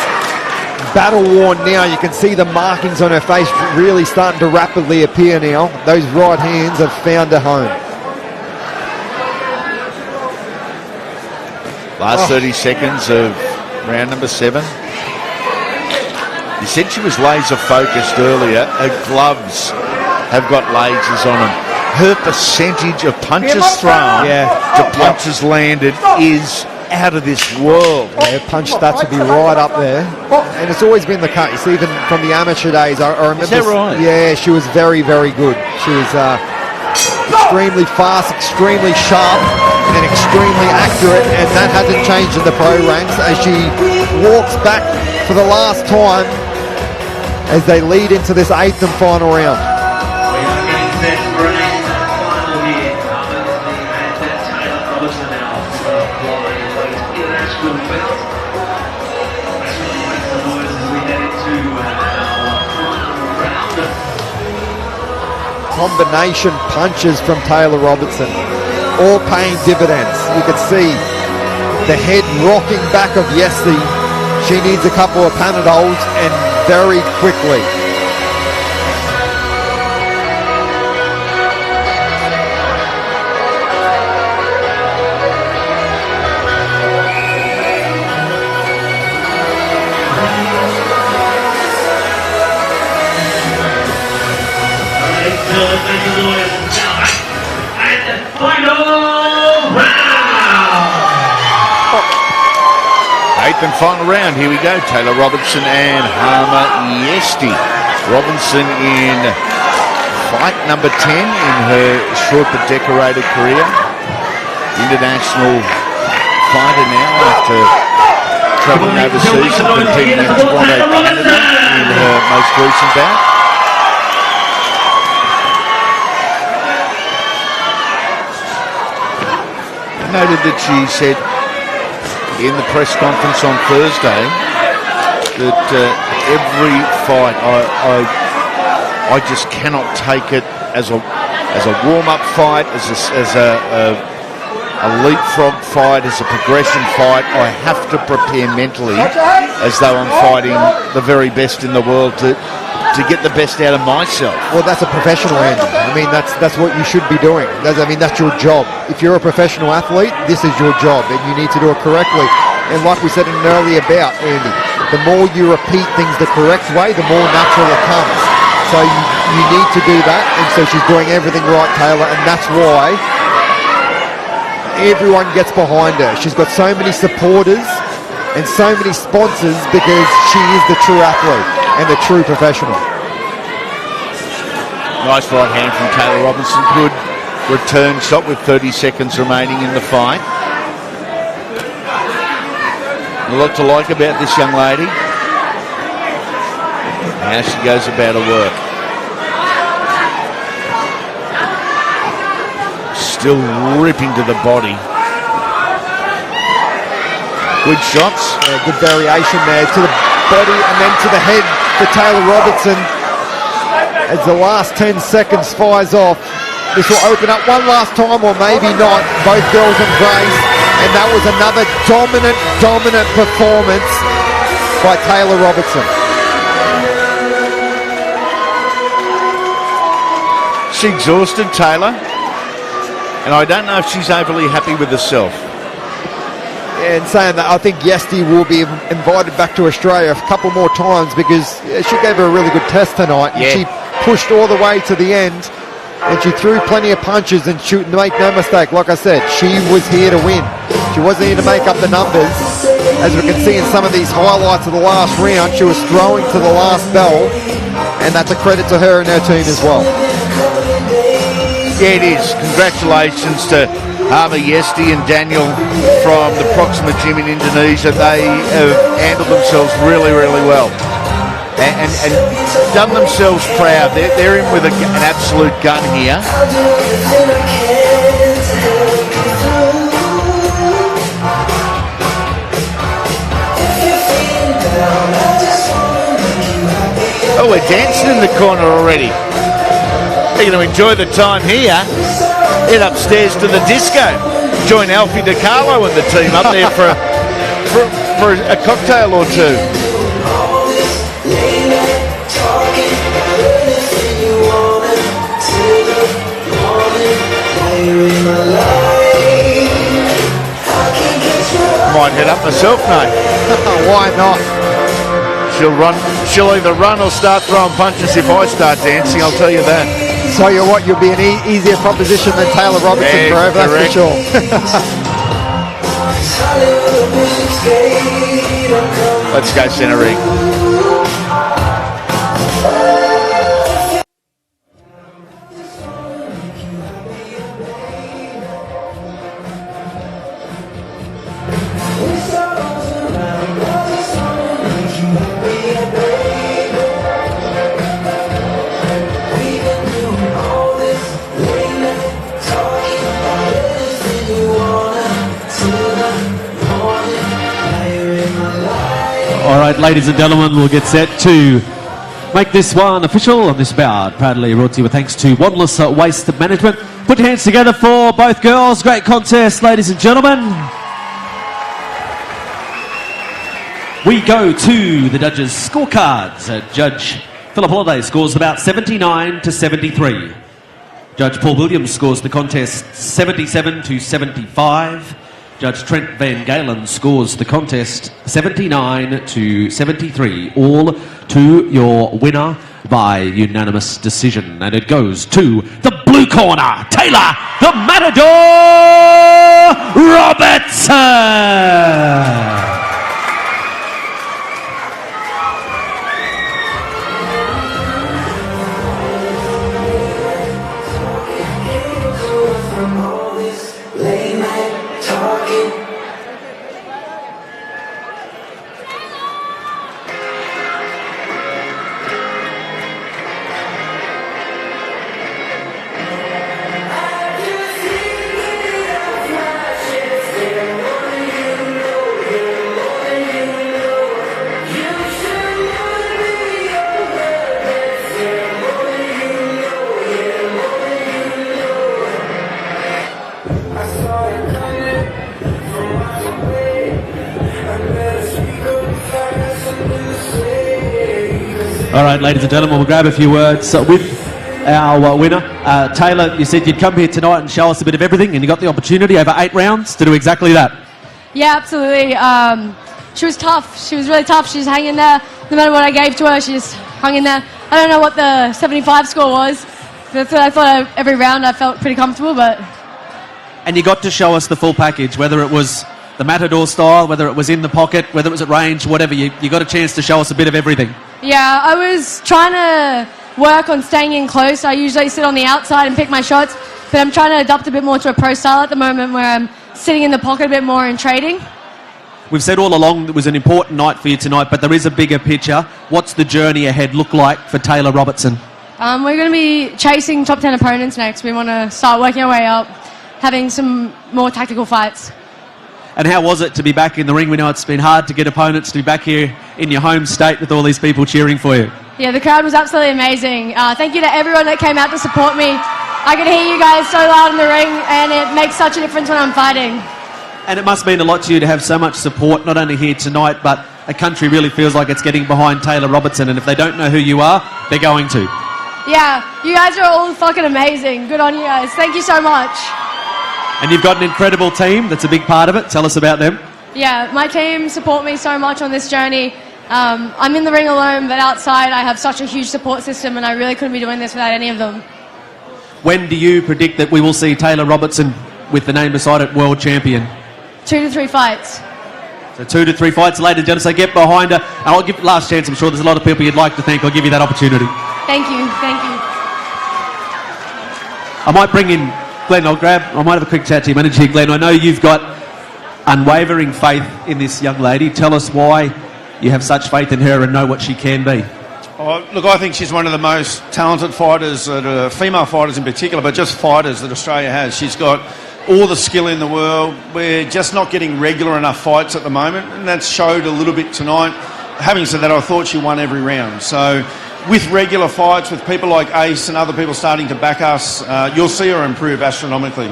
battle-worn now. You can see the markings on her face really starting to rapidly appear now. Those right hands have found a home. Last 30 seconds of round number 7. You said she was laser focused earlier. Her gloves have got lasers on them. Her percentage of punches thrown to punches landed is out of this world. Yeah, punch stats would be right up there. And it's always been the case, even from the amateur days. I remember. Is that right? Yeah, she was very, very good. She was extremely fast, extremely sharp, and extremely accurate, and that hasn't changed in the pro ranks as she walks back for the last time as they lead into this 8th and final round. Combination punches from Taylah Robertson, all paying dividends. You could see the head rocking back of Yesti. She needs a couple of Panadols, and very quickly. And final round, here we go. Taylah Robertson and Yesti. Robinson in fight number 10 in her short but decorated career. International fighter now after travelling overseas and competing in Toronto, Canada in her most recent bout. I noted that she said in the press conference on Thursday that every fight I just cannot take it as a warm-up fight, as a leapfrog fight, as a progression fight. I have to prepare mentally as though I'm fighting the very best in the world to get the best out of myself. Well, that's a professional, Andy. I mean, that's what you should be doing. That's your job. If you're a professional athlete, this is your job, and you need to do it correctly. And like we said in an earlier bout, Andy, the more you repeat things the correct way, the more natural it comes. So you need to do that, and so she's doing everything right, Taylah, and that's why everyone gets behind her. She's got so many supporters and so many sponsors because she is the true athlete and the true professional. Nice right hand from Taylah Robertson. Good return shot with 30 seconds remaining in the fight. A lot to like about this young lady. How she goes about her work. Still ripping to the body. Good shots. Good variation there to the body and then to the head for Taylah Robertson. As the last 10 seconds fires off, this will open up one last time, or maybe not. Both girls embrace, and that was another dominant performance by Taylah Robertson. She's exhausted, Taylah, and I don't know if she's overly happy with herself. And saying that, I think Yesti will be invited back to Australia a couple more times because she gave her a really good test tonight. And she pushed all the way to the end, and she threw plenty of punches, and make no mistake, like I said, she was here to win. She wasn't here to make up the numbers. As we can see in some of these highlights of the last round, she was throwing to the last bell, and that's a credit to her and her team as well. Yeah, it is. Congratulations to Harvey Yesti and Daniel from the Proxima Gym in Indonesia. They have handled themselves really, really well and done themselves proud. They're in with an absolute gun here. Oh, we're dancing in the corner already. They're going to enjoy the time here. Head upstairs to the disco. Join Alfie DiCarlo and the team up there for a cocktail or two. Might head up myself, mate. Why not? She'll either run or start throwing punches if I start dancing, I'll tell you that. Tell you what, you'll be an easier proposition than Taylah Robertson forever, that's for sure. Let's go centre ring. All right, ladies and gentlemen, we'll get set to make this one official on this bout. Proudly brought to you with thanks to Wanless Waste Management. Put your hands together for both girls. Great contest, ladies and gentlemen. We go to the judges' scorecards. Judge Philip Holiday scores about 79 to 73. Judge Paul Williams scores the contest 77 to 75. Judge Trent Van Galen scores the contest 79 to 73. All to your winner by unanimous decision. And it goes to the blue corner, Taylah the Matador Robertson. All right, ladies and gentlemen, we'll grab a few words with our winner. Taylah, you said you'd come here tonight and show us a bit of everything, and you got the opportunity over 8 rounds to do exactly that. Yeah, absolutely. She was tough. She was really tough. She was hanging there. No matter what I gave to her, she just hung in there. I don't know what the 75 score was. That's what I thought every round I felt pretty comfortable, but... And you got to show us the full package, whether it was the Matador style, whether it was in the pocket, whether it was at range, whatever. You got a chance to show us a bit of everything. Yeah, I was trying to work on staying in close. I usually sit on the outside and pick my shots, but I'm trying to adapt a bit more to a pro style at the moment where I'm sitting in the pocket a bit more and trading. We've said all along it was an important night for you tonight, but there is a bigger picture. What's the journey ahead look like for Taylah Robertson? We're going to be chasing top 10 opponents next. We want to start working our way up, having some more tactical fights. And how was it to be back in the ring? We know it's been hard to get opponents to be back here in your home state with all these people cheering for you. Yeah, the crowd was absolutely amazing. Thank you to everyone that came out to support me. I could hear you guys so loud in the ring, and it makes such a difference when I'm fighting. And it must mean a lot to you to have so much support, not only here tonight, but the country really feels like it's getting behind Taylah Robertson, and if they don't know who you are, they're going to. Yeah, you guys are all fucking amazing. Good on you guys. Thank you so much. And you've got an incredible team that's a big part of it. Tell us about them. Yeah, my team support me so much on this journey. I'm in the ring alone, but outside I have such a huge support system, and I really couldn't be doing this without any of them. When do you predict that we will see Taylah Robertson with the name beside it, World Champion? 2 to 3 fights. So 2 to 3 fights, ladies and gentlemen, so get behind her. And I'll give last chance. I'm sure there's a lot of people you'd like to thank. I'll give you that opportunity. Thank you, thank you. I might bring in Glenn, I might have a quick chat to your manager here, Glenn. I know you've got unwavering faith in this young lady. Tell us why you have such faith in her and know what she can be. Oh, look, I think she's one of the most talented fighters, female fighters in particular, but just fighters that Australia has. She's got all the skill in the world. We're just not getting regular enough fights at the moment, and that showed a little bit tonight. Having said that, I thought she won every round. So with regular fights, with people like ACE and other people starting to back us, you'll see her improve astronomically.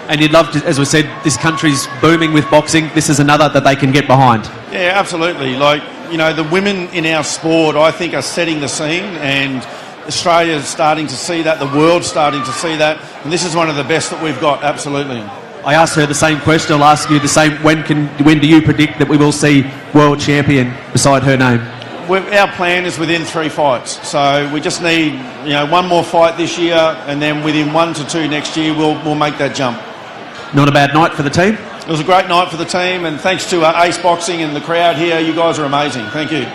And you'd love to, as we said, this country's booming with boxing. This is another that they can get behind. Yeah, absolutely. Like, you know, the women in our sport, I think, are setting the scene, and Australia's starting to see that, the world's starting to see that, and this is one of the best that we've got, absolutely. I asked her the same question. I'll ask you the same. When do you predict that we will see world champion beside her name? Our plan is within 3 fights, so we just need, you know, one more fight this year, and then within 1 to 2 next year, we'll make that jump. Not a bad night for the team? It was a great night for the team, and thanks to Ace Boxing and the crowd here, you guys are amazing. Thank you.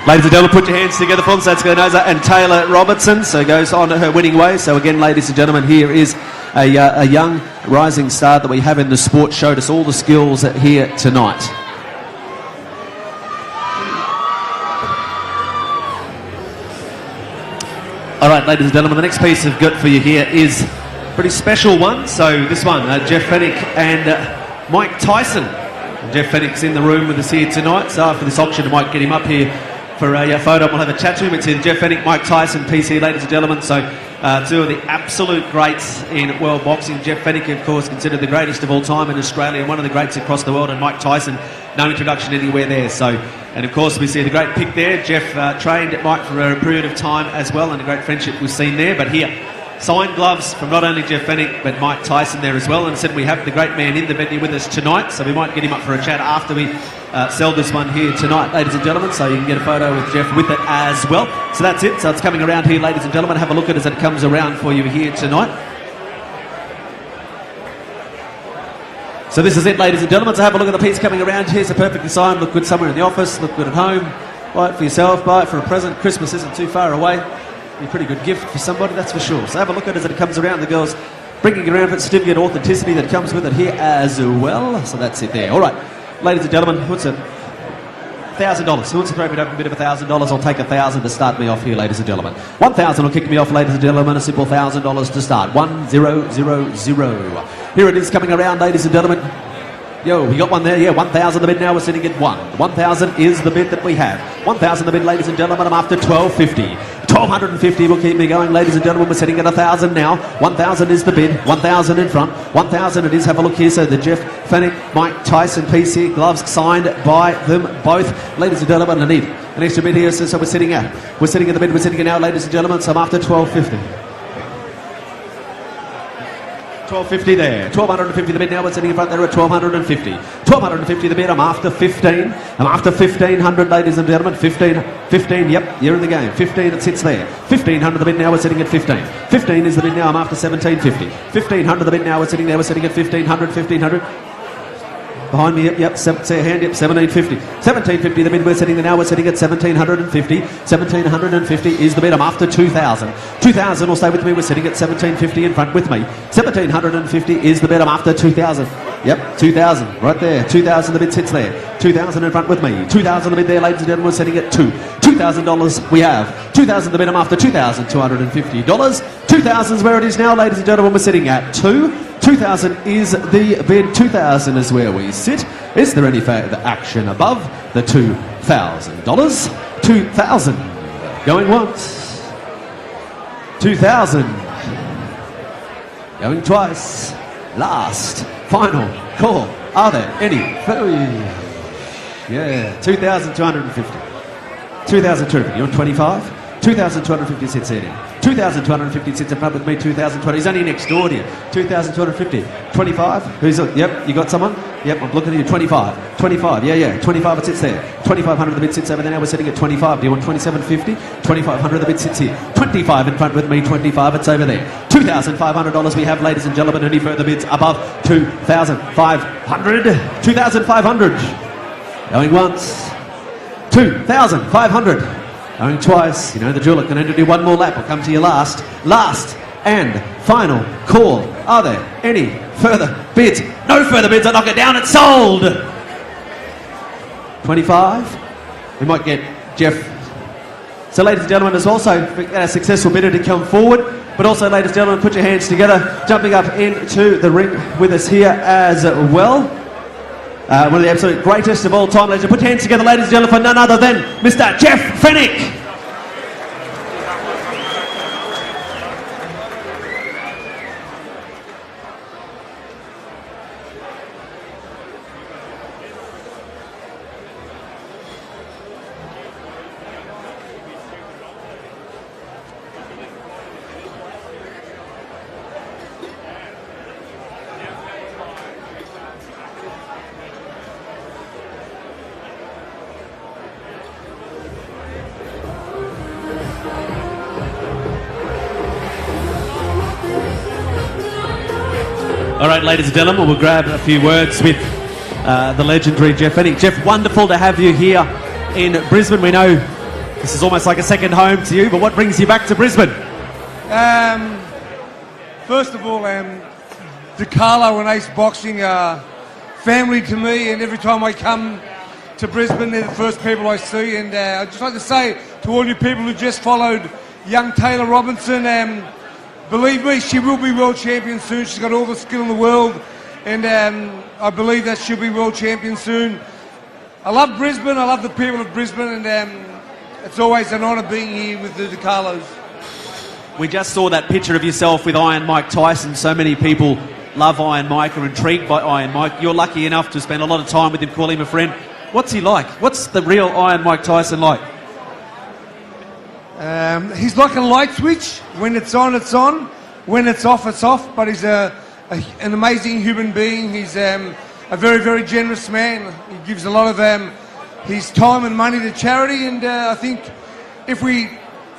Ladies and gentlemen, put your hands together for Satsuko and Taylah Robertson. So goes on her winning way. So again, ladies and gentlemen, here is a young rising star that we have in the sport. Showed us all the skills here tonight. All right, ladies and gentlemen, the next piece I've got for you here is a pretty special one. So this one, Jeff Fennick and Mike Tyson. Jeff Fennick's in the room with us here tonight. So after this auction, I might get him up here for a photo. We'll have a chat to him. It's Jeff Fennick, Mike Tyson, PC, ladies and gentlemen. So two of the absolute greats in world boxing. Jeff Fennick, of course, considered the greatest of all time in Australia, and one of the greats across the world. And Mike Tyson, no introduction anywhere there. So, and of course, we see the great pick there. Jeff trained Mike for a period of time as well, and a great friendship was seen there. But here, signed gloves from not only Jeff Fennick but Mike Tyson there as well. And said we have the great man in the venue with us tonight, so we might get him up for a chat after we sell this one here tonight, ladies and gentlemen, so you can get a photo with Jeff with it as well. So that's it. So it's coming around here, ladies and gentlemen. Have a look at it as it comes around for you here tonight. So this is it, ladies and gentlemen. So have a look at the piece coming around here. It's a perfectly signed. Look good somewhere in the office. Look good at home. Buy it for yourself. Buy it for a present. Christmas isn't too far away. Be a pretty good gift for somebody, that's for sure. So have a look at it as it comes around. The girls bringing it around for certificate of authenticity that comes with it here as well. So that's it there. All right, ladies and gentlemen, what's it? $1,000. Who wants to throw me up a bit of $1,000? I'll take 1,000 to start me off here, ladies and gentlemen. 1,000 will kick me off, ladies and gentlemen. A simple $1,000 to start. 1,000. Here it is coming around, ladies and gentlemen. Yo, we got one there, yeah, 1,000 the bid now, we're sitting at 1. 1,000 is the bid that we have. 1,000 the bid, ladies and gentlemen, I'm after 1,250. 1,250 will keep me going, ladies and gentlemen, we're sitting at 1,000 now. 1,000 is the bid, 1,000 in front. 1,000 it is, have a look here, so the Jeff Fennick, Mike Tyson PC gloves signed by them both. Ladies and gentlemen, I need an extra bid here, so we're sitting at the bid, we're sitting at now, ladies and gentlemen, so I'm after 1,250. 1,250 there. 1,250 the bid now. We're sitting in front there at 1,250. 1,250 the bid. I'm after 15. I'm after 1,500, ladies and gentlemen. 15. Yep, you're in the game. 15. It sits there. 1,500 the bid now. We're sitting at 15. 15 is the bid now. I'm after 1,750. 1,500 the bid now. We're sitting there. We're sitting at 1,500. 1,500. Behind me, yep, say a hand, yep, 1,750. 1,750 the bid, we're sitting there now, we're sitting at 1,750. 1,750 is the bid, I'm after 2,000. 2,000 will stay with me, we're sitting at 1,750 in front with me. 1,750 is the bid, I'm after 2,000. Yep, 2,000, right there. 2,000 the bid sits there. 2,000 in front with me. 2,000 the bid there, ladies and gentlemen, we're sitting at $2,000 we have. 2,000 the bid, I'm after $2,250. 2,000 is where it is now, ladies and gentlemen, we're sitting at 2,000 is the bid. 2,000 is where we sit. Is there any further action above the $2,000? 2,000. Going once. 2,000. Going twice. Last. Final call. Are there any? Yeah. 2,250. 2,250. You're on 25. 2,250 sits there. 2,250 sits in front with me. 2,020. He's only next door to you. 2,250. 25. Who's up? Yep. You got someone? Yep. I'm looking at you. 25. 25. Yeah. 25. It sits there. 2,500 the bid sits over there. Now we're sitting at 25. Do you want 2,750? 2,500 the bid sits here. 25 in front with me. 25. It's over there. $2,500 we have, ladies and gentlemen. Any further bids above 2,500? 2,500. Going once. 2,500. Going twice. You know the drill. It can only do one more lap. I'll come to you last. Last. and final call. Are there any further bids? No further bids. I knock it down. It's sold. 25. We might get Jeff. So, ladies and gentlemen, as well, so a successful bidder to come forward. But also, ladies and gentlemen, put your hands together. Jumping up into the ring with us here as well. One of the absolute greatest of all time. Ladies, put your hands together, ladies and gentlemen, for none other than Mr. Jeff Fennick. All right, ladies and gentlemen, we'll grab a few words with the legendary Jeff Fennick. Jeff, wonderful to have you here in Brisbane. We know this is almost like a second home to you, but what brings you back to Brisbane? First of all, Taylah and AEST Boxing are family to me, and every time I come to Brisbane, they're the first people I see. And I'd just like to say to all you people who just followed young Taylah Robertson, believe me, she will be world champion soon. She's got all the skill in the world, and I believe that she'll be world champion soon. I love Brisbane. I love the people of Brisbane, and it's always an honour being here with the Carlos. We just saw that picture of yourself with Iron Mike Tyson. So many people love Iron Mike, are intrigued by Iron Mike. You're lucky enough to spend a lot of time with him, call him a friend. What's he like? What's the real Iron Mike Tyson like? He's like a light switch. When it's on, it's on. When it's off, it's off. But he's an amazing human being. He's a very, very generous man. He gives a lot of his time and money to charity. And I think if we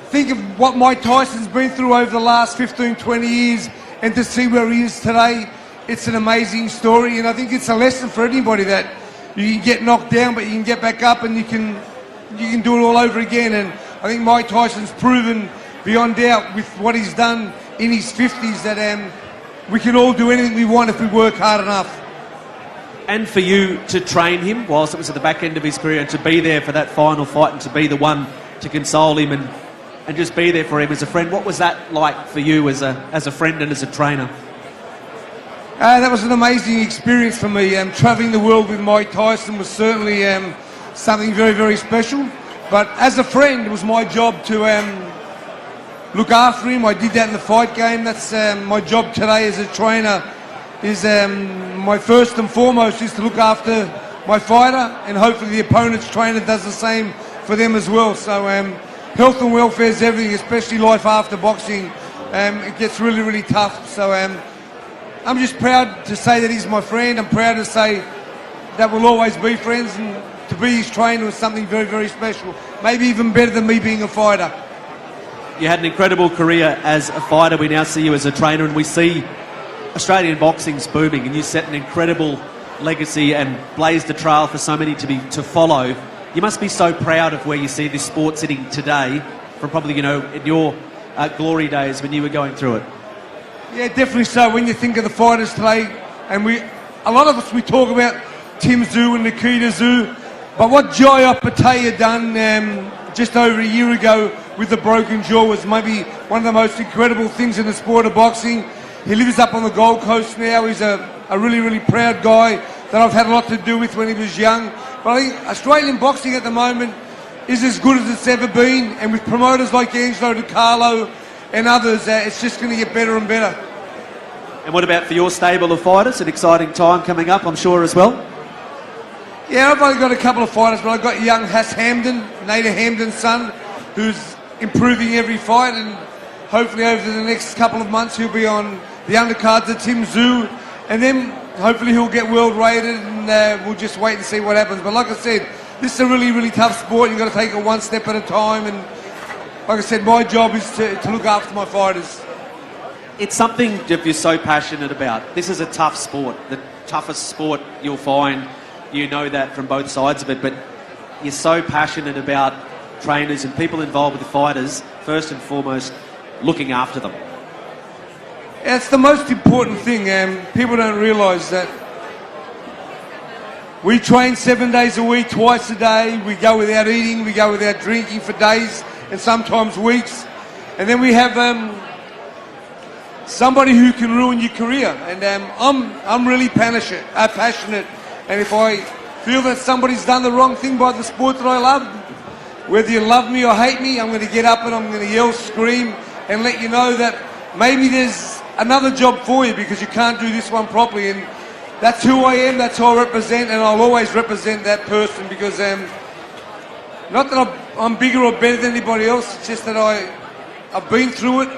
think of what Mike Tyson's been through over the last 15, 20 years, and to see where he is today, it's an amazing story. And I think it's a lesson for anybody that you can get knocked down, but you can get back up and you can do it all over again. And I think Mike Tyson's proven beyond doubt with what he's done in his 50s that we can all do anything we want if we work hard enough. And for you to train him whilst it was at the back end of his career, and to be there for that final fight and to be the one to console him and just be there for him as a friend, what was that like for you as a friend and as a trainer? That was an amazing experience for me. Travelling the world with Mike Tyson was certainly something very, very special. But as a friend, it was my job to look after him. I did that in the fight game. That's my job today as a trainer. Is my first and foremost is to look after my fighter, and hopefully the opponent's trainer does the same for them as well. So health and welfare is everything, especially life after boxing. It gets really, really tough. So I'm just proud to say that he's my friend. I'm proud to say that we'll always be friends, and to be his trainer was something very, very special. Maybe even better than me being a fighter. You had an incredible career as a fighter. We now see you as a trainer, and we see Australian boxing's booming, and you set an incredible legacy and blazed the trail for so many to follow. You must be so proud of where you see this sport sitting today from probably, in your glory days when you were going through it. Yeah, definitely so. When you think of the fighters today, and a lot of us, we talk about Tim Tszyu and Nikita Tszyu, but what Jai Opetaia done just over a year ago with the broken jaw was maybe one of the most incredible things in the sport of boxing. He lives up on the Gold Coast now. He's a really, really proud guy that I've had a lot to do with when he was young. But I think Australian boxing at the moment is as good as it's ever been, and with promoters like Angelo DiCarlo and others, it's just going to get better and better. And what about for your stable of fighters? An exciting time coming up, I'm sure, as well? Yeah, I've only got a couple of fighters, but I've got young Hass Hamden, Nader Hamden's son, who's improving every fight, and hopefully over the next couple of months he'll be on the undercards of Tim Tszyu, and then hopefully he'll get world rated, and we'll just wait and see what happens. But like I said, this is a really, really tough sport. You've got to take it one step at a time, and like I said, my job is to look after my fighters. It's something that you're so passionate about. This is a tough sport, the toughest sport you'll find. You know that from both sides of it, but you're so passionate about trainers and people involved with the fighters, first and foremost, looking after them. It's the most important thing. People don't realise that we train 7 days a week, twice a day. We go without eating, we go without drinking for days and sometimes weeks. And then we have somebody who can ruin your career. And I'm really passionate. And if I feel that somebody's done the wrong thing by the sport that I love, whether you love me or hate me, I'm going to get up and I'm going to yell, scream, and let you know that maybe there's another job for you because you can't do this one properly. And that's who I am, that's who I represent, and I'll always represent that person because not that I'm bigger or better than anybody else, it's just that I've been through it.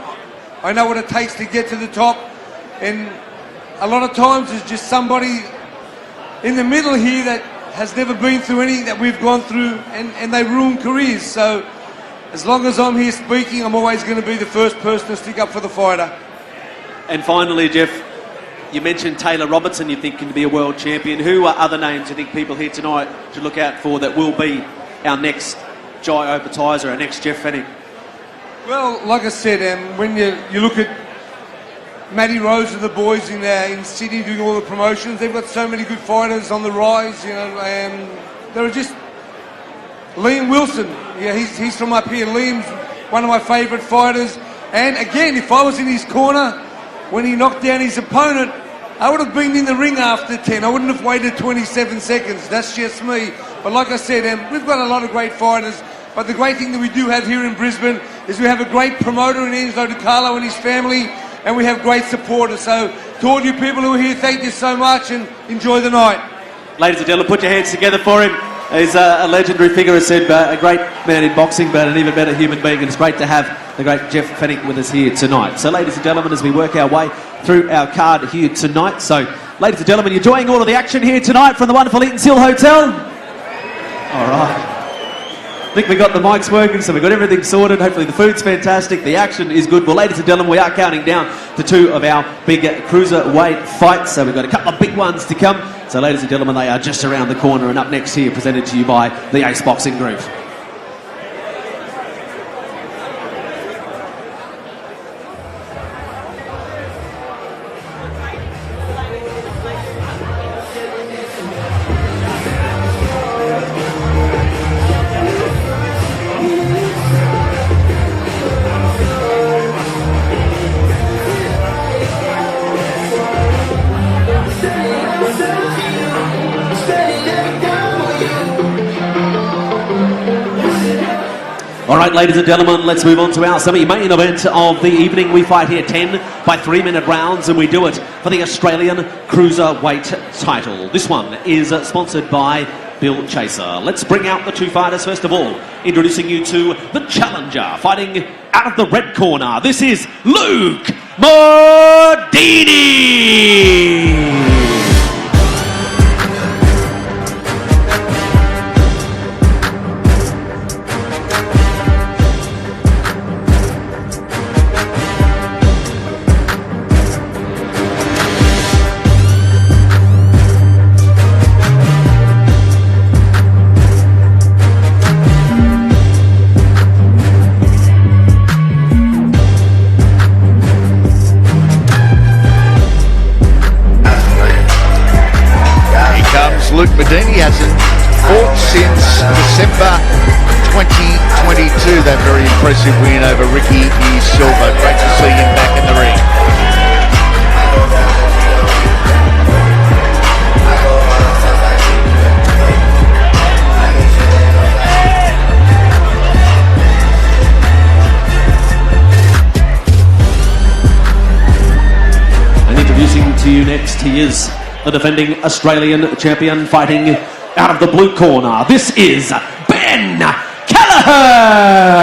I know what it takes to get to the top, and a lot of times there's just somebody in the middle here that has never been through anything that we've gone through, and they ruin careers. So as long as I'm here speaking, I'm always going to be the first person to stick up for the fighter. And finally, Jeff, you mentioned Taylah Robertson, you think can be a world champion. Who are other names you think people here tonight should look out for that will be our next Jai Opetizer, our next Jeff Fennick? Well, like I said, when you look at Matty Rose and the boys in Sydney doing all the promotions, they've got so many good fighters on the rise, you know, and there are just Liam Wilson, yeah, he's from up here. Liam's one of my favourite fighters, and again, if I was in his corner when he knocked down his opponent, I would have been in the ring after 10. I wouldn't have waited 27 seconds. That's just me. But like I said, we've got a lot of great fighters. But the great thing that we do have here in Brisbane is we have a great promoter in Enzo DiCarlo and his family, and we have great supporters. So to all you people who are here, thank you so much and enjoy the night. Ladies and gentlemen, put your hands together for him. He's a legendary figure, as said, a great man in boxing, but an even better human being, and it's great to have the great Jeff Fennick with us here tonight. So ladies and gentlemen, as we work our way through our card here tonight, so ladies and gentlemen, enjoying all of the action here tonight from the wonderful Eaton's Hill Hotel? All right. I think we got the mics working, so we've got everything sorted. Hopefully the food's fantastic, the action is good. Well, ladies and gentlemen, we are counting down to two of our big cruiserweight fights, so we've got a couple of big ones to come. So ladies and gentlemen, they are just around the corner, and up next here, presented to you by the AEST Boxing Group. All right, ladies and gentlemen, let's move on to our semi-main event of the evening. We fight here 10 by 3-minute rounds, and we do it for the Australian Cruiserweight Title. This one is sponsored by Bill Chaser. Let's bring out the two fighters. First of all, introducing you to the challenger, fighting out of the red corner. This is Luke Modini. Luke Modini hasn't fought since December 2022. That very impressive win over Ricky Silva. Great to see him back in the ring. And introducing to you next, he is the defending Australian champion, fighting out of the blue corner. This is Ben Kelleher.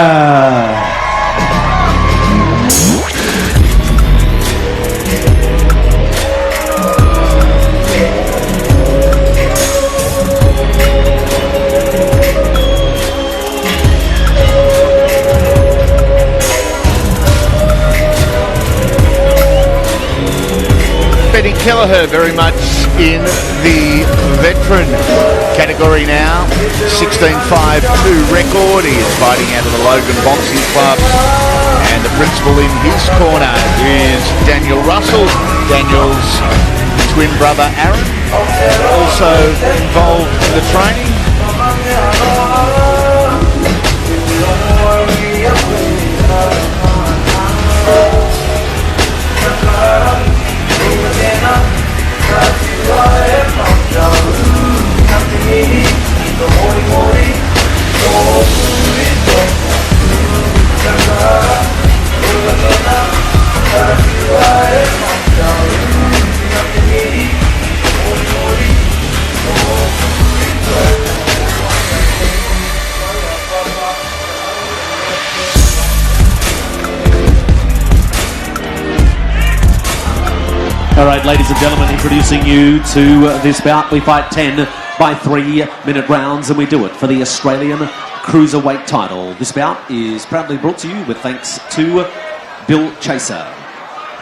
Kelleher very much in the veteran category now. 16-5-2 record. He is fighting out of the Logan Boxing Club, and And the principal in his corner is Daniel Russell, Daniel's twin brother Aaron, also involved in the training. All right, ladies and gentlemen, introducing you to this bout. We fight 10 by 3-minute rounds, and we do it for the Australian Cruiserweight Title. This bout is proudly brought to you with thanks to Bill Chaser.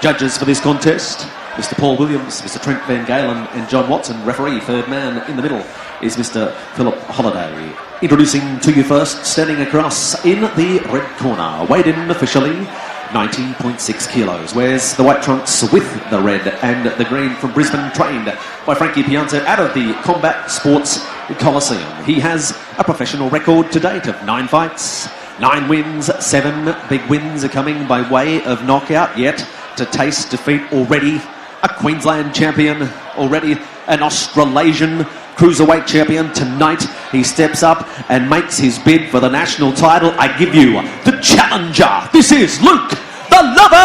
Judges for this contest, Mr. Paul Williams, Mr. Trent Van Galen and John Watson. Referee, third man in the middle, is Mr. Philip Holliday. Introducing to you first, standing across in the red corner, weighed in officially 90.6 kilos, wears the white trunks with the red and the green from Brisbane, trained by Frankie Pianta out of the Combat Sports Coliseum. He has a professional record to date of 9 fights, 9 wins, 7 big wins are coming by way of knockout, yet to taste defeat already. A Queensland champion, already an Australasian Cruiserweight champion. Tonight he steps up and makes his bid for the national title. I give you the challenger. This is Luke the Lover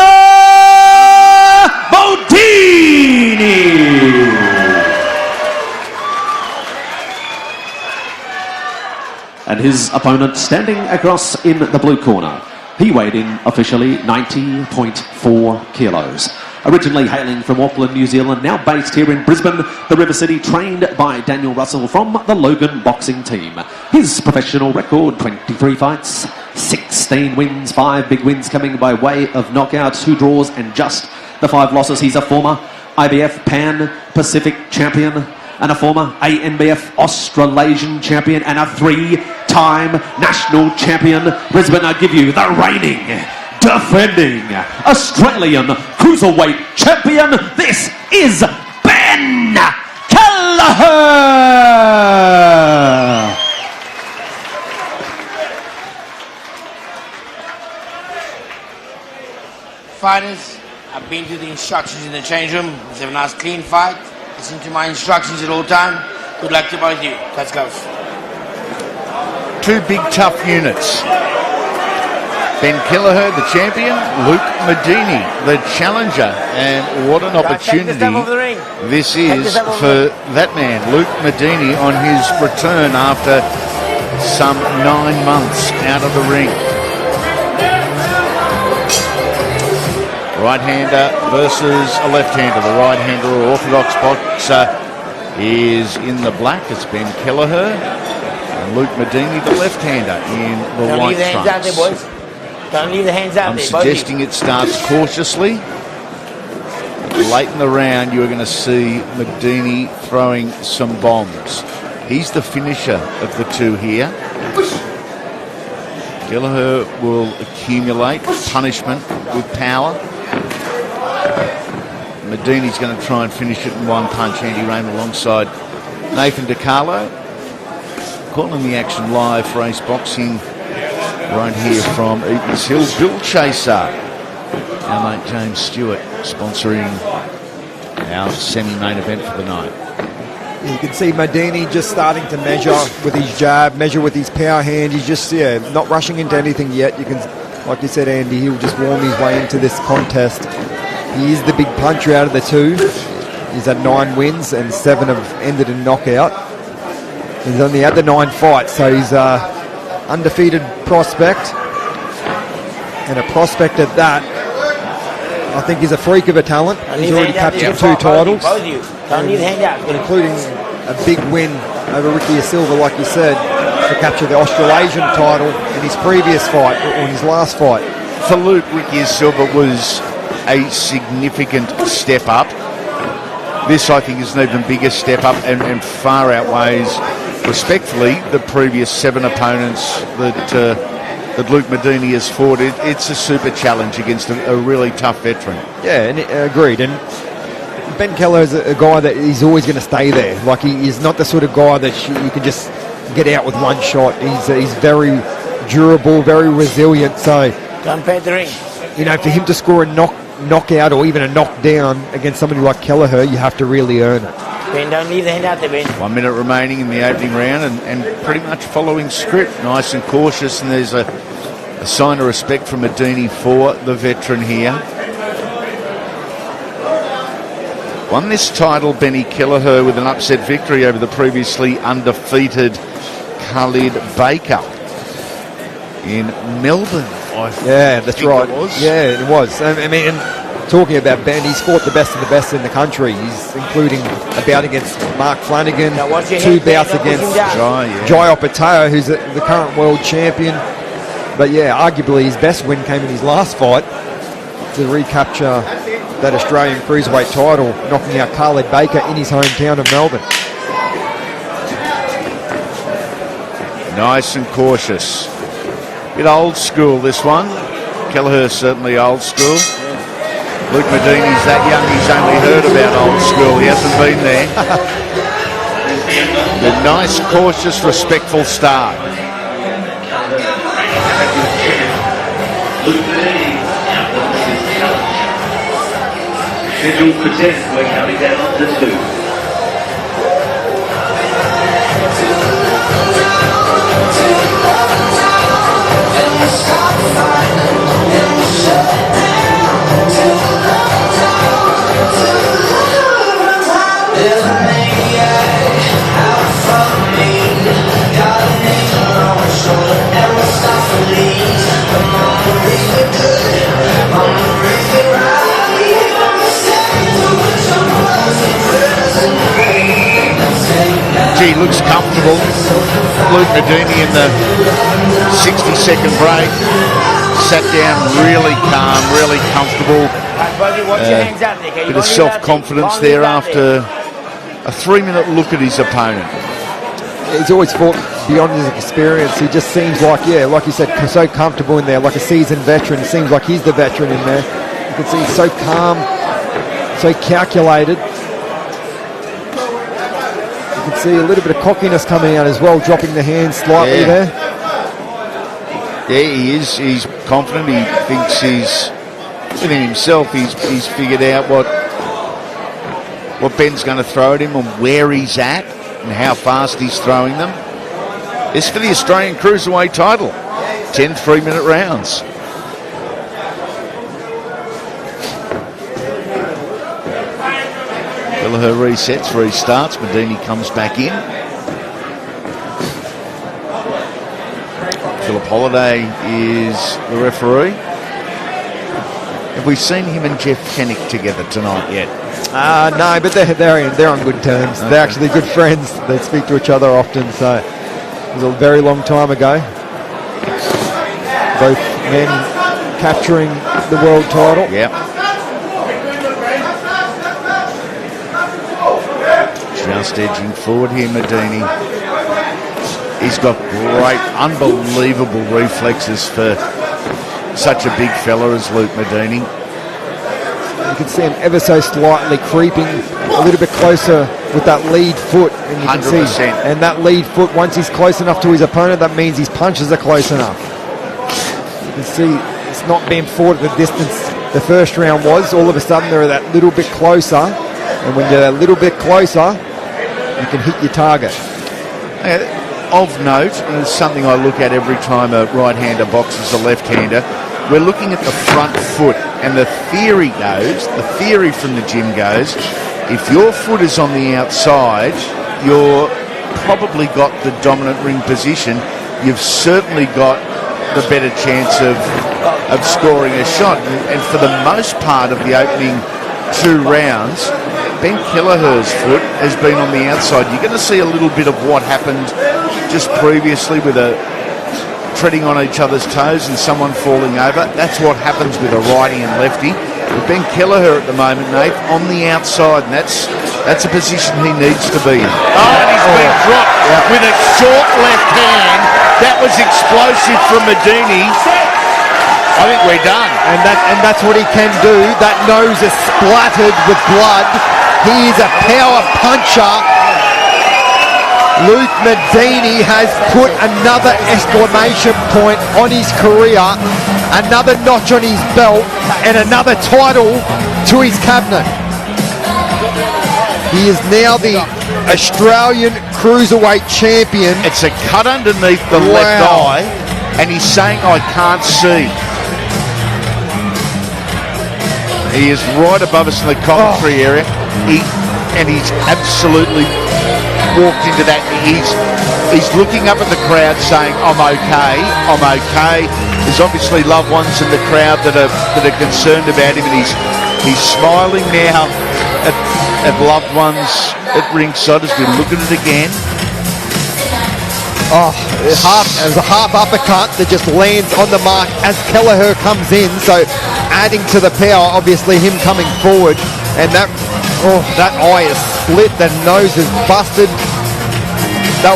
Modini. And his opponent standing across in the blue corner. He weighed in officially 90.4 kilos. Originally hailing from Auckland, New Zealand, now based here in Brisbane, the River City, trained by Daniel Russell from the Logan boxing team. His professional record, 23 fights, 16 wins, 5 big wins coming by way of knockouts, 2 draws and just the 5 losses. He's a former IBF Pan Pacific champion and a former ANBF Australasian champion and a 3-time national champion. Brisbane, I give you the reigning, defending Australian Cruiserweight champion. This is Ben Kelleher. Fighters, I've been through the instructions in the change room. Let's have a nice clean fight. Listen to my instructions at all time. Good luck to both of you. Let's go. 2 big tough units. Ben Kelleher, the champion, Luke Modini, the challenger, and what an opportunity this is for that man, Luke Modini, on his return after some 9 months out of the ring. Right-hander versus a left-hander. The right-hander or orthodox boxer is in the black. It's Ben Kelleher, and Luke Modini, the left-hander, in the white trunks. Don't leave the hands out I'm there, suggesting it starts cautiously. Late in the round, you're going to see Modini throwing some bombs. He's the finisher of the 2 here. Kelleher will accumulate punishment with power. Modini's going to try and finish it in 1 punch. Andy Rain alongside Nathan DiCarlo. Calling the action live for Ace Boxing. Right here from Eaton's Hill, Bill Chaser. Our mate James Stewart sponsoring our semi-main event for the night. You can see Modini just starting to measure with his jab, measure with his power hand. He's just, not rushing into anything yet. You can, like you said, Andy, he'll just warm his way into this contest. He is the big puncher out of the 2. He's had 9 wins and 7 have ended in knockout. He's only had the 9 fights, so he's undefeated prospect, and a prospect at that. I think he's a freak of a talent. He's already captured 2 titles, including a big win over Ricky Silva, like you said, to capture the Australasian title in his previous fight, or in his last fight. For Luke, Ricky Silva was a significant step up. This, I think, is an even bigger step up and far outweighs, respectfully, the previous 7 opponents that that Luke Modini has fought, it's a super challenge against a really tough veteran. Yeah, and agreed. And Ben Kelleher is a guy that he's always going to stay there. Like, he is not the sort of guy that you can just get out with one shot. He's very durable, very resilient. So, you know, for him to score a knockout or even a knockdown against somebody like Kelleher, you have to really earn it. Ben, don't leave the hand out there, Ben. 1 minute remaining in the opening round, and pretty much following script, nice and cautious, and there's a sign of respect from Modini for the veteran here. Won this title, Benny Kelleher, with an upset victory over the previously undefeated Khalid Baker in Melbourne. Yeah, that's right. Yeah, it was. I mean, and talking about Ben, he's fought the best of the best in the country. He's including a bout against Mark Flanagan, 2 bouts against Jai Opatao, who's the current world champion. But yeah, arguably his best win came in his last fight to recapture that Australian Cruiserweight title, knocking out Khalid Baker in his hometown of Melbourne. Nice and cautious. Bit old school, this one. Kelleher certainly old school. Luke Modini's that young, he's only heard about old school. He hasn't been there. A nice, cautious, respectful start. Scheduled for 10, we're counting down to 2. Gee, looks comfortable. Luke Modini in the 60-second break. Sat down really calm, really comfortable. Bit of self-confidence there after a 3-minute look at his opponent. He's always fought beyond his experience. He just seems like, yeah, like you said, so comfortable in there, like a seasoned veteran. It seems like he's the veteran in there. You can see he's so calm, so calculated. You can see a little bit of cockiness coming out as well, dropping the hand slightly there. Yeah, he is. He's confident. He thinks he's within himself. He's figured out what Ben's going to throw at him and where he's at and how fast he's throwing them. It's for the Australian Cruiserweight title. 10 3-minute rounds. Kelleher resets, restarts. Modini comes back in. Philip Holliday is the referee. Have we seen him and Jeff Kennick together tonight yet? No, but they're on good terms. Okay. They're actually good friends. They speak to each other often, so it was a very long time ago. Both men capturing the world title. Yep. Just edging forward here, Modini. He's got great, unbelievable reflexes for such a big fella as Luke Modini. You can see him ever so slightly creeping a little bit closer with that lead foot. And you can 100%. see, and that lead foot, once he's close enough to his opponent, that means his punches are close enough. You can see it's not being fought at the distance the first round was. All of a sudden they're that little bit closer. And when you're that little bit closer, you can hit your target. Of note, and it's something I look at every time a right-hander boxes a left-hander, we're looking at the front foot, and the theory from the gym goes, if your foot is on the outside, you're probably got the dominant ring position. You've certainly got the better chance of scoring a shot. And for the most part of the opening 2 rounds, Ben Kelleher's foot has been on the outside. You're going to see a little bit of what happened just previously with treading on each other's toes and someone falling over. That's what happens with a righty and lefty. But Ben Kelleher at the moment, Nate, on the outside, and that's a position he needs to be in. Oh, and he's been dropped with a short left hand That was explosive from Modini. I think we're done. And that's what he can do. That nose is splattered with blood. He is a power puncher. Luke Modini has put another exclamation point on his career, another notch on his belt, and another title to his cabinet. He is now the Australian Cruiserweight Champion. It's a cut underneath the left eye, and he's saying, I can't see. He is right above us in the commentary area. He's absolutely walked into that. He's looking up at the crowd saying, I'm okay, I'm okay. There's obviously loved ones in the crowd that are concerned about him, and he's smiling now at loved ones at ringside as we look at it again. Oh, there's a half uppercut that just lands on the mark as Kelleher comes in, so adding to the power, obviously him coming forward, and that eye is split, the nose is busted. That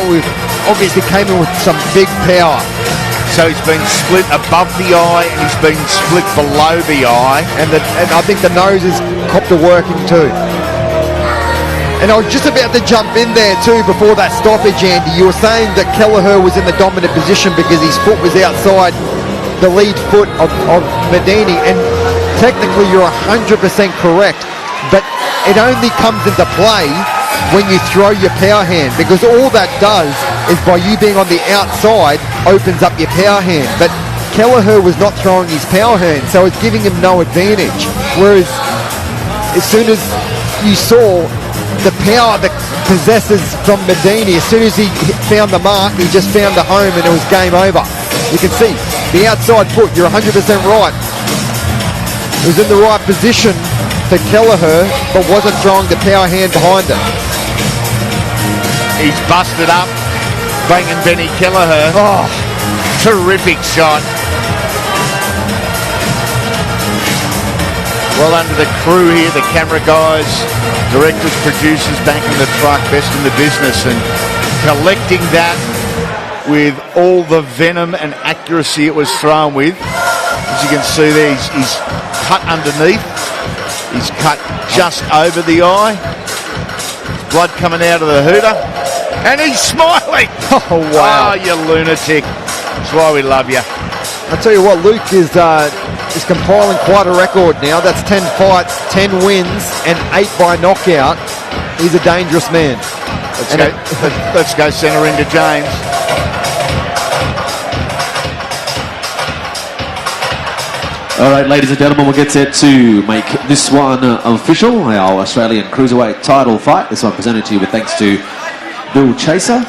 obviously came in with some big power. So he's been split above the eye and he's been split below the eye. And I think the nose is copped a working too. And I was just about to jump in there too before that stoppage, Andy. You were saying that Kelleher was in the dominant position because his foot was outside the lead foot of Modini, and technically you're 100% correct, but it only comes into play when you throw your power hand, because all that does is, by you being on the outside, opens up your power hand. But Kelleher was not throwing his power hand, so it's giving him no advantage. Whereas as soon as you saw the power that possesses from Modini, as soon as he found the mark, he just found the home and it was game over. You can see the outside foot, you're 100% right. It was in the right position for Kelleher, but wasn't throwing the power hand behind it. He's busted up, banging Benny Kelleher. Oh, terrific shot. Well done to the crew here, the camera guys, directors, producers, back in the truck, best in the business, and collecting that with all the venom and accuracy it was thrown with. As you can see there, he's cut underneath. He's cut just over the eye. Blood coming out of the hooter. And he's smiling. Oh, wow. Oh, you lunatic. That's why we love you. I'll tell you what, Luke is compiling quite a record now. That's 10 fights, 10 wins, and 8 by knockout. He's a dangerous man. Let's go centre into James. All right, ladies and gentlemen, we'll get set to make this one official, our Australian Cruiserweight title fight. This one presented to you with thanks to Bill Chaser.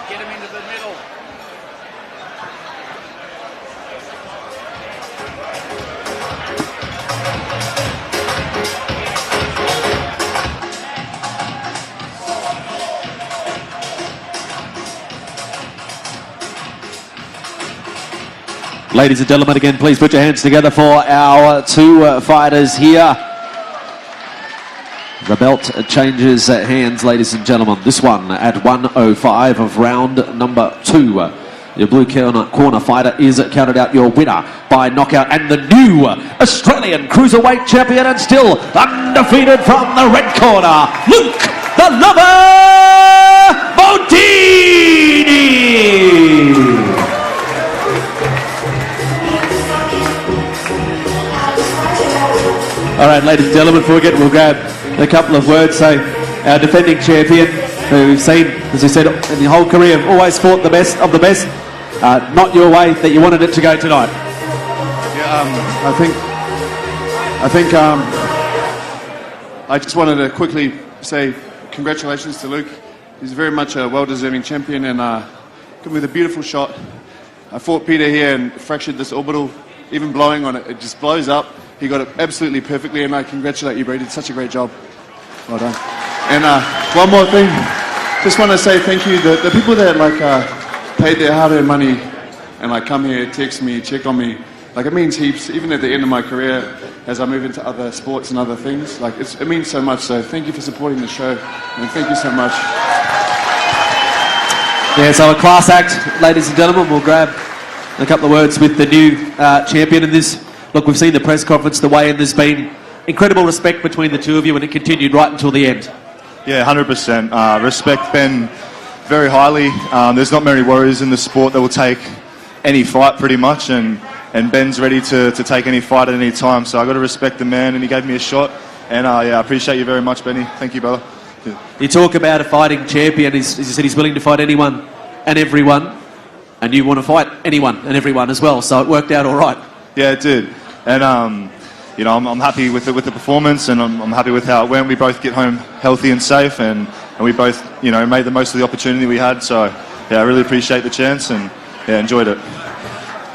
Get him into the middle. Ladies and gentlemen, again, please put your hands together for our two fighters here. The belt changes hands, ladies and gentlemen. This one at 105 of round number 2. Your blue corner fighter is counted out your winner by knockout, and the new Australian Cruiserweight Champion and still undefeated from the red corner, Luke the Lover Modini. All right, ladies and gentlemen, before we get, we'll grab a couple of words. So, our defending champion, who we've seen, as we said, in the whole career, always fought the best of the best. Not your way that you wanted it to go tonight. Yeah, I just wanted to quickly say congratulations to Luke. He's very much a well-deserving champion, and with a beautiful shot. I fought Peter here and fractured this orbital. Even blowing on it, it just blows up. He got it absolutely perfectly, and I congratulate you, bro. You did such a great job. Well done. And one more thing, just want to say thank you. The people that paid their hard-earned money and come here, text me, check on me, Like, it means heaps, even at the end of my career, as I move into other sports and other things. Like, it means so much. So thank you for supporting the show, and thank you so much. Yeah, so a class act, ladies and gentlemen. We'll grab a couple of words with the new champion in this. Look, we've seen the press conference, the way in. There's been incredible respect between the two of you, and it continued right until the end. Yeah, 100%. Respect Ben very highly. There's not many warriors in the sport that will take any fight pretty much, and Ben's ready to take any fight at any time. So I got to respect the man, and he gave me a shot. And yeah, I appreciate you very much, Benny. Thank you, brother. Yeah. You talk about a fighting champion. As you said, he's willing to fight anyone and everyone, and you want to fight anyone and everyone as well. So it worked out all right. Yeah, it did. And you know, I'm happy with the performance, and I'm happy with how it went. We both get home healthy and safe, and we both, you know, made the most of the opportunity we had. So yeah, I really appreciate the chance, and yeah, enjoyed it.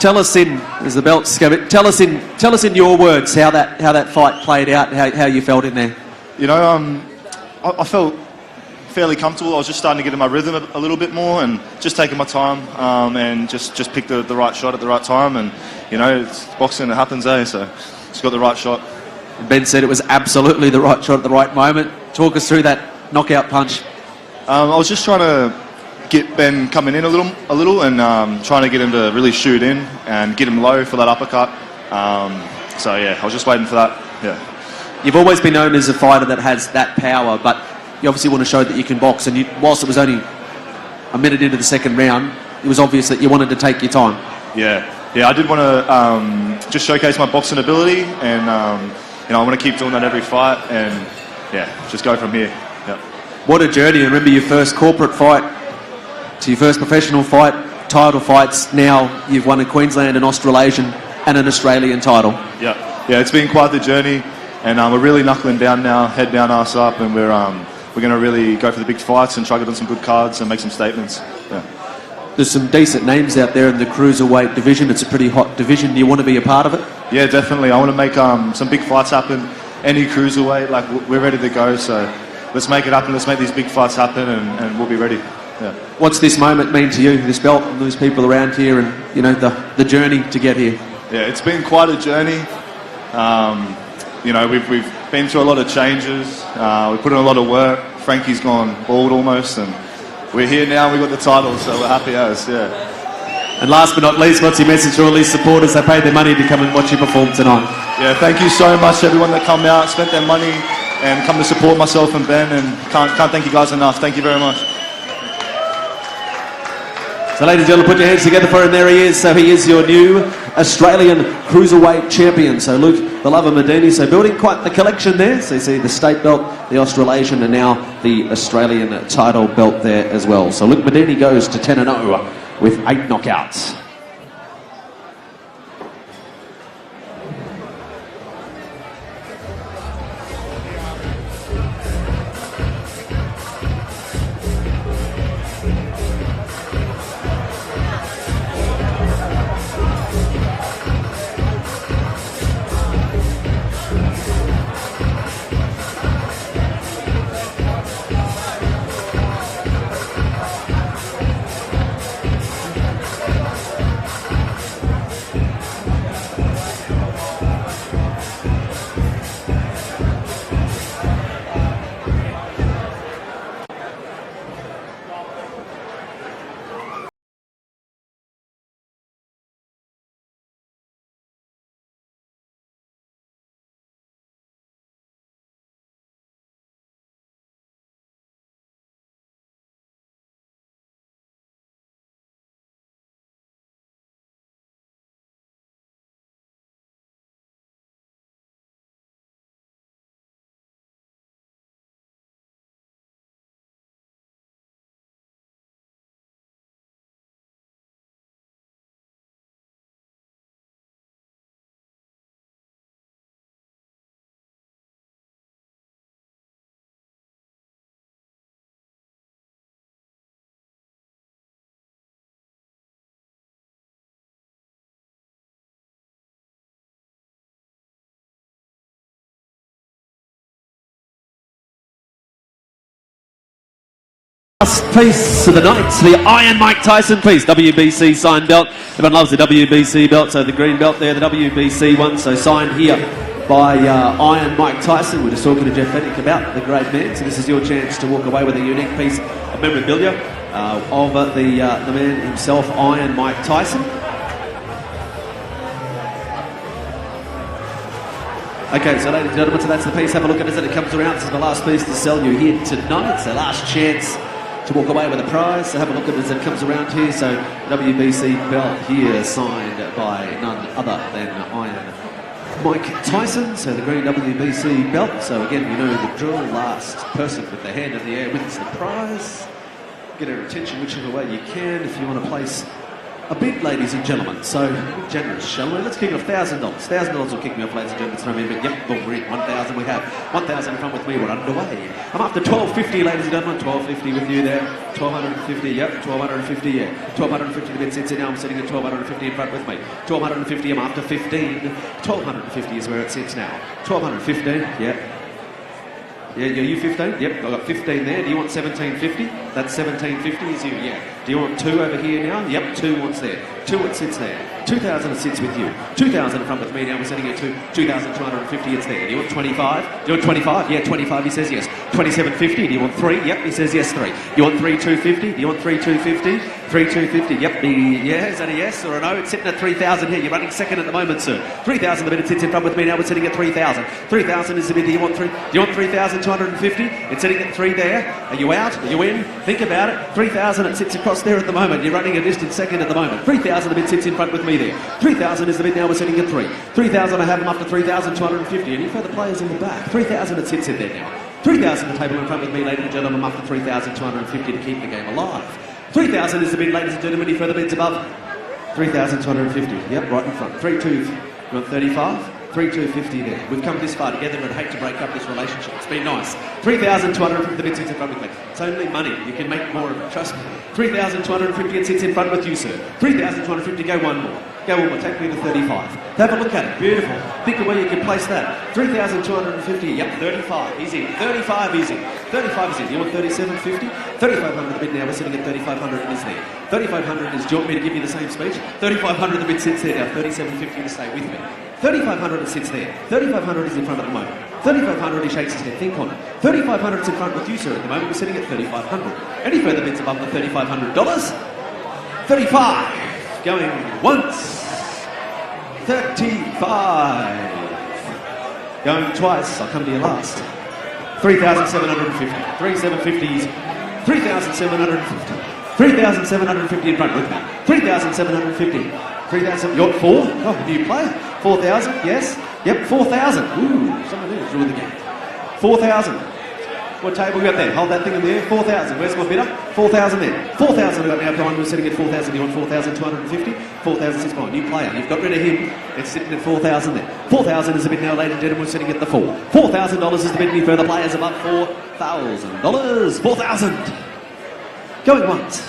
Tell us as the belts go, tell us in your words how that fight played out, how you felt in there. You know, I felt fairly comfortable. I was just starting to get in my rhythm a little bit more, and just taking my time, and just picked the right shot at the right time. And you know, it's boxing, it happens, So just got the right shot. Ben said it was absolutely the right shot at the right moment. Talk us through that knockout punch. I was just trying to get Ben coming in a little, and trying to get him to really shoot in and get him low for that uppercut. So yeah, I was just waiting for that. Yeah. You've always been known as a fighter that has that power, but you obviously want to show that you can box. And whilst it was only a minute into the second round, it was obvious that you wanted to take your time. Yeah. I did want to just showcase my boxing ability, and you know, I want to keep doing that every fight, and yeah, just go from here. Yeah. What a journey! Remember your first corporate fight to your first professional fight, title fights. Now you've won a Queensland and Australasian and an Australian title. Yeah, it's been quite the journey, and we're really knuckling down now, head down, arse up, and we're going to really go for the big fights and try to get on some good cards and make some statements. Yeah. There's some decent names out there in the cruiserweight division. It's a pretty hot division. Do you want to be a part of it? Yeah, definitely. I want to make some big fights happen. Any cruiserweight, like, we're ready to go. So let's make it happen. Let's make these big fights happen, and we'll be ready. Yeah. What's this moment mean to you, this belt, and those people around here, and you know, the journey to get here? Yeah, it's been quite a journey. You know, we've been through a lot of changes. We put in a lot of work. Frankie's gone bald almost, and we're here now. We got the title, so we're happy as. Yeah. And last but not least, what's your message to all these supporters that paid their money to come and watch you perform tonight? Yeah, thank you so much, everyone that come out, spent their money, and come to support myself and Ben. And can't thank you guys enough. Thank you very much. So ladies and gentlemen, put your hands together for him. There he is. So he is your new Australian Cruiserweight Champion. So Luke, the Lover Modini. So building quite the collection there. So you see the state belt, the Australasian, and now the Australian title belt there as well. So Luke Modini goes to 10-0 with 8 knockouts. Last piece of the night, the Iron Mike Tyson piece, WBC signed belt. Everyone loves the WBC belt, so the green belt there, the WBC one, so signed here by Iron Mike Tyson. We're just talking to Jeff Fennick about the great man, so this is your chance to walk away with a unique piece of memorabilia of the man himself, Iron Mike Tyson. Okay, so ladies and gentlemen, so that's the piece. Have a look at it as it comes around. This is the last piece to sell you here tonight. It's the last chance to walk away with a prize. So have a look at it as it comes around here. So WBC belt here signed by none other than Iron Mike Tyson. So the green WBC belt. So again, you know the drill. Last person with the hand in the air wins the prize. Get her attention whichever way you can if you want to place a bid, ladies and gentlemen. So, generous, shall we? Let's kick off $1,000. $1,000 will kick me off, ladies and gentlemen. It's no mean, but yep, we're in 1,000 we have. 1,000 in front with me, we're underway. I'm up to 1,250, ladies and gentlemen. 1,250 with you there. 1,250, yep, 1,250, yeah. 1,250 the bid sits in now. I'm sitting at 1,250 in front with me. 1,250, I'm after 15. 1,250 is where it sits now. 1,215, yep. Yeah, you 15? Yep, I've got 15 there. Do you want 1750? That's 1750 is you, yeah. Do you want 2 over here now? Yep, 2 wants there. 2 it sits there. 2,000 it sits with you. 2,000 in front with me now. We're sitting at 2,250. It's there. Do you want 25? Do you want 25? Yeah, 25. He says yes. 2750. Do you want 3? Yep, he says yes. 3. You want 3,250? Do you want 3,250? 3,250. Yep. Yeah. Is that a yes or a no? It's sitting at 3,000 here. You're running second at the moment, sir. 3,000 the bid. It sits in front with me now. We're sitting at 3,000. 3,000 is the bid. Do you want 3? Do you want 3,250? It's sitting at 3 there. Are you out? Are you in? Think about it. 3,000. It sits across there at the moment. You're running a distant second at the moment. 3,000 the bid sits in front with me there. 3,000 is the bid now. We're sitting at 3. 3,000. I have them up to 3,250. Any further players in the back? 3,000. It sits in there now. 3,000 the table in front with me, ladies and gentlemen. I'm up to 3,250 to keep the game alive. 3,000 is the bid, ladies and gentlemen. Any further bids above? 3,250. Yep, right in front. 3,2. You want 35? 3,250 there. We've come this far together and I'd hate to break up this relationship. It's been nice. 3,250 the bid sits in front with me. It's only money. You can make more of it. Trust me. 3,250 it sits in front with you, sir. 3,250. Go one more. Go one more. Take me to 35. Have a look at it. Beautiful. Think of where you can place that. 3,250. Yep, 35. Easy. 35 easy. 35 is easy. You want 3,750? 3,500 the bid now. We're sitting at 3,500 and is there. 3,500 is. Do you want me to give you the same speech? 3,500 the bid sits there now. 3,750 to stay with me. 3,500 it sits there. 3,500 is in front at the moment. 3,500 he shakes his head. Think on it. 3,500 is in front with you, sir, at the moment. We're sitting at 3,500. Any further bids above the $3,500? 35. Going once. 35. Going twice. I'll come to you last. 3,750. 3,750 is 3,750. 3,750 in front with me. 3,750. 3,000. You're 4? Oh, new player. 4,000. Yes. Yep. 4,000. Ooh, someone there drew the game. 4,000. What table we got there? Hold that thing in the air. 4,000. Where's my bidder? 4,000 there. 4,000 we got now. Behind. We're sitting at 4,000. You want 4,250? 4,000 sits behind. New player. You've got rid of him. It's sitting at 4,000 there. 4,000 is the bid now, ladies and gentlemen. We're sitting at the 4. $4,000 is the bid. Any further players above $4,000? 4,000. Going once.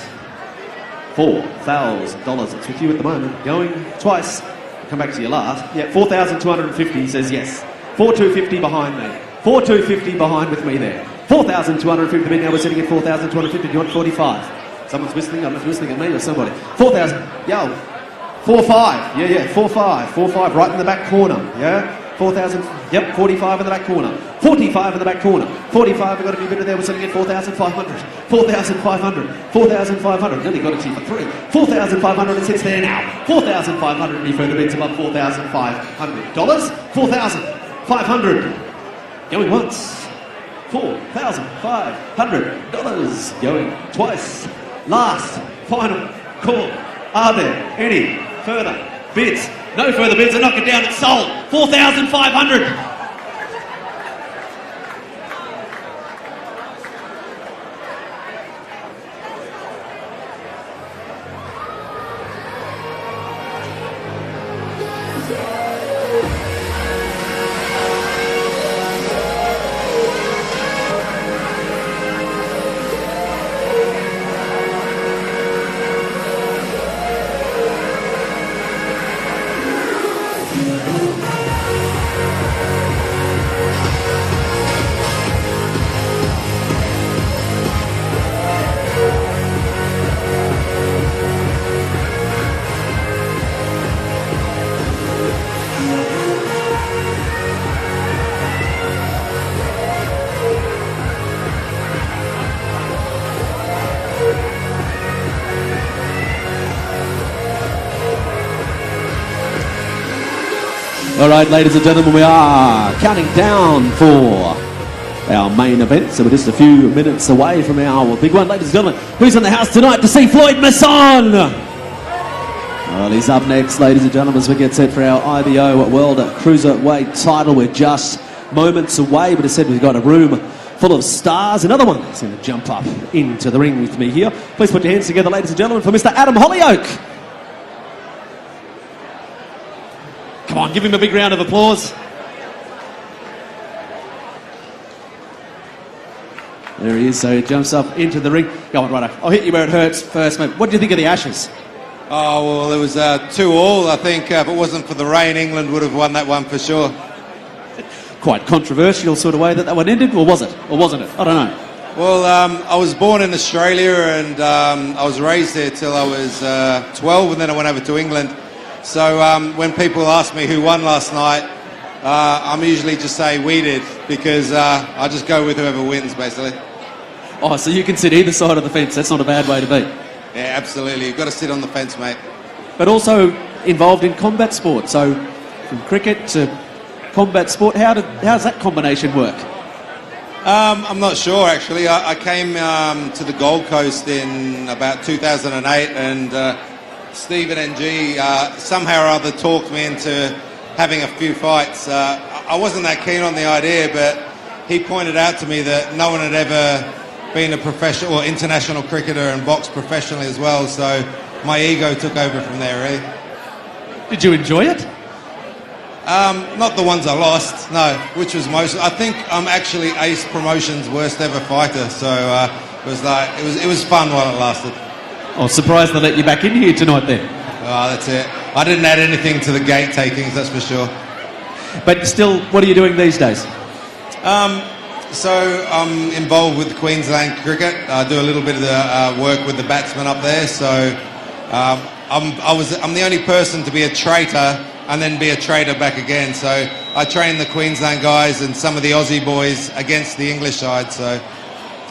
$4,000. It's with you at the moment. Going twice. I'll come back to you last. Yeah, 4,250. He says yes. 4,250 behind me. 4,250 behind with me there. 4,250 bid now. We're sitting at 4,250. Do you want 45? Someone's whistling. I'm not whistling at me or somebody. 4,000. Yo. 4,500. Yeah. 4,500. 4,500 right in the back corner. Yeah. 4,000. Yep. 45 in the back corner. 45 in the back corner. 45. We've got to be bidder there. We're sitting at 4,500. 4,500. 4,500. Nearly got it to you for 3. 4,500. It sits there now. 4,500. Any further bids above $4,500? 4,500. Going once. $4,500. Going twice. Last. Final call. Are there any further bids? No further bids. I knock it down. It's sold. 4,500. All right, ladies and gentlemen, we are counting down for our main event, so we're just a few minutes away from our big one. Ladies and gentlemen, who's in the house tonight to see Floyd Masson? Well, he's up next, ladies and gentlemen, as we get set for our IBO World Cruiserweight Title. We're just moments away, but as I said, we've got a room full of stars. Another one is going to jump up into the ring with me here. Please put your hands together, ladies and gentlemen, for Mr. Adam Hollyoak. Come on, give him a big round of applause. There he is, so he jumps up into the ring. Go on, righto. I'll hit you where it hurts first, mate. What do you think of the Ashes? Oh, well, it was 2-2. I think if it wasn't for the rain, England would have won that one for sure. Quite controversial sort of way that one ended, or was it? Or wasn't it? I don't know. Well, I was born in Australia and I was raised there till I was 12, and then I went over to England. So when people ask me who won last night, I'm usually just say we did, because I just go with whoever wins, basically. Oh, so you can sit either side of the fence. That's not a bad way to be. Yeah, absolutely. You've got to sit on the fence, mate. But also involved in combat sport. So from cricket to combat sport, how does that combination work? I'm not sure, actually. I came to the Gold Coast in about 2008, and Stephen NG somehow or other talked me into having a few fights. I wasn't that keen on the idea, but he pointed out to me that no one had ever been a professional or international cricketer and boxed professionally as well, so my ego took over from there, really. Did you enjoy it? Not the ones I lost, no, which was most. I think I'm actually Ace Promotions' worst ever fighter, so it was fun while it lasted. I was surprised they let you back in here tonight then. Oh, that's it. I didn't add anything to the gate takings, that's for sure. But still, what are you doing these days? So I'm involved with Queensland cricket. I do a little bit of the work with the batsmen up there. So I'm the only person to be a traitor and then be a traitor back again. So I train the Queensland guys and some of the Aussie boys against the English side. So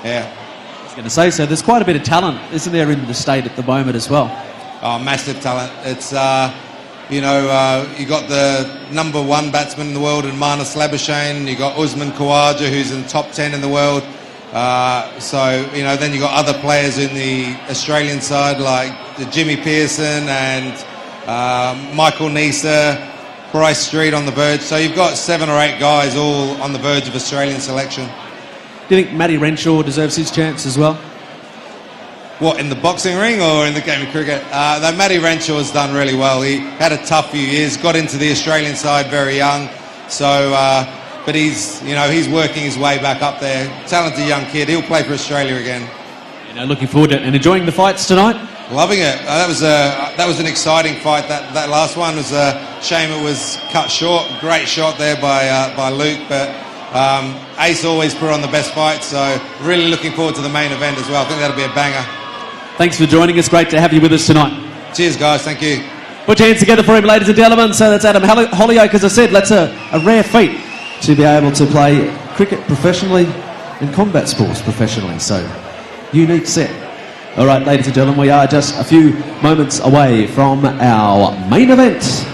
yeah. I was going to say, so there's quite a bit of talent, isn't there, in the state at the moment as well? Oh, massive talent. It's you got the #1 batsman in the world in Marnus Labuschagne. You got Usman Khawaja, who's in the top 10 in the world. Then you got other players in the Australian side like Jimmy Pearson and Michael Neser, Bryce Street on the verge. So you've got 7 or 8 guys all on the verge of Australian selection. Do you think Matty Renshaw deserves his chance as well? What, in the boxing ring or in the game of cricket? Though Matty Renshaw's done really well. He had a tough few years, got into the Australian side very young. So, but he's working his way back up there. Talented young kid. He'll play for Australia again. Looking forward to it and enjoying the fights tonight. Loving it. That was an exciting fight. That last one was a shame it was cut short. Great shot there by Luke, but Ace always put on the best fight. So really looking forward to the main event as well. I think that'll be a banger. Thanks for joining us. Great to have you with us tonight. Cheers, guys. Thank you. Put your hands together for him, ladies and gentlemen. So that's Adam Hollyoak. As I said, that's a rare feat to be able to play cricket professionally and combat sports professionally. So, unique set. All right, ladies and gentlemen, we are just a few moments away from our main event.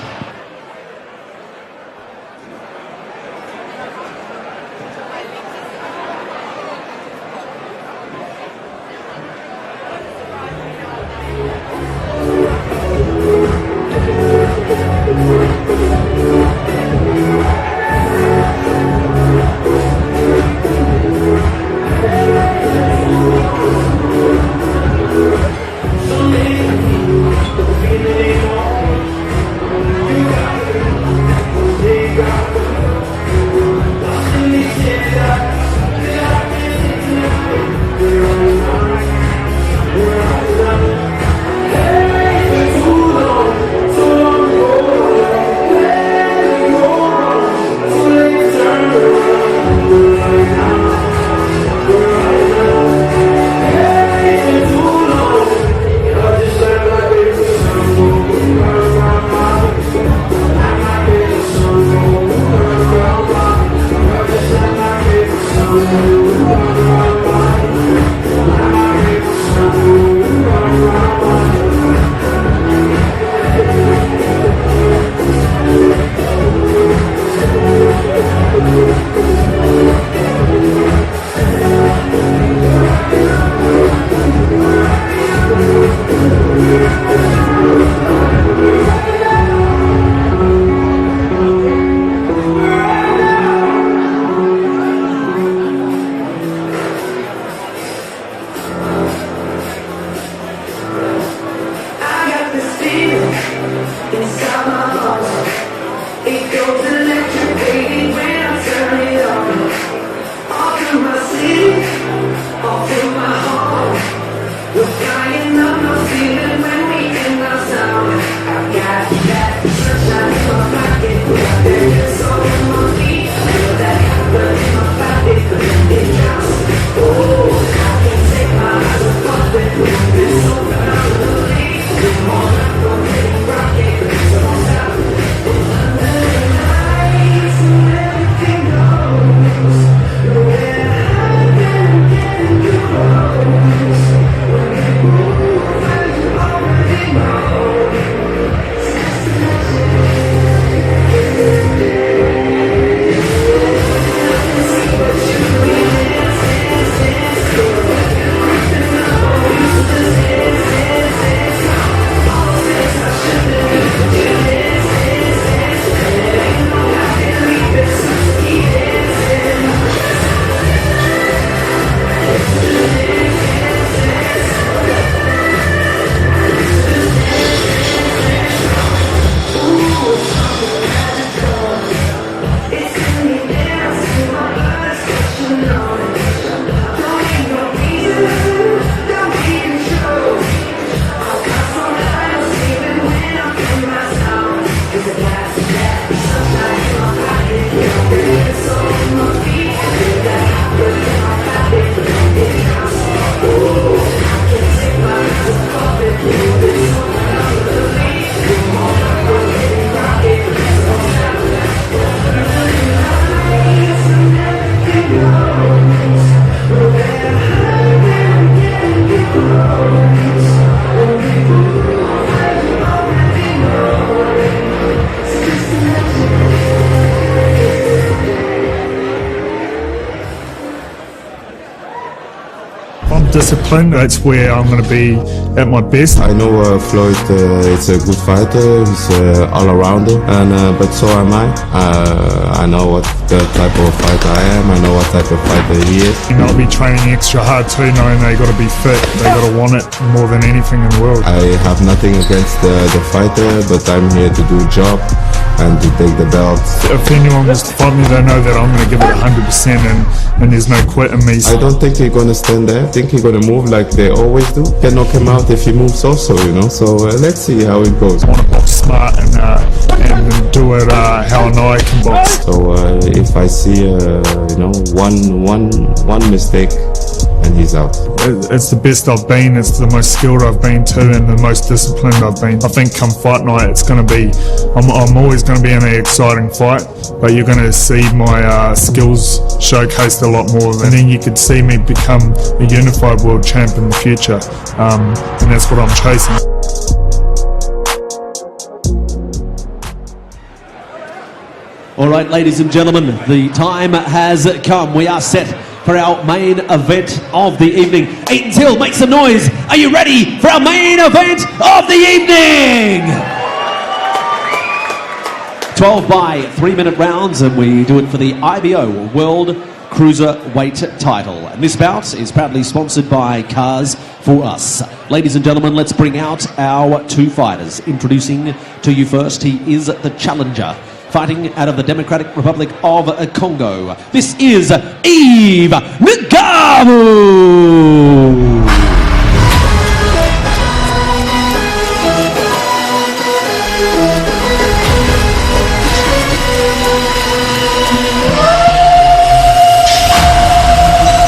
discipline. That's where I'm going to be at my best. I know Floyd is a good fighter. He's all-arounder, and but so am I. I know what the type of fighter I am. I know what type of fighter he is. And I'll be training extra hard too, knowing they got to be fit. They got to want it more than anything in the world. I have nothing against the fighter, but I'm here to do a job and to take the belt. If anyone was to fight me, they know that I'm going to give it 100% and there's no quit in me. I don't think he's going to stand there. I think he's going to move like they always do. Can knock him out if he moves also, you know. So let's see how it goes. I want to box smart and do it how I know I can box. So if I see you know one mistake, and he's out. It's the best I've been, it's the most skilled I've been to, and the most disciplined I've been. I think come fight night it's going to be, I'm always going to be in an exciting fight, but you're going to see my skills showcased a lot more, and then you could see me become a unified world champ in the future, and that's what I'm chasing. All right, ladies and gentlemen, the time has come. We are set for our main event of the evening. Eaton's Hill, make some noise. Are you ready for our main event of the evening? 12 by 3-minute rounds, and we do it for the IBO World Cruiserweight Title. And this bout is proudly sponsored by Cars for Us. Ladies and gentlemen, let's bring out our two fighters. Introducing to you first, he is the challenger, fighting out of the Democratic Republic of Congo. This is Yves Ngabu.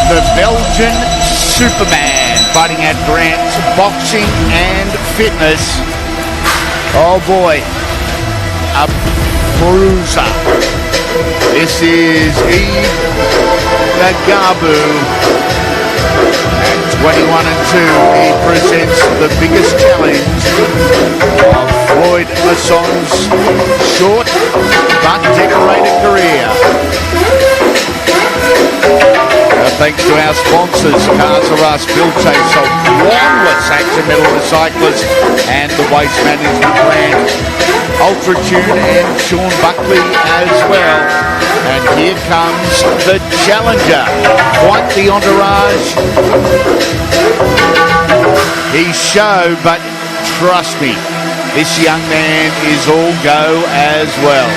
The Belgian Superman, fighting at Grant's Boxing and Fitness. Oh boy, a bruiser. This is Yves Ngabu. At 21-2, he presents the biggest challenge of Floyd Masson's short but decorated career. Thanks to our sponsors, Cars for Us, Bill Chase, Longless, Action Metal Recyclers, and the Waste Management brand, Ultra Tune, and Sean Buckley as well. And here comes the challenger. Quite the entourage. He's show, but trust me, this young man is all go as well.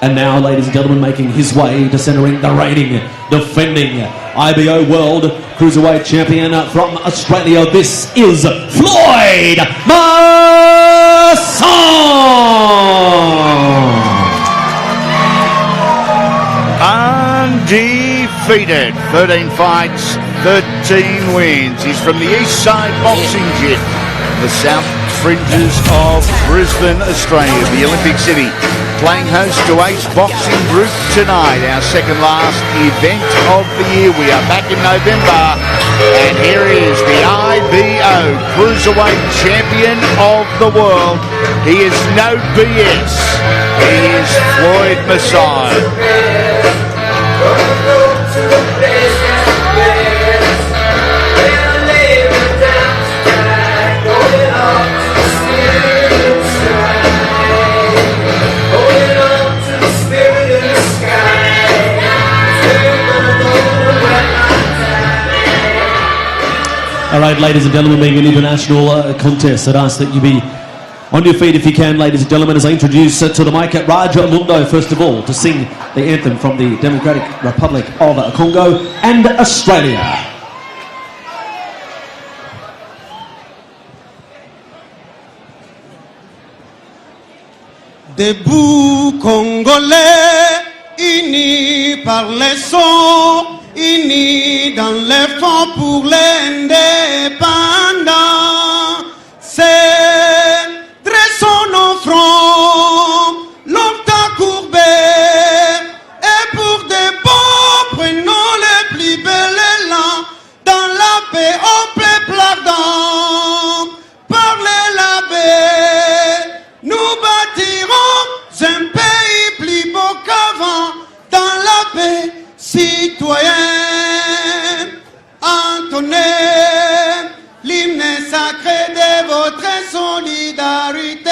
And now, ladies and gentlemen, making his way to centering the reigning, defending IBO World Cruiserweight Champion from Australia, this is Floyd Masson! Undefeated, 13 fights, 13 wins. He's from the East Side Boxing Gym, the south fringes of Brisbane, Australia, the Olympic City. Playing host to AEST Boxing Group tonight, our second last event of the year. We are back in November, and here is the IBO Cruiserweight Champion of the world. He is no BS. He is Floyd Masson. All right, ladies and gentlemen, being an international contest, I'd ask that you be on your feet if you can, ladies and gentlemen, as I introduce to the mic Raja Lundo, first of all, to sing the anthem from the Democratic Republic of Congo and Australia. Debout Congolais, unis par les sons, unis dans l'effort pour l'indépendance. C'est dressons nos fronts, longtemps courbés, et pour des bons prenons les plus belles élans. Dans la paix, on plaît citoyens, entonnez l'hymne sacré de votre solidarité.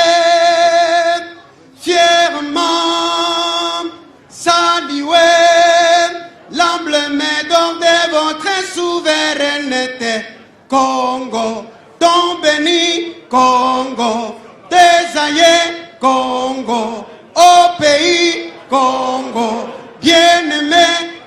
Fièrement saluez l'emblème d'or de votre souveraineté. Congo, ton béni, Congo, désaillé, Congo, au pays, Congo, bien-aimé,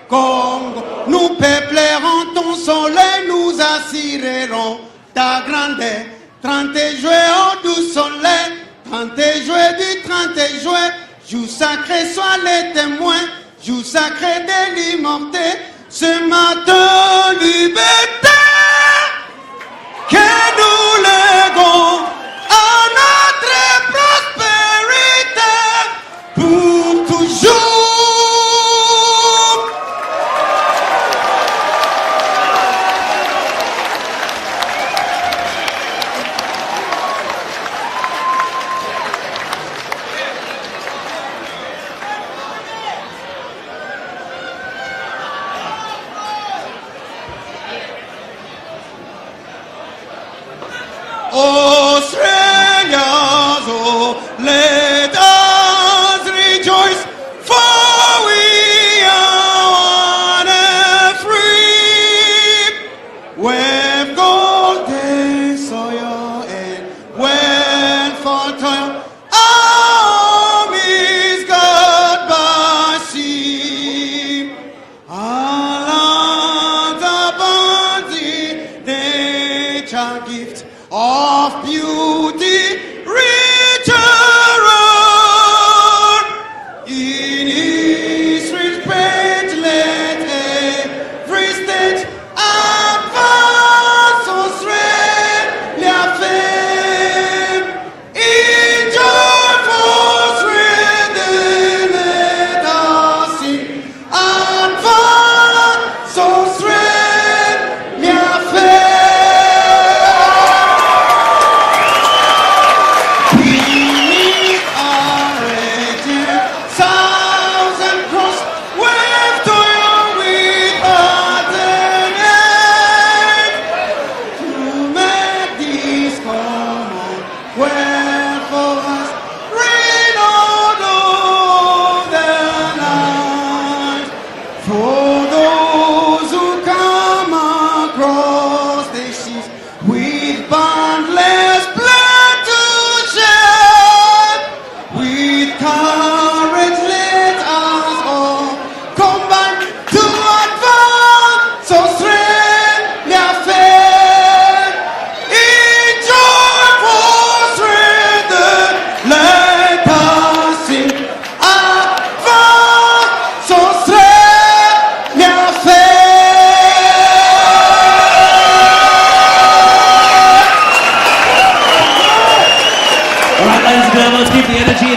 Congo. Nous peuplerons ton soleil, nous assurerons ta grandeur. 30 juillet, au doux soleil, 30 juillet du 30 juillet, jour sacré, sois les témoins, jour sacré de l'immorté, ce matin liberté que nous léguons à notre prospérité pour toujours. Australians, oh, let us rejoice, for we are one and free. With golden soil and wealth for toil, armies God by sea. Our lands abounding, nature gift of beauty, richer in history's page. Let every state advance Australia fame. In joyful strength, let us sing. Advance Australia fame.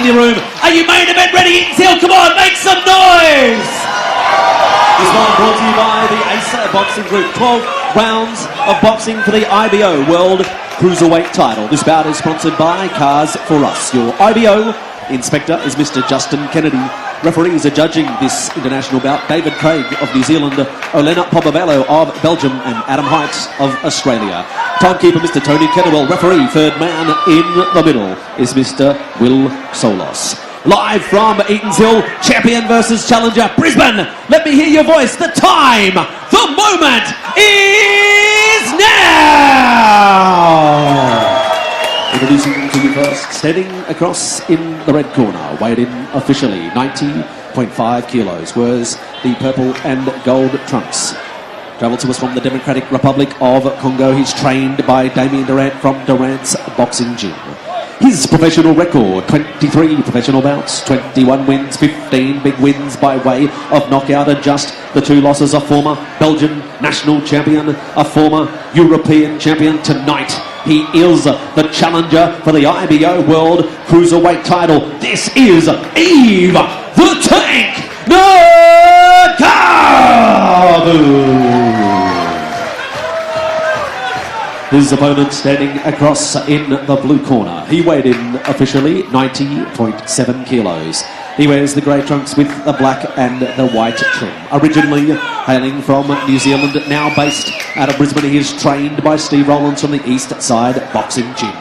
Room. Are you main event ready? Intel, come on, make some noise! This one brought to you by the AEST Boxing Group. 12 rounds of boxing for the IBO World Cruiserweight Title. This bout is sponsored by Cars for Us. Your IBO inspector is Mr. Justin Kennedy. Referees are judging this international bout: David Craig of New Zealand, Olena Popabello of Belgium, and Adam Heights of Australia. Timekeeper Mr. Tony Kettlewell. Referee, third man in the middle, is Mr. Will Solos. Live from Eatonsville, champion versus challenger, Brisbane. Let me hear your voice. The time, the moment is now! Introducing to you first, standing across in the red corner, weighed in officially 90.5 kilos, wears the purple and gold trunks. Travelled to us from the Democratic Republic of Congo. He's trained by Damien Durant from Durant's Boxing Gym. His professional record: 23 professional bouts, 21 wins, 15 big wins by way of knockout, and just the 2 losses. A former Belgian national champion, a former European champion. Tonight he is the challenger for the IBO World Cruiserweight Title. This is Yves the Tank Ngabu. His opponent standing across in the blue corner. He weighed in officially 90.7 kilos. He wears the grey trunks with the black and the white trim. Originally hailing from New Zealand, now based out of Brisbane, he is trained by Steve Rowlands from the East Side Boxing Gym.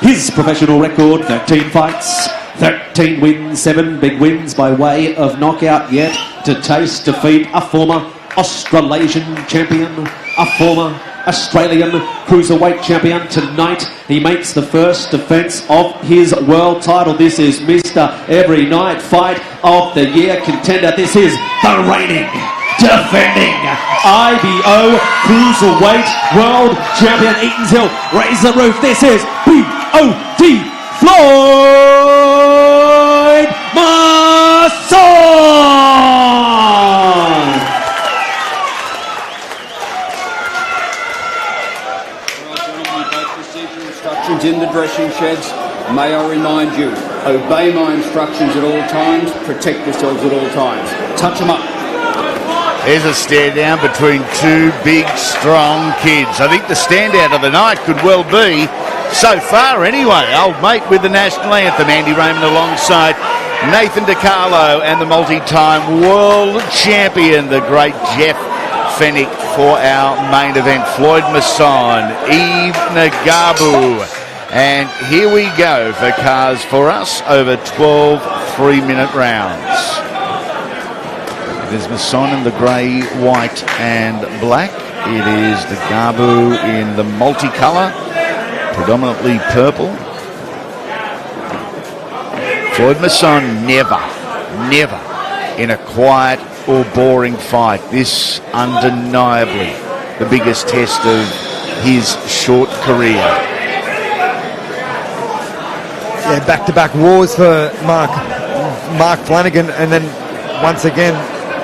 His professional record, 13 fights, 13 wins, 7 big wins by way of knockout, yet to taste defeat a former Australasian champion, a former Australian Cruiserweight Champion. Tonight he makes the first defence of his world title. This is Mr. Every Night Fight of the Year contender. This is the reigning, defending IBO Cruiserweight World Champion. Eaton's Hill, raise the roof. This is P.O.D. Floyd Masson! Instructions in the dressing sheds. May I remind you, obey my instructions at all times, protect yourselves at all times. Touch them up. There's a stare down between two big, strong kids. I think the standout of the night could well be, so far anyway, old mate with the national anthem, Andy Raymond alongside Nathan DiCarlo and the multi-time world champion, the great Jeff Fennick, for our main event. Floyd Masson, Yves Ngabu. And here we go for cars for us over 12 3-minute rounds. There's Masson in the grey, white and black. It is the Ngabu in the multicolour, predominantly purple. Floyd Masson never in a quiet or boring fight. This undeniably the biggest test of his short career. Yeah, back-to-back wars for Mark Flanagan, and then once again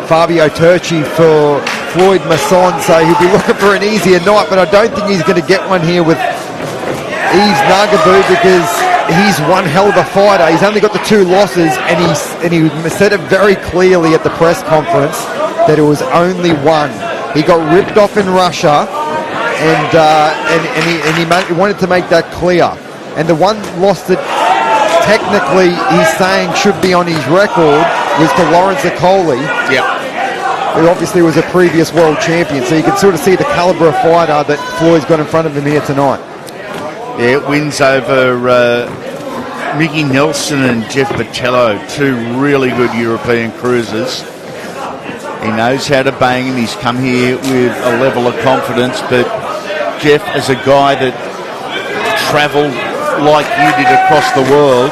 Fabio Turchi for Floyd Masson. So he'll be looking for an easier night, but I don't think he's going to get one here with Yves Ngabu, because he's one hell of a fighter. He's only got the 2 losses, and he said it very clearly at the press conference that it was only one. He got ripped off in Russia, and he wanted to make that clear. And the one loss that technically he's saying should be on his record was to Lawrence Okoli, who obviously was a previous world champion. So you can sort of see the calibre of fighter that Floyd's got in front of him here tonight. Yeah, wins over Mickey Nelson and Jeff Botello, 2 really good European cruisers. He knows how to bang him. He's come here with a level of confidence, but Jeff, as a guy that travelled like you did across the world,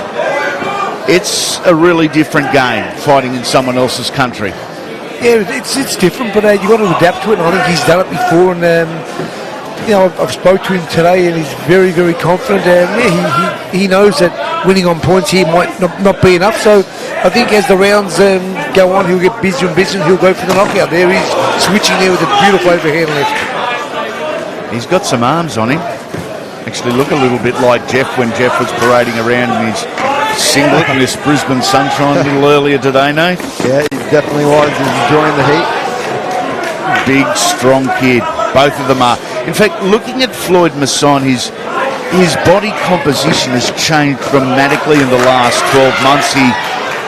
it's a really different game fighting in someone else's country. Yeah, it's different, but you've got to adapt to it, and I think he's done it before, and you know, I've spoke to him today, and he's very, very confident. He knows that winning on points here might not be enough, so I think as the rounds go on, he'll get busier and busier, and he'll go for the knockout. There he's switching there with a beautiful overhand left. He's got some arms on him. Actually look a little bit like Jeff when Jeff was parading around in his singlet in this Brisbane sunshine a little earlier today, Nate. Yeah, he definitely was. He's enjoying the heat. Big, strong kid. Both of them are. In fact, looking at Floyd Masson, his body composition has changed dramatically in the last 12 months.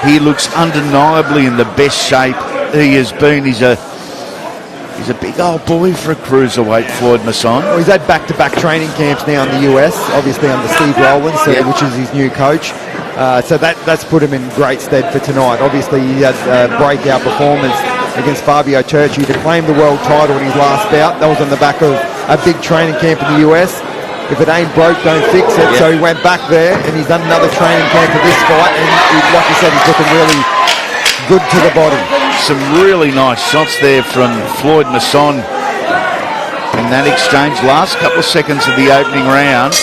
He looks undeniably in the best shape he has been. He's a big old boy for a cruiserweight, Floyd Masson. Well, he's had back-to-back training camps now in the US, obviously under Steve Rowlands, which is his new coach. So that's put him in great stead for tonight. Obviously, he had a breakout performance against Fabio Turchi to claim the world title in his last bout. That was on the back of a big training camp in the US. If it ain't broke, don't fix it. So he went back there, and he's done another training camp for this fight, and like you said, he's looking really good to the body. Some really nice shots there from Floyd Masson in that exchange. Last couple of seconds of the opening round.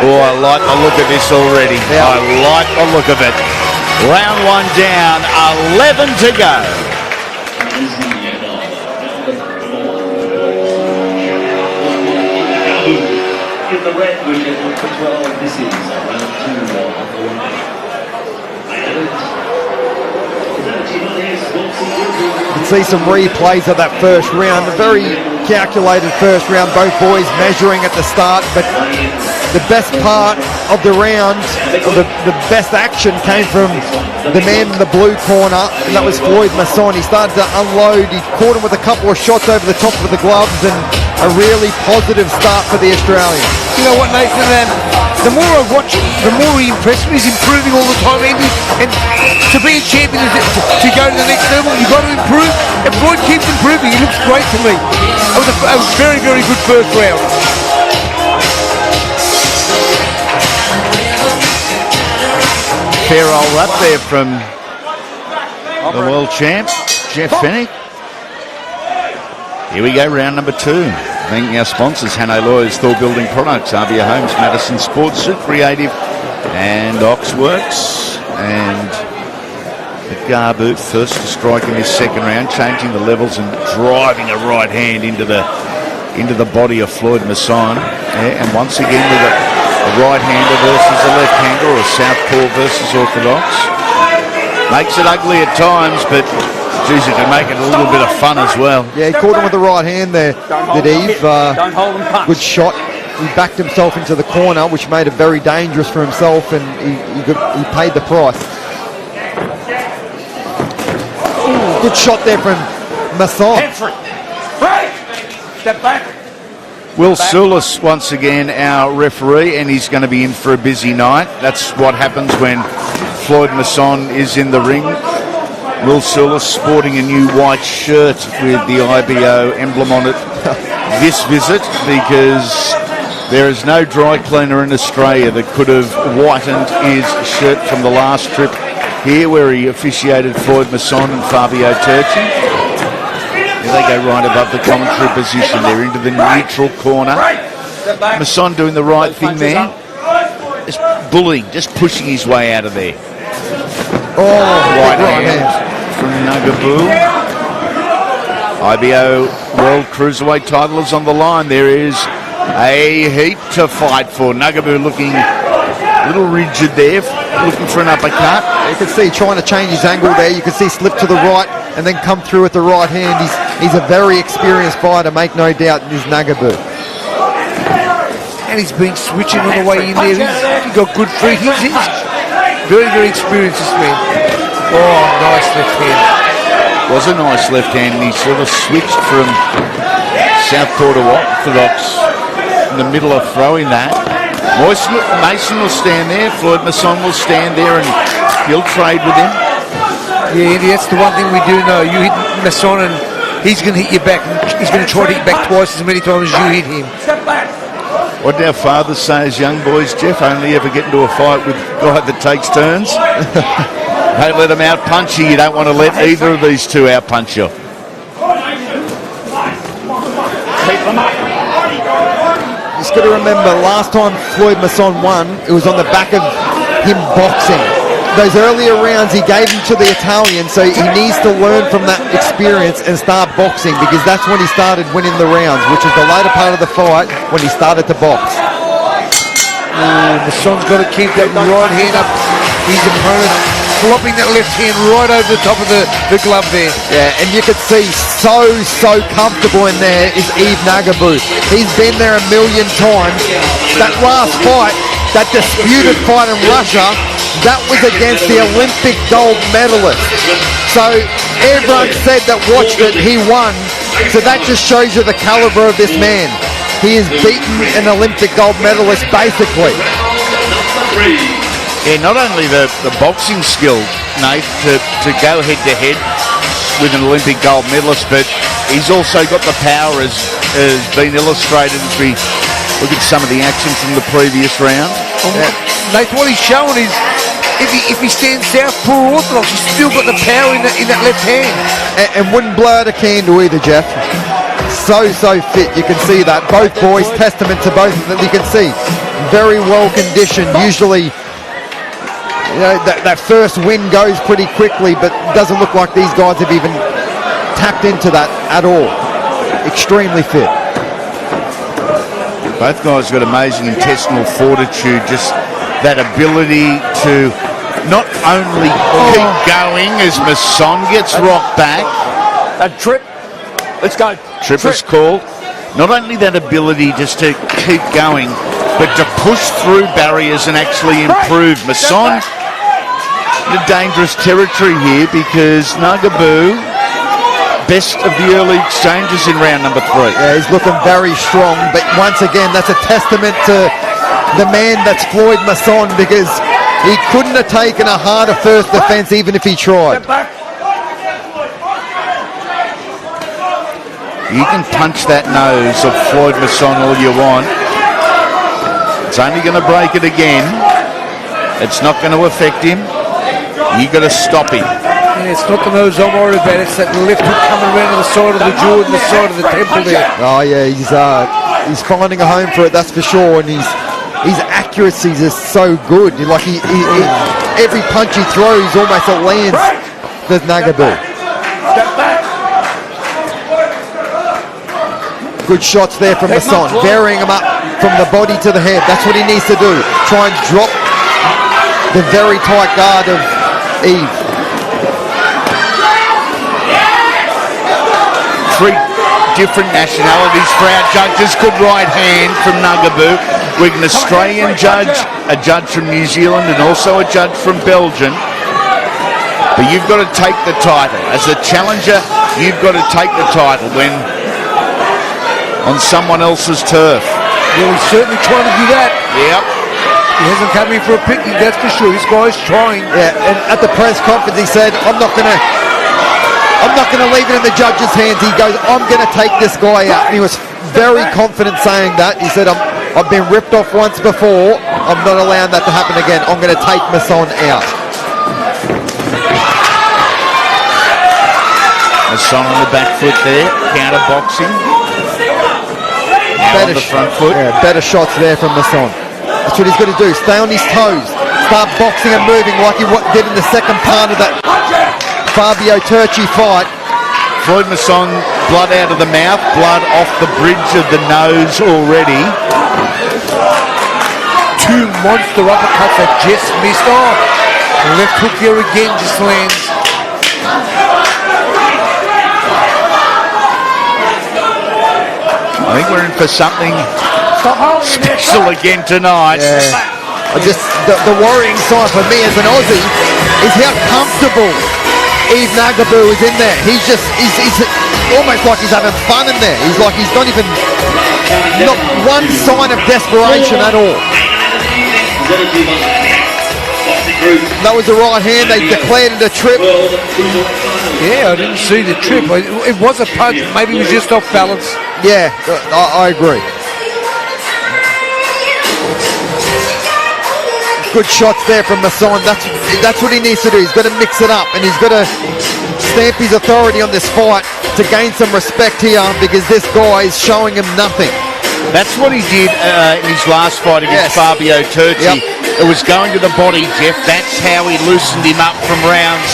Oh, I like the look of this already. I like the look of it. Round 1 down, 11 to go. In the red, we get number 12. This is round 2 of the You can see some replays of that first round. A very calculated first round. Both boys measuring at the start, but the best part of the round, the best action came from the man in the blue corner, and that was Floyd Masson. He started to unload. He caught him with a couple of shots over the top of the gloves, and a really positive start for the Australian. You know what, Nathan? The more I watch him, the more he impresses me. He's improving all the time, and to be a champion, to go to the next level, you've got to improve. And Floyd keeps improving. He looks great to me. It was a very, very good first round. Fair old up there from the world champ, Jeff Fennick. Here we go, round number 2. Thanking our sponsors, Hanno Lawyers, Thor Building Products, RBA Homes, Madison Sports, Suit Creative, and Oxworks. And Ngabu first to strike in his second round, changing the levels and driving a right hand into the body of Floyd Masson. Yeah, and once again we've got a right-hander versus a left-hander, or a southpaw versus orthodox. Makes it ugly at times, but geez, it can make it a little bit of fun as well. Yeah, he caught him with the right hand there, did Yves. Good shot. He backed himself into the corner, which made it very dangerous for himself, and he paid the price. Ooh, good shot there from Masson. Step back. Will Soulis once again our referee, and he's going to be in for a busy night. That's what happens when Floyd Masson is in the ring. Will Soulis sporting a new white shirt with the IBO emblem on it this visit, because there is no dry cleaner in Australia that could have whitened his shirt from the last trip here, where he officiated Floyd Masson and Fabio Turchi. Here they go right above the commentary position. They're into the neutral corner. Masson doing the right thing there. Just bullying, just pushing his way out of there. Right hand from Ngabu. IBO World Cruiserweight Title is on the line. There is a heat to fight for. Ngabu looking a little rigid there, looking for an uppercut. You can see trying to change his angle there. You can see slip to the right and then come through with the right hand. He's a very experienced fighter, make no doubt, in his Ngabu. And he's been switching on the way in there. He's got good free. He's very, very experienced, this man. Oh, nice left hand. Was a nice left hand, and he sort of switched from southpaw to orthodox in the middle of throwing that. Mason will stand there, Floyd Masson will stand there, and he'll trade with him. Yeah, Andy, that's the one thing we do know. You hit Masson and he's going to hit you back. And he's going to try to hit back twice as many times as you hit him. What did our fathers say as young boys, Jeff? Only ever get into a fight with a guy that takes turns. Don't let them out-punch you. You don't want to let either of these two out-punch you. Just got to remember, last time Floyd Masson won, it was on the back of him boxing. Those earlier rounds he gave him to the Italian, so he needs to learn from that experience and start boxing, because that's when he started winning the rounds, which is the later part of the fight when he started to box. Masson's got to keep that right hand up his opponent, flopping that left hand right over the top of the glove there. Yeah, and you could see so comfortable in there is Yves Ngabu. He's been there a million times. That last fight, that disputed fight in Russia, that was against the Olympic gold medalist. So everyone said that watched it, he won. So that just shows you the caliber of this man. He has beaten an Olympic gold medalist, basically. Yeah, not only the boxing skill, Nate, to go head-to-head with an Olympic gold medalist, but he's also got the power, as been illustrated as we look at some of the action from the previous round. Nate, what he's showing is if he stands southpaw or orthodox, he's still got the power in that left hand. And wouldn't blow out a candle either, Jeff. So fit, you can see that. Both boys, testament to both of them. You can see, very well conditioned. Usually, you know, that first win goes pretty quickly, but it doesn't look like these guys have even tapped into that at all. Extremely fit. Both guys got amazing intestinal fortitude, just that ability to not only keep going as Masson gets rocked back. A trip. Let's go. Trip is called. Not only that ability just to keep going, but to push through barriers and actually improve. Masson in a dangerous territory here because Ngabu, best of the early exchanges in round number 3. Yeah, he's looking very strong, but once again, that's a testament to the man that's Floyd Masson, because he couldn't have taken a harder first defence even if he tried. You can punch that nose of Floyd Masson all you want. It's only going to break it again. It's not going to affect him. You got to stop him. Yeah, it's not the nose I'm worried about. It's that left hook coming around to the side of the jaw and the side of the temple there. Oh yeah, he's finding a home for it, that's for sure, and his accuracies are so good. Like he every punch he throws almost it lands the Ngabu. Good shots there from Masson, varying him up from the body to the head. That's what he needs to do. Try and drop the very tight guard of Yves. 3 different nationalities for our judges. Good right hand from Ngabu. With an Australian judge, a judge from New Zealand, and also a judge from Belgium. But you've got to take the title. As a challenger, you've got to take the title when on someone else's turf. Yeah, he's certainly trying to do that. Yep. He hasn't come in for a picnic, that's for sure. This guy's trying. Yeah, and at the press conference he said, I'm not gonna leave it in the judges' hands. He goes, I'm gonna take this guy out. And he was very confident saying that. He said, I've been ripped off once before. I'm not allowing that to happen again. I'm gonna take Masson out. Masson on the back foot there, counter boxing. Better on the front foot. Yeah, better shots there from Masson. That's what he's got to do. Stay on his toes. Start boxing and moving like he did in the second part of that Fabio Turchi fight. Floyd Masson, blood out of the mouth, blood off the bridge of the nose already. 2 monster uppercuts that just missed off. The left hook here again just lands. I think we're in for something special again tonight. Yeah. The worrying sign for me as an Aussie is how comfortable Yves Ngabu is in there. He's almost like he's having fun in there. He's not one sign of desperation at all. That was the right hand. They declared it a trip. Yeah, I didn't see the trip. It was a punch. Maybe he was just off balance. Yeah, I agree. Good shots there from Masson. That's what he needs to do. He's got to mix it up, and he's got to stamp his authority on this fight to gain some respect here, because this guy is showing him nothing. That's what he did in his last fight against Fabio Turchi. It was going to the body, Jeff. That's how he loosened him up from rounds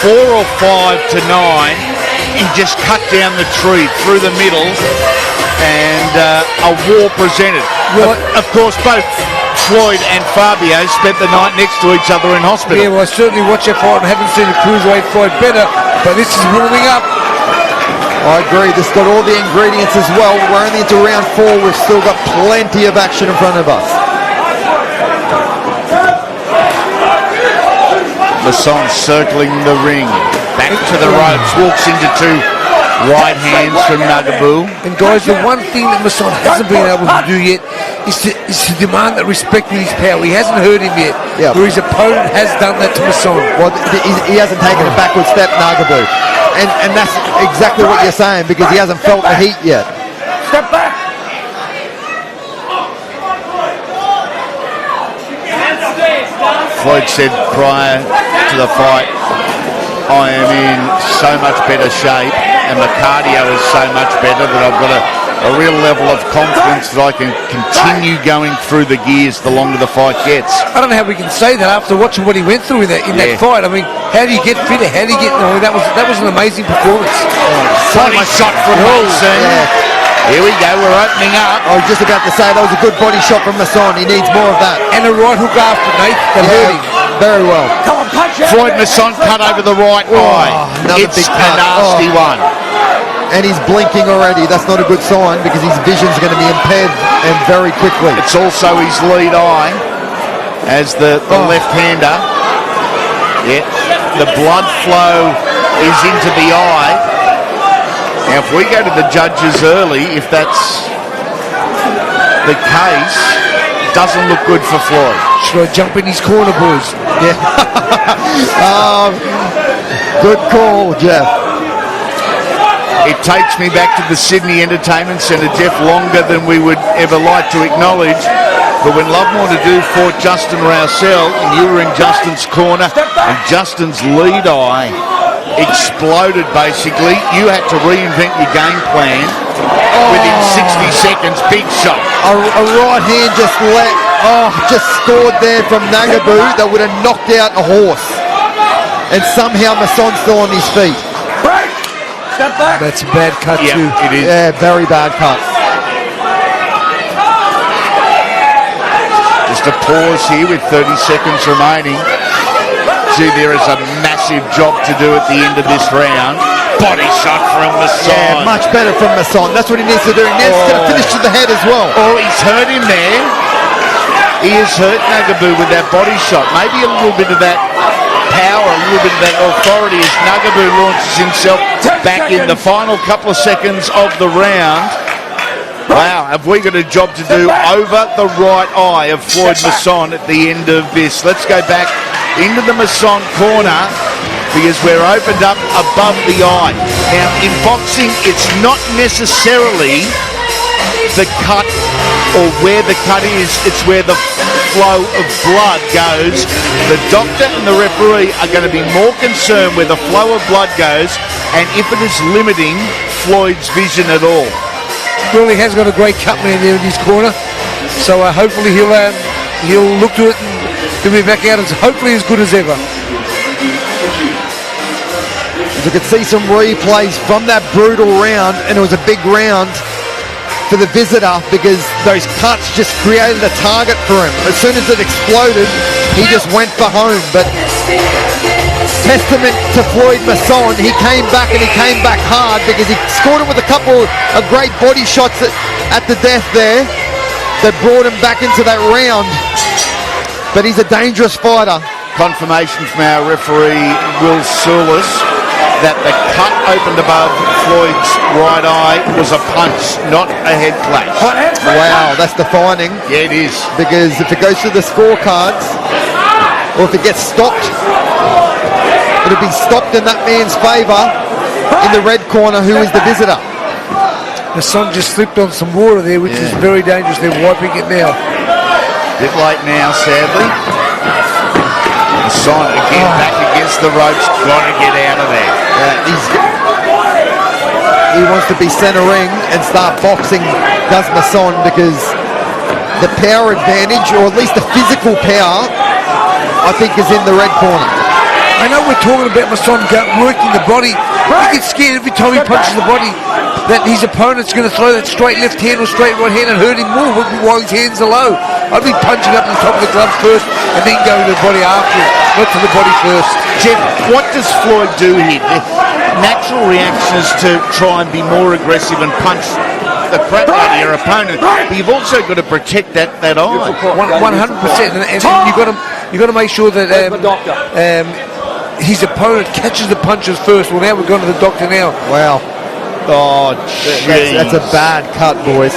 4 or 5 to 9. He just cut down the tree through the middle, and a war presented. Well, of course, both Floyd and Fabio spent the night next to each other in hospital. Yeah, well, I certainly watched that fight and haven't seen a cruiserweight fight better, but this is warming up. I agree. This got all the ingredients as well. We're only into round 4. We've still got plenty of action in front of us. Masson circling the ring. Back to the ropes, walks into 2 right hands from Ngabu. And guys, the one thing that Masson hasn't been able to do yet is to demand that respect with his power. He hasn't hurt him yet, where his opponent has done that to Masson. Well, he hasn't taken a backward step, Ngabu. And that's exactly what you're saying, because he hasn't felt the heat yet. Step back. Floyd said prior to the fight, I am in so much better shape and the cardio is so much better that I've got a real level of confidence that I can continue going through the gears the longer the fight gets. I don't know how we can say that after watching what he went through in that fight. I mean, how do you get fitter? How do you get... No, that was an amazing performance. Body shot from Masson. Here we go, we're opening up. I was just about to say, that was a good body shot from Masson. He needs more of that. And a right hook after, Nate. That hurt him. Very well. Come on, punch Floyd Masson cut over the right eye. Another It's big a nasty one. and he's blinking already. That's not a good sign because his vision's going to be impaired and very quickly. It's also his lead eye as the left-hander. Yeah, the blood flow is into the eye. Now, if we go to the judges early, if that's the case, it doesn't look good for Floyd. Should I jump in his corner, boys? Yeah. Good call, Jeff. It takes me back to the Sydney Entertainment Centre, Jeff, longer than we would ever like to acknowledge. But when Lovemore Nadu fought Justin Rousseau, and you were in Justin's corner, and Justin's lead eye exploded, basically, you had to reinvent your game plan within 60 seconds. Big shot. A right hand just scored there from Ngabu that would have knocked out a horse. And somehow Masson's still on his feet. Step back. That's a bad cut too. It is. Yeah, very bad cut. Just a pause here with 30 seconds remaining. Gee, there is a massive job to do at the end of this round. Body shot from Masson. Yeah, much better from Masson. That's what he needs to do. He's going to finish to the head as well. Oh, he's hurt him there. He has hurt Ngabu with that body shot. Maybe a little bit of that power, a little bit of that authority as Ngabu launches himself back in the final couple of seconds of the round. Wow, have we got a job to do over the right eye of Floyd Masson at the end of this. Let's go back into the Masson corner because we're opened up above the eye. Now, in boxing, it's not necessarily the cut or where the cut is, it's where the flow of blood goes. The doctor and the referee are going to be more concerned where the flow of blood goes and if it is limiting Floyd's vision at all. Really has got a great cut man there in his corner, so hopefully he'll look to it and he'll be back out as hopefully as good as ever. You could see some replays from that brutal round, and it was a big round for the visitor because those cuts just created a target for him. As soon as it exploded, he just went for home. But testament to Floyd Masson, he came back and he came back hard because he scored him with a couple of great body shots at the death there that brought him back into that round. But he's a dangerous fighter. Confirmation from our referee, Will Soulis, that the cut opened above Floyd's right eye was a punch, not a head clash. Wow, that's defining. Yeah, it is. Because if it goes to the scorecards, or if it gets stopped, it'll be stopped in that man's favour in the red corner, who is the visitor. The sun just slipped on some water there, which is very dangerous. They're wiping it now. Bit late now, sadly. Masson again back against the ropes. Got to get out of there. He wants to be centre ring and start boxing, does Masson, because the power advantage, or at least the physical power, I think is in the red corner. I know we're talking about Masson working the body. He gets scared every time he punches the body that his opponent's going to throw that straight left hand or straight right hand and hurt him more while his hands are low. I'd be punching up the top of the gloves first and then go to the body after, not to the body first. Jeff, what does Floyd do here? The natural reaction is to try and be more aggressive and punch the crap out of your opponent. But you've also got to protect that eye. 100%, and you've got to make sure that his opponent catches the punches first. Well, now we're going to the doctor now. Wow. Oh, that's a bad cut, boys.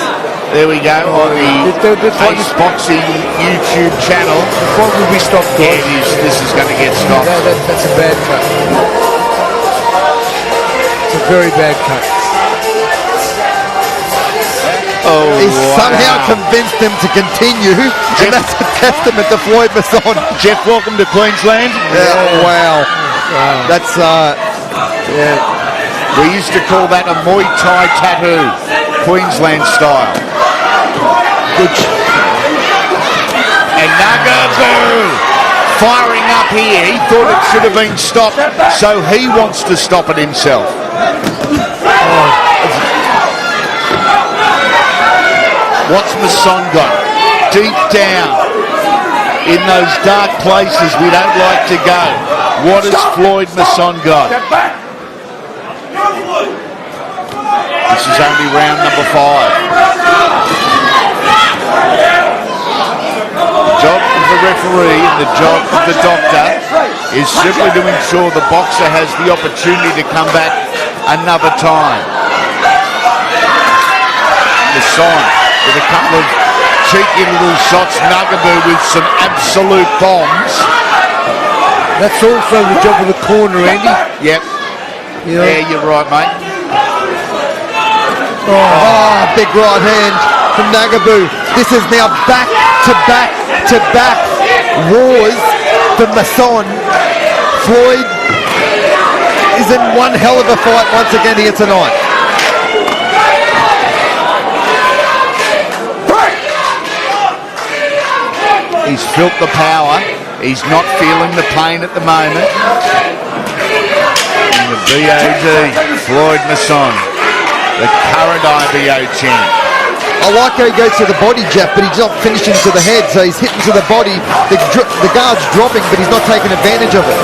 There we go on the AEST Boxing YouTube channel. What will we stop, guys? Yeah, this is going to get stopped. That's a bad cut. It's a very bad cut. Oh, he somehow convinced him to continue, and that's a testament to Floyd Masson. Jeff, welcome to Queensland. Wow. That's we used to call that a Muay Thai tattoo, Queensland style. And Ngabu firing up here. He thought it should have been stopped, so he wants to stop it himself. What's Masson got? Deep down in those dark places we don't like to go. What has Floyd Masson got? This is only round number 5. The job of the referee and the job of the doctor is simply to ensure the boxer has the opportunity to come back another time. Masson with a couple of cheeky little shots. Ngabu with some absolute bombs. That's also the job of the corner, Andy. Yep. Yeah, you're right, mate. Oh, big right hand from Ngabu. This is now back-to-back wars for Masson. Floyd is in one hell of a fight once again here tonight. He's felt the power. He's not feeling the pain at the moment. And the BOD, Floyd Masson, the current IBO champ. I like how he goes to the body, Jeff, but he's not finishing to the head, so he's hitting to the body. The guard's dropping, but he's not taking advantage of it.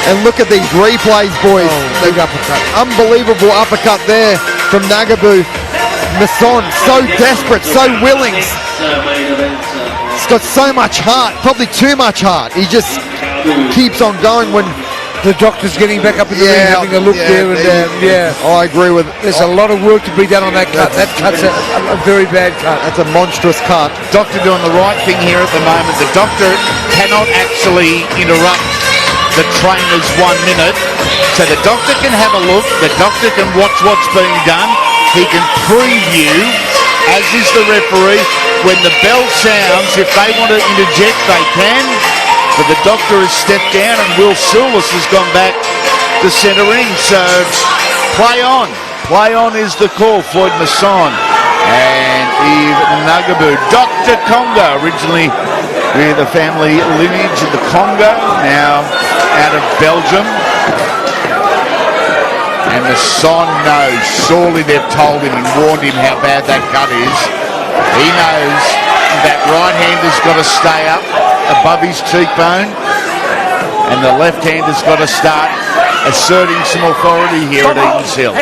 And look at these replays, boys. Big uppercut. Unbelievable uppercut there from Ngabu. Masson, so desperate, so willing. He's got so much heart, probably too much heart. He just keeps on going when the doctor's getting back up in the ring, having a look there, and I agree with it. There's a lot of work to be done on that cut. That cut's a very bad cut. That's a monstrous cut. Doctor doing the right thing here at the moment. The doctor cannot actually interrupt the trainer's 1 minute, so the doctor can have a look. The doctor can watch what's being done. He can preview, as is the referee. When the bell sounds, if they want to interject, they can. But the doctor has stepped down, and Will Silvis has gone back to centre ring. So play on. Play on is the call. Floyd Masson and Yves Ngabu. Dr. Congo, originally with a family lineage in the Congo, now out of Belgium. And Masson knows. Surely they've told him and warned him how bad that cut is. He knows that right hand has got to stay up above his cheekbone, and the left hand has got to start asserting some authority here at Eaton's Hill.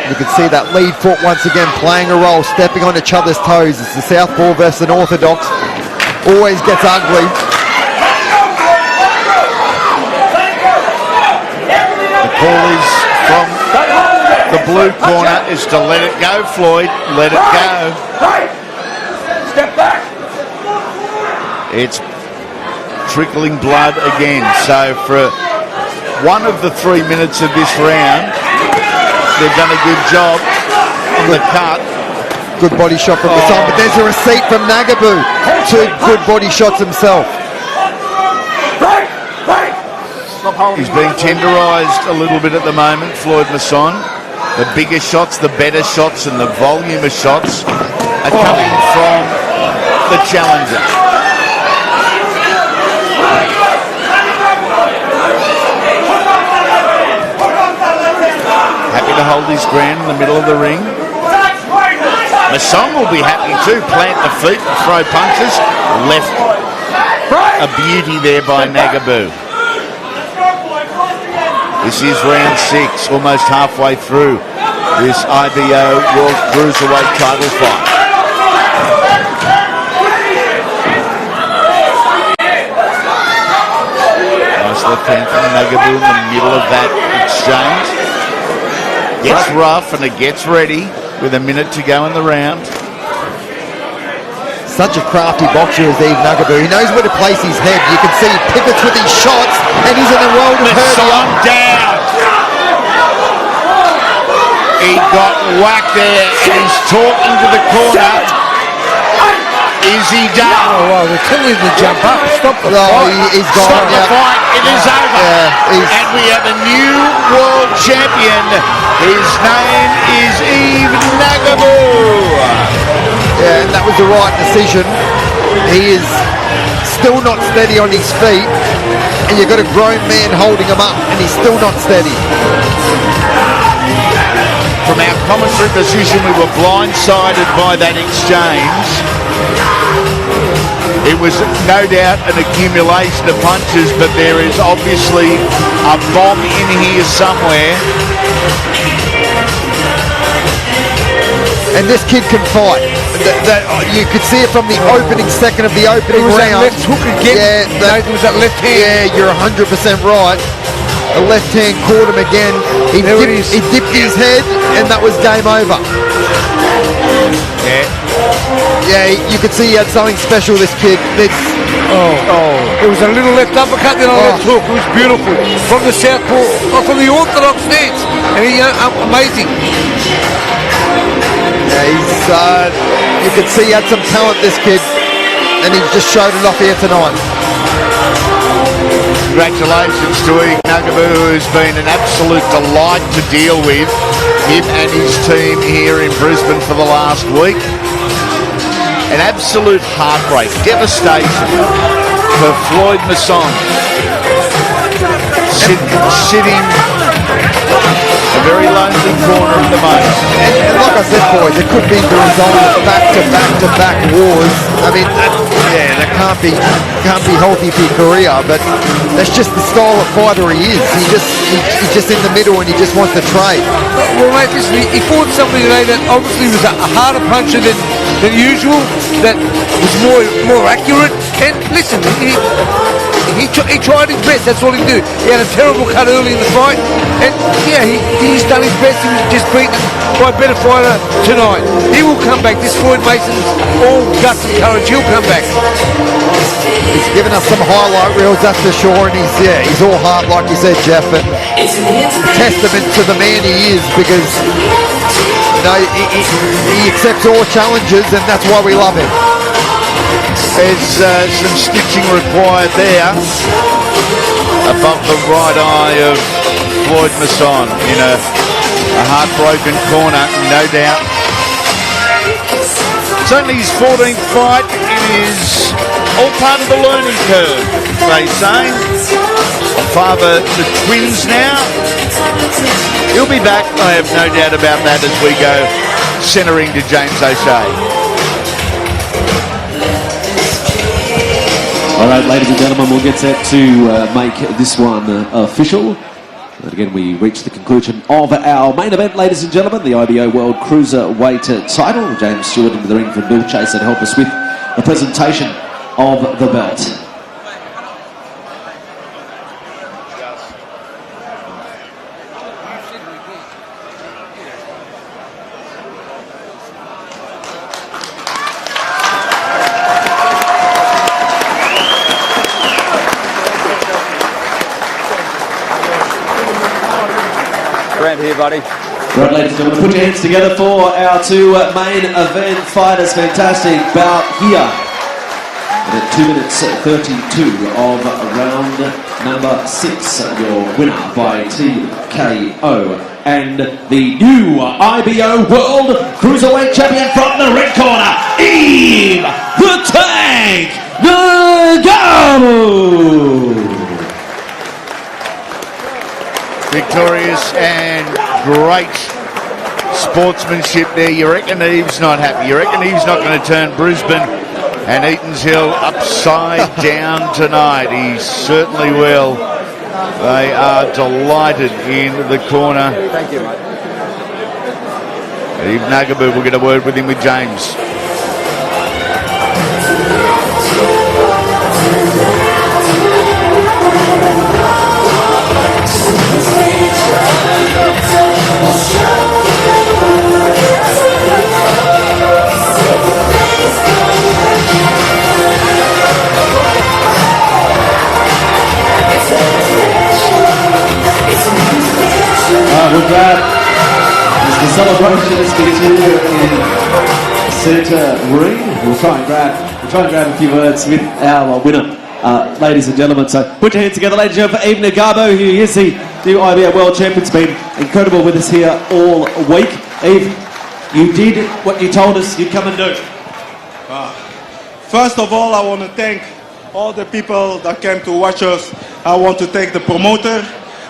You can see that lead foot once again playing a role, stepping on each other's toes. It's the southpaw versus an orthodox. Always gets ugly. The call is from the blue corner is to let it go, Floyd. Let it go. Step back. It's trickling blood again. So for one of the 3 minutes of this round, they've done a good job on the cut. Good body shot from Masson, but there's a receipt from Ngabu. 2 good body shots himself. He's being tenderised a little bit at the moment, Floyd Masson. The bigger shots, the better shots, and the volume of shots are coming from the challenger. Happy to hold his ground in the middle of the ring. Masson will be happy too. Plant the feet and throw punches. Left a beauty there by Ngabu. This is round 6, almost halfway through this IBO World Cruiserweight Title fight. Nice left hand from Ngabu in the middle of that exchange. Gets rough and it gets ready with a minute to go in the round. Such a crafty boxer is Yves Ngabu. He knows where to place his head. You can see he pivots with his shots, and he's in a world of hurt. Down. He got whacked there, and he's talking to the corner. Is he done? Oh, well, they're telling him to jump up. Stop the fight. He's gone. Stop the fight. It is over. And we have a new world champion. His name is Yves Ngabu. Yeah, and that was the right decision. He is still not steady on his feet, and you've got a grown man holding him up, and he's still not steady. From our commentary position, we were blindsided by that exchange. It was no doubt an accumulation of punches, but there is obviously a bomb in here somewhere. And this kid can fight. You could see it from the opening second of the opening round. That left hook again. Yeah, it was that left hand. Yeah, you're 100% right. The left hand caught him again. He dipped his head, and that was game over. Yeah, you could see he had something special, this kid. It was a little left uppercut, then a left hook. It was beautiful. From the southpaw, from the orthodox stance. And amazing. Yeah, you could see he had some talent, this kid. And he's just showed it off here tonight. Congratulations to Yves Ngabu, who's been an absolute delight to deal with, him and his team here in Brisbane for the last week. An absolute heartbreak, devastation for Floyd Masson, sitting a very lonely corner at the moment. And like I said, boys, it could be the result of back-to-back wars. I mean, that can't be healthy for your career, but that's just the style of fighter he is. He's just in the middle and he just wants to trade. Well, mate, listen, he fought somebody today that obviously was a harder puncher than usual, that was more accurate. And listen, he tried his best. That's all he did. He had a terrible cut early in the fight, and yeah, he's done his best. He was just beaten by a better fighter tonight. He will come back. This Floyd Masson's all guts and courage. He'll come back. He's given us some highlight reels, that's for sure, and he's all heart, like you said, Jeff, and testament to the man he is, because he accepts all challenges, and that's why we love him. There's some stitching required there above the right eye of Floyd Masson in a heartbroken corner, no doubt. It's only his 14th fight. It is all part of the learning curve, they say. Father the twins now. He'll be back, I have no doubt about that, as we go centering to James O'Shea. All right, ladies and gentlemen, we'll get set to make this one official. And again, we reach the conclusion of our main event, ladies and gentlemen, the IBO World Cruiserweight Title. James Stewart into the ring from Bill Chaser to help us with the presentation of the belt. Here, buddy. Right, ladies and gentlemen, put your hands together for our two main event fighters. Fantastic bout here. And at 2 minutes 32 of round number 6, your winner by TKO and the new IBO World Cruiserweight Champion from the red corner, Yves the Tank Ngabu. Victorious and great sportsmanship there. You reckon Yves not happy? You reckon Yves not going to turn Brisbane and Eatonsville upside down tonight? He certainly will. They are delighted in the corner. Thank you, mate. Yves Ngabu will get a word with him with James. With that, as the celebrations continue in centre ring, we'll try and grab a few words with our winner, ladies and gentlemen. So put your hands together, ladies and gentlemen, for Yves Ngabu, who is the new IBO World Champion. It's been incredible with us here all week. Yves, you did what you told us you'd come and do. First of all, I want to thank all the people that came to watch us. I want to thank the promoter,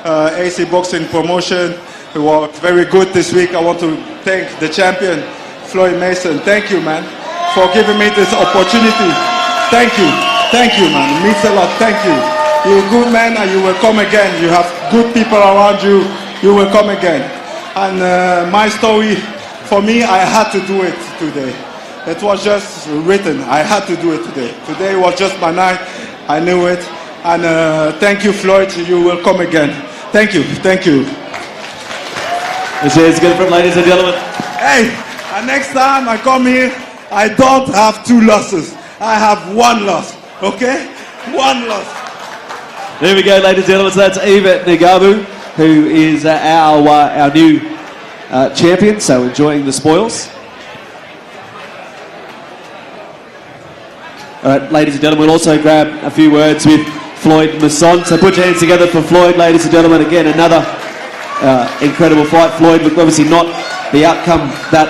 AC Boxing Promotion, who were very good this week. I want to thank the champion, Floyd Masson. Thank you, man, for giving me this opportunity Thank you, man. It means a lot. Thank you. You're a good man, and you will come again. You have good people around you. You will come again. And my story, for me, I had to do it today. It was just written. I had to do it today. Today was just my night. I knew it. And thank you, Floyd. You will come again. Thank you. Thank you. This is good from ladies and gentlemen. Hey, and next time I come here, I don't have 2 losses. I have 1 loss. Okay? 1 loss. There we go, ladies and gentlemen. So that's Yves Ngabu, who is our new champion. So enjoying the spoils. All right, ladies and gentlemen, we'll also grab a few words with Floyd Masson. So put your hands together for Floyd, ladies and gentlemen. Again, another incredible fight. Floyd, look, obviously not the outcome that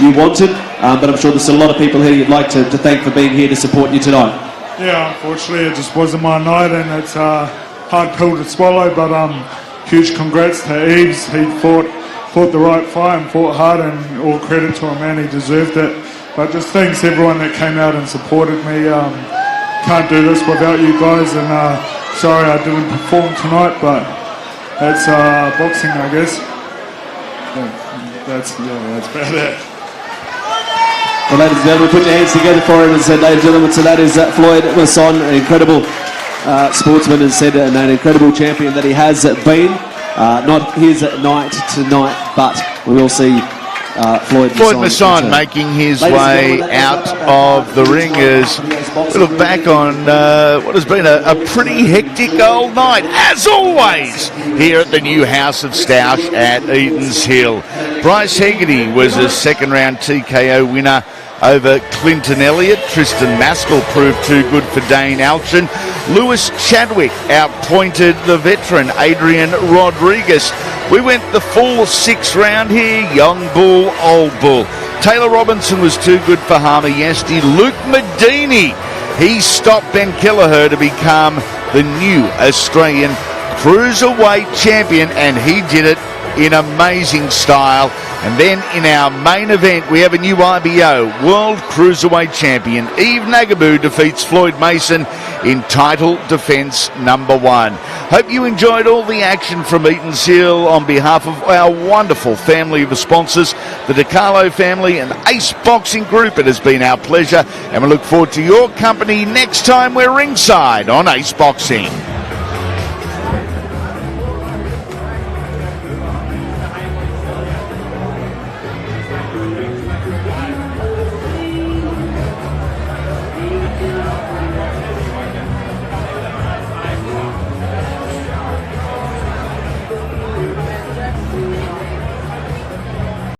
you wanted, but I'm sure there's a lot of people here you'd like to thank for being here to support you tonight. Yeah, unfortunately it just wasn't my night, and it's a hard pill to swallow, but huge congrats to Yves. He fought the right fight and fought hard, and all credit to him, man, he deserved it. But just thanks everyone that came out and supported me. Can't do this without you guys, and sorry I didn't perform tonight, but that's boxing, I guess. That's about it. Well, ladies and gentlemen, put your hands together for him and said, ladies and gentlemen, so that is Floyd Masson, an incredible sportsman, and said, and an incredible champion that he has been. Not his night tonight, but we will see Floyd Masson making his way out of the ring as we look back on what has been a pretty hectic old night, as always, here at the new House of Stoush at Edens Hill. Bryce Hegarty was a second-round TKO winner over Clinton Elliott. Tristan Maskell proved too good for Dane Alchin. Lewis Chadwick outpointed the veteran Adrian Rodriguez. We went the full 6th round here, young bull, old bull. Taylah Robertson was too good for AEST. Luke Modini, he stopped Ben Kelleher to become the new Australian Cruiserweight Champion, and he did it in amazing style. And then in our main event, we have a new IBO World Cruiserweight Champion. Yves Ngabu defeats Floyd Masson in title defence number 1. Hope you enjoyed all the action from Edens Hill. On behalf of our wonderful family of sponsors, the DiCarlo family and AEST Boxing Group, it has been our pleasure, and we look forward to your company next time we're ringside on AEST Boxing.